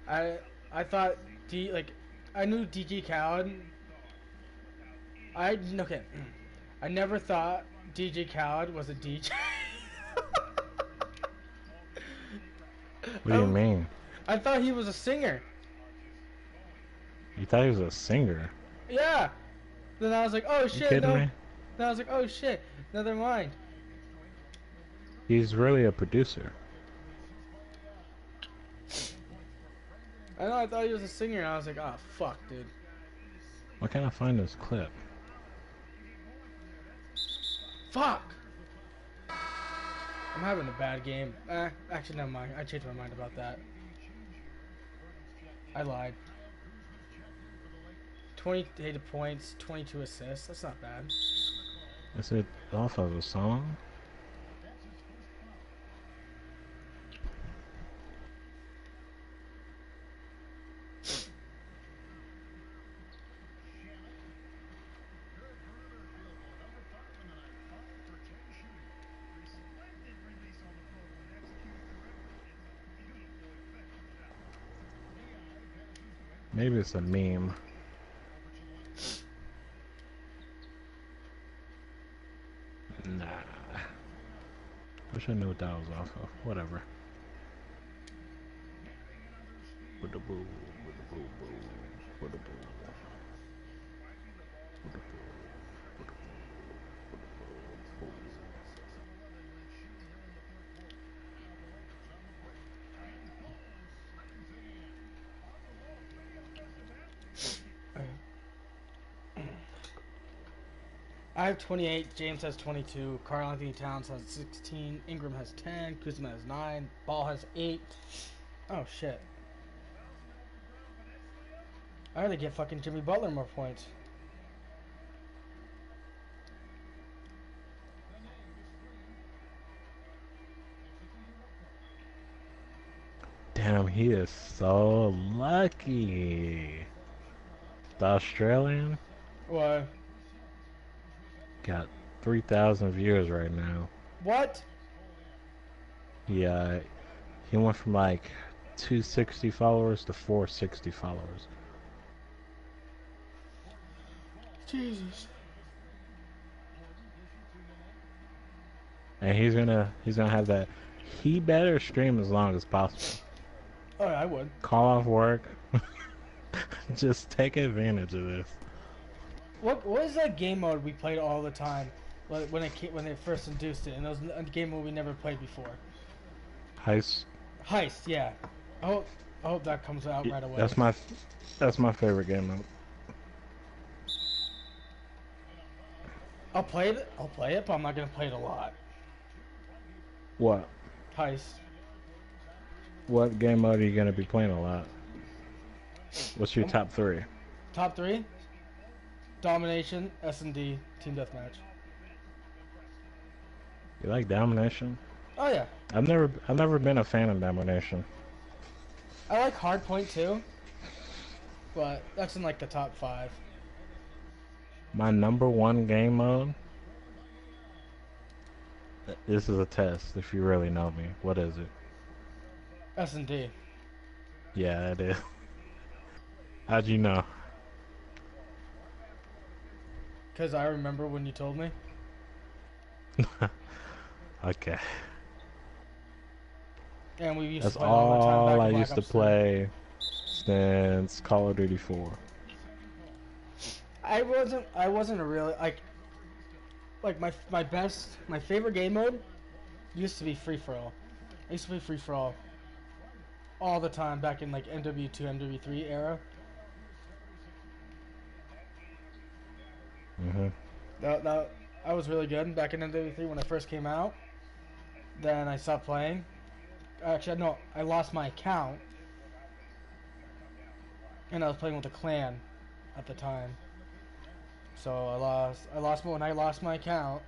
I I thought I knew DJ Khaled. Okay. I never thought DJ Khaled was a DJ. What do you mean? I thought he was a singer. You thought he was a singer? Yeah. Then I was like, oh You shit, kidding no. me? Then I was like, oh shit, never mind. He's really a producer. I know, I thought he was a singer, and I was like, oh fuck, dude. Why can't I find this clip? Fuck! I'm having a bad game. Actually, never mind. I changed my mind about that. I lied. 20 data points, 22 assists. That's not bad. Is it off of a song? Maybe it's a meme. Nah. Wish I knew what that was off of. Whatever. I have 28, James has 22, Karl Anthony Towns has 16, Ingram has 10, Kuzma has 9, Ball has 8. Oh shit. I gotta get fucking Jimmy Butler more points. Damn, he is so lucky. The Australian What? got 3,000 viewers right now. What? Yeah, he went from like 260 followers to 460 followers. Jesus. And he's gonna have that. He better stream as long as possible. Oh, yeah, I would. Call off work. Just take advantage of this. What is that game mode we played all the time when they first introduced it, and it was a game mode we never played before? Heist. Heist, yeah. I hope that comes out right away. That's my favorite game mode. I'll play it, but I'm not gonna play it a lot. What? Heist. What game mode are you gonna be playing a lot? What's your top 3? Top 3? Domination, S&D, Team Deathmatch. You like Domination? Oh yeah. I've never been a fan of Domination. I like Hardpoint too, but that's in like the top 5. My number 1 game mode. This is a test. If you really know me, what is it? S&D. Yeah, it is. How'd you know? Because I remember when you told me. Okay. And we used That's to play all the time all back I in Black used to Ops 3. play since Call of Duty 4. I wasn't a really like my favorite game mode used to be free for all. I used to play free for all the time back in like MW2, MW3 era. Mhm. That I was really good back in MW3 when it first came out. Then I stopped playing. Actually, no, I lost my account, and I was playing with a clan at the time. So I lost when I lost my account.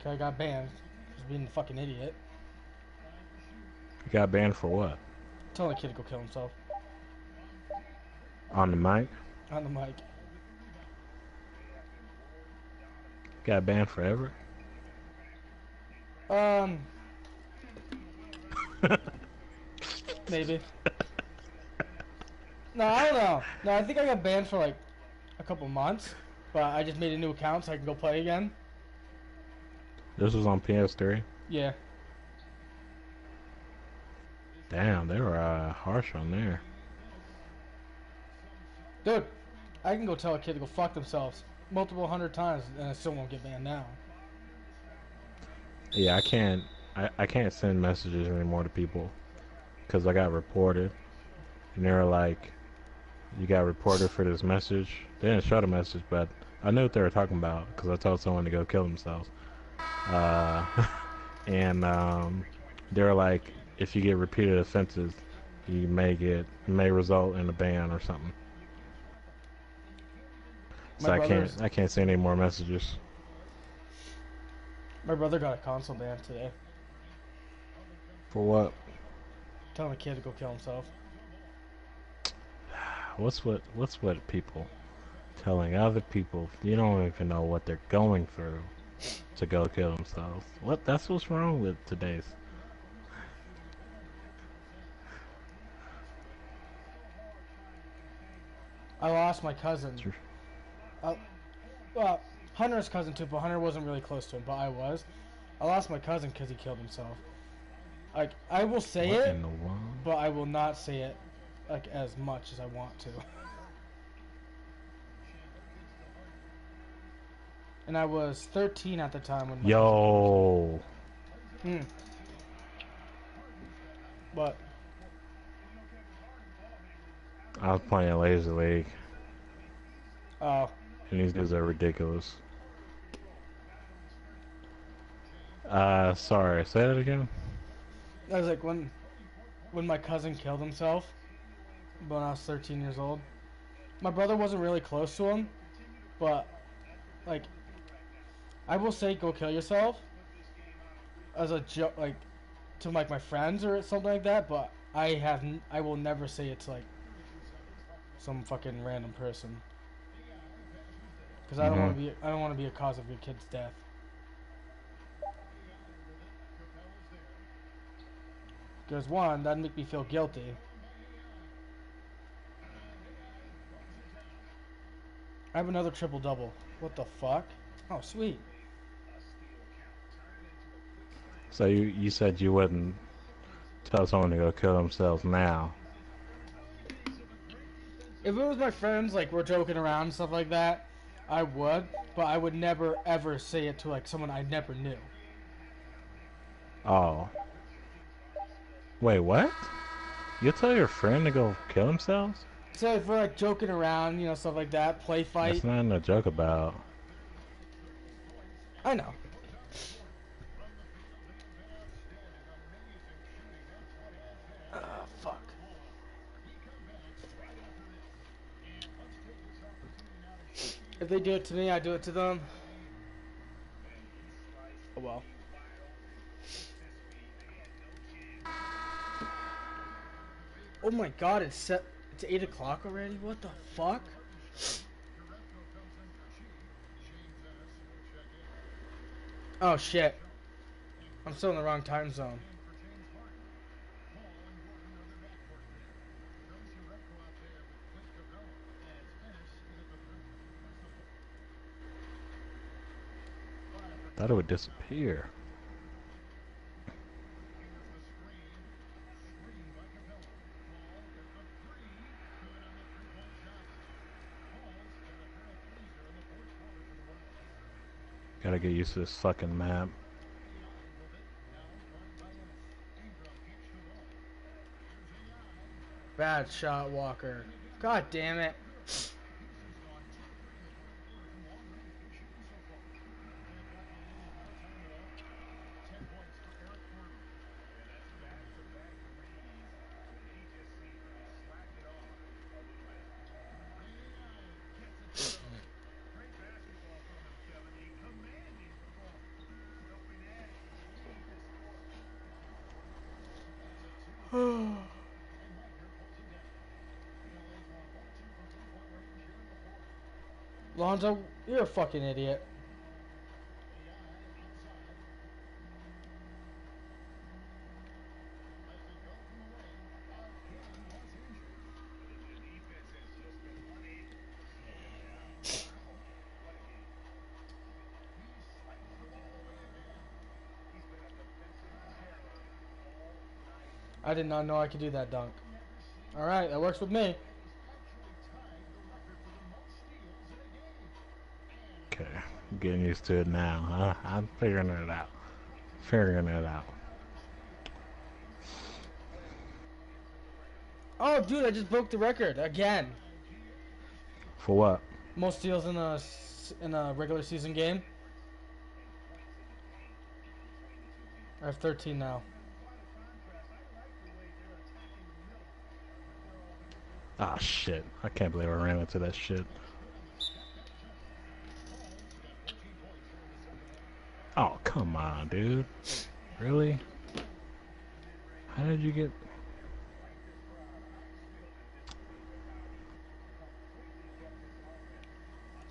Cause I got banned for being a fucking idiot. You got banned for what? Telling a kid to go kill himself On the mic? on the mic. Got banned forever? Maybe. No, I don't know. No, I think I got banned for like a couple months, but I just made a new account so I can go play again. This was on PS3. Yeah. Damn, they were harsh on there. Dude, I can go tell a kid to go fuck themselves multiple hundred times and I still won't get banned now. Yeah, I can't. I can't send messages anymore to people because I got reported, and they were like, "You got reported for this message." They didn't show the message, but I knew what they were talking about because I told someone to go kill themselves. Uh, and they were like, "If you get repeated offenses, you may result in a ban or something." So I can't send any more messages. My brother got a console ban today. For what? Telling a kid to go kill himself. What's with people telling other people you don't even know what they're going through to go kill themselves? That's what's wrong with today's. I lost my cousin. Well, Hunter's cousin too, but Hunter wasn't really close to him, but I was. I lost my cousin because he killed himself. Like, I will say What it, in the world? but I will not say it like as much as I want to. And I was 13 at the time when. Yo. But I was playing Laser League, oh, and these dudes are ridiculous. Sorry, say that again? I was like when my cousin killed himself when I was 13 years old. My brother wasn't really close to him, but like I will say go kill yourself as a joke, like to like my friends or something like that, but I will never say it to like some fucking random person because I don't want to be a cause of your kid's death. Because one, that'd make me feel guilty. I have another triple double. What the fuck? Oh, sweet. So you said you wouldn't tell someone to go kill themselves now. If it was my friends, like we're joking around and stuff like that, I would, but I would never ever say it to like someone I never knew. Oh. Wait, what? You tell your friend to go kill themselves? So if we're like joking around, you know, stuff like that, play fight. That's nothing to joke about. I know. Fuck. If they do it to me, I do it to them. Oh well. Oh my god, it's 8 o'clock already? What the fuck? Oh shit. I'm still in the wrong time zone. Thought it would disappear. Gotta get used to this fucking map. Bad shot, Walker. God damn it. Lonzo, you're a fucking idiot. I did not know I could do that dunk. Alright, that works with me. Okay, I'm getting used to it now. I'm figuring it out. Figuring it out. Oh, dude, I just broke the record again. For what? Most steals in a regular season game. I have 13 now. Ah, shit. I can't believe I ran into that shit. Oh, come on, dude. Really? How did you get...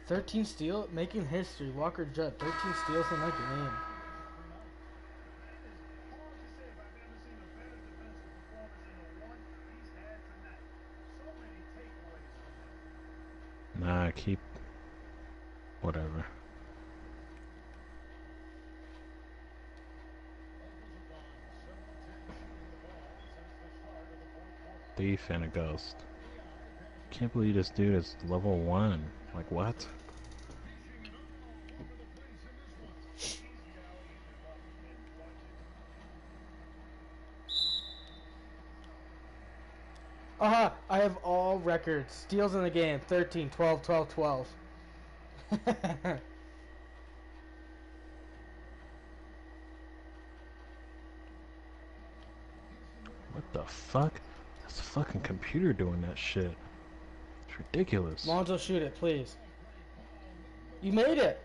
13 steal, making history. Walker Judd, 13 steals in that game. Nah, keep... Whatever. Thief and a ghost. Can't believe this dude is level 1. Like, what? Aha! I have all records. Steals in the game. 13, 12, 12, 12. What the fuck? That's a fucking computer doing that shit. It's ridiculous. Lonzo, shoot it, please. You made it!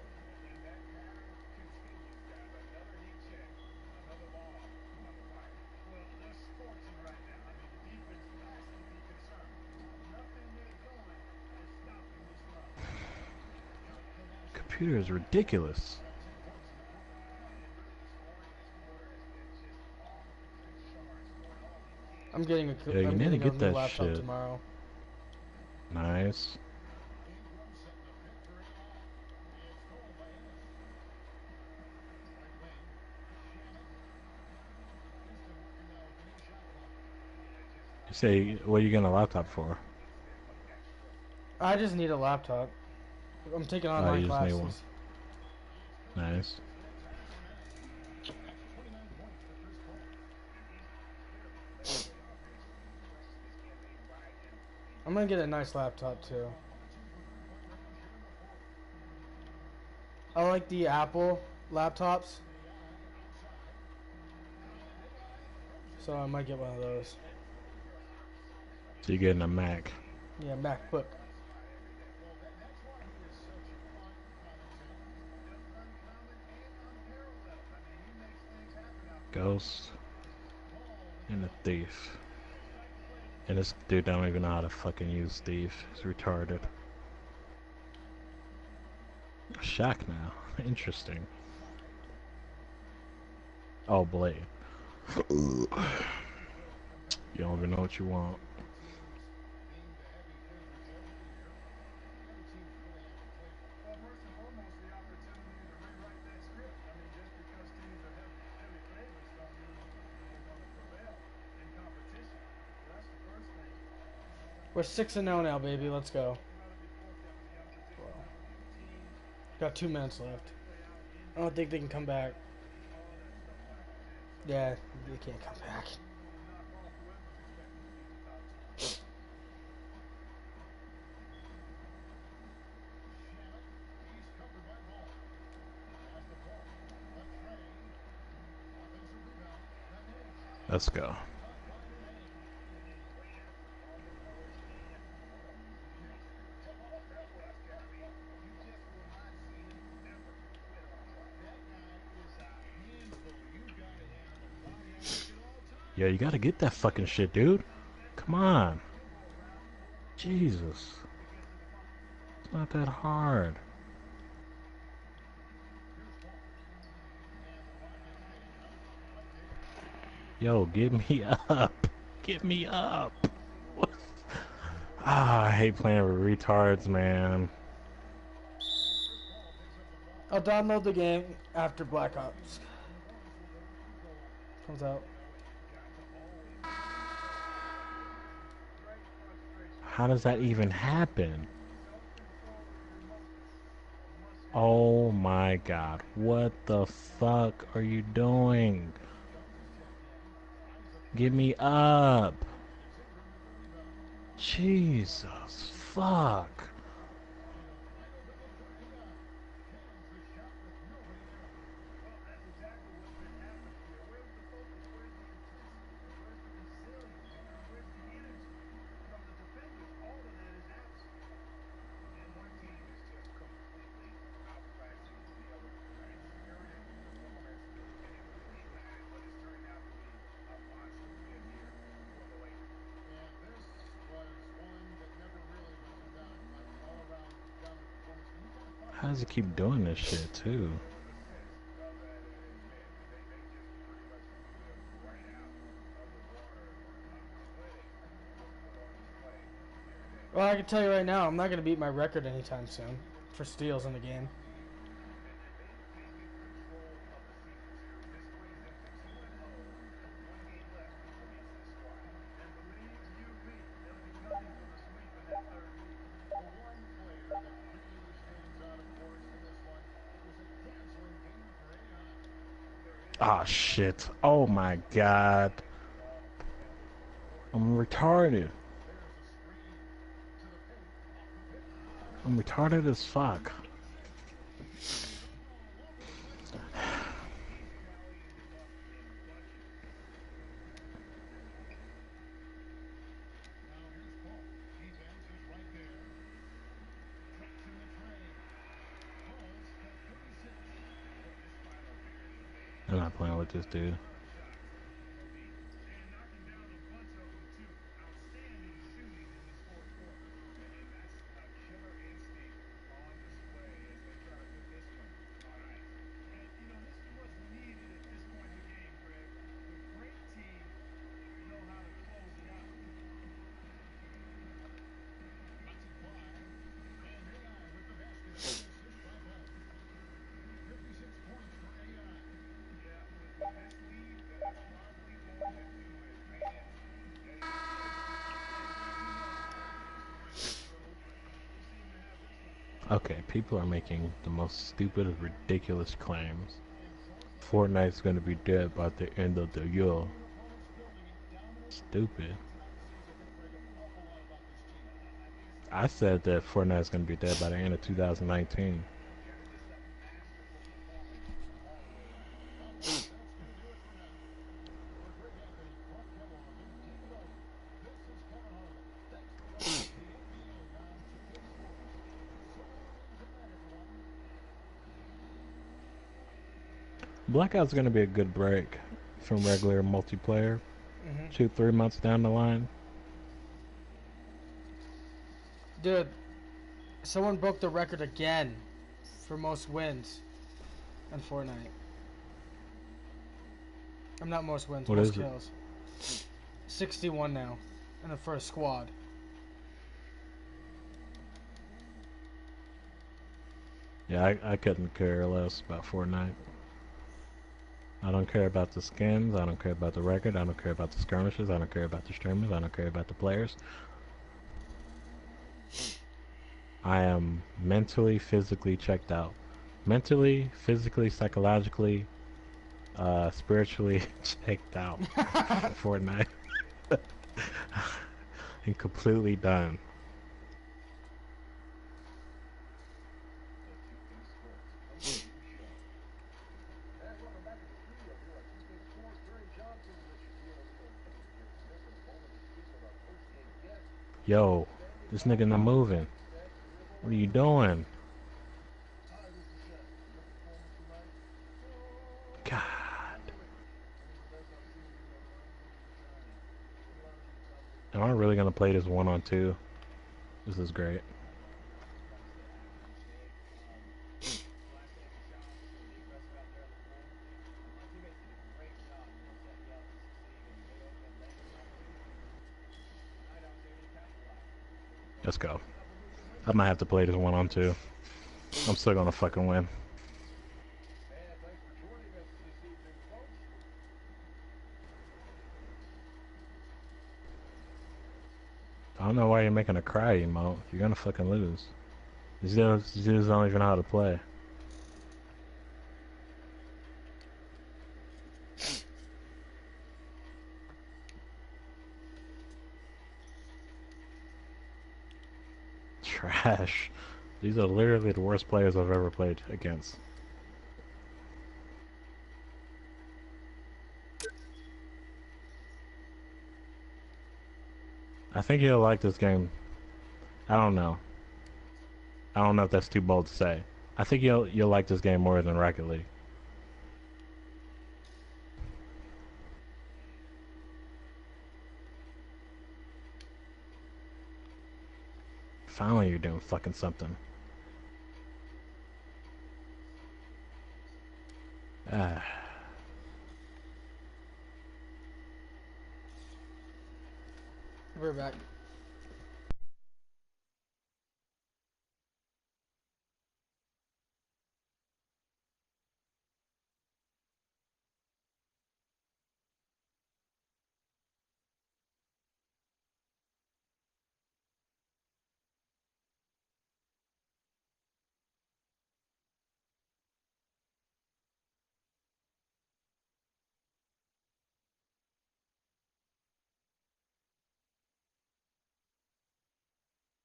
Computer is ridiculous. I'm getting a, Yeah, you I'm need to getting get a new that laptop shit. tomorrow. Nice. You say, what are you getting a laptop for? I just need a laptop. I'm taking Oh, online you just need classes. one. Nice. I'm gonna get a nice laptop too. I like the Apple laptops, so I might get one of those. So you're getting a Mac. Yeah, MacBook. Ghost. And a thief. And this dude don't even know how to fucking use thief. He's retarded. Shaq now. Interesting. Oh, Blade. You don't even know what you want. We're 6-0 now, baby. Let's go. Got 2 minutes left. I don't think they can come back. Yeah, they can't come back. Let's go. Yeah, you gotta get that fucking shit, dude. Come on. Jesus. It's not that hard. Yo, get me up. Get me up. What? Ah, I hate playing with retards, man. I'll download the game after Black Ops comes out. How does that even happen? Oh my god. What the fuck are you doing? Get me up. Jesus fuck. How does he keep doing this shit too? Well, I can tell you right now, I'm not gonna beat my record anytime soon for steals in the game. Ah shit. Oh my god. I'm retarded. I'm retarded as fuck. I'm not playing with this dude. Okay, people are making the most stupid, ridiculous claims. Fortnite's gonna be dead by the end of the year. Stupid. I said that Fortnite's gonna be dead by the end of 2019. Blackout's gonna be a good break from regular multiplayer. 2-3 months down the line. Dude, someone broke the record again for most wins in Fortnite. I'm not most wins, What most is it? kills. 61 now in the first squad. Yeah, I couldn't care less about Fortnite. I don't care about the skins, I don't care about the record, I don't care about the skirmishes, I don't care about the streamers, I don't care about the players. I am mentally, physically checked out. Mentally, physically, psychologically, spiritually checked out for Fortnite. And completely done. Yo, this nigga not moving. What are you doing? God. Am I really gonna play this 1-on-2? This is great. Let's go. I might have to play this 1-on-2. I'm still gonna fucking win. I don't know why you're making a cry emote. You're gonna fucking lose. These dudes don't even know how to play. Trash. These are literally the worst players I've ever played against. I think you'll like this game. I don't know. I don't know if that's too bold to say. I think you'll like this game more than Rocket League. Finally, you're doing fucking something. Ah. We're back.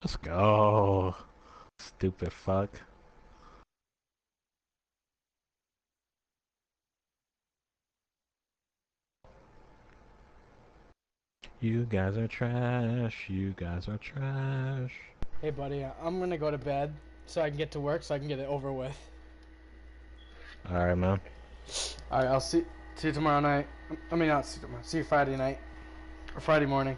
Let's go. Stupid fuck. You guys are trash. You guys are trash. Hey, buddy, I'm gonna go to bed so I can get to work so I can get it over with. Alright, man. Alright, I'll see you tomorrow night. I mean, not see you tomorrow. See you Friday night. Or Friday morning.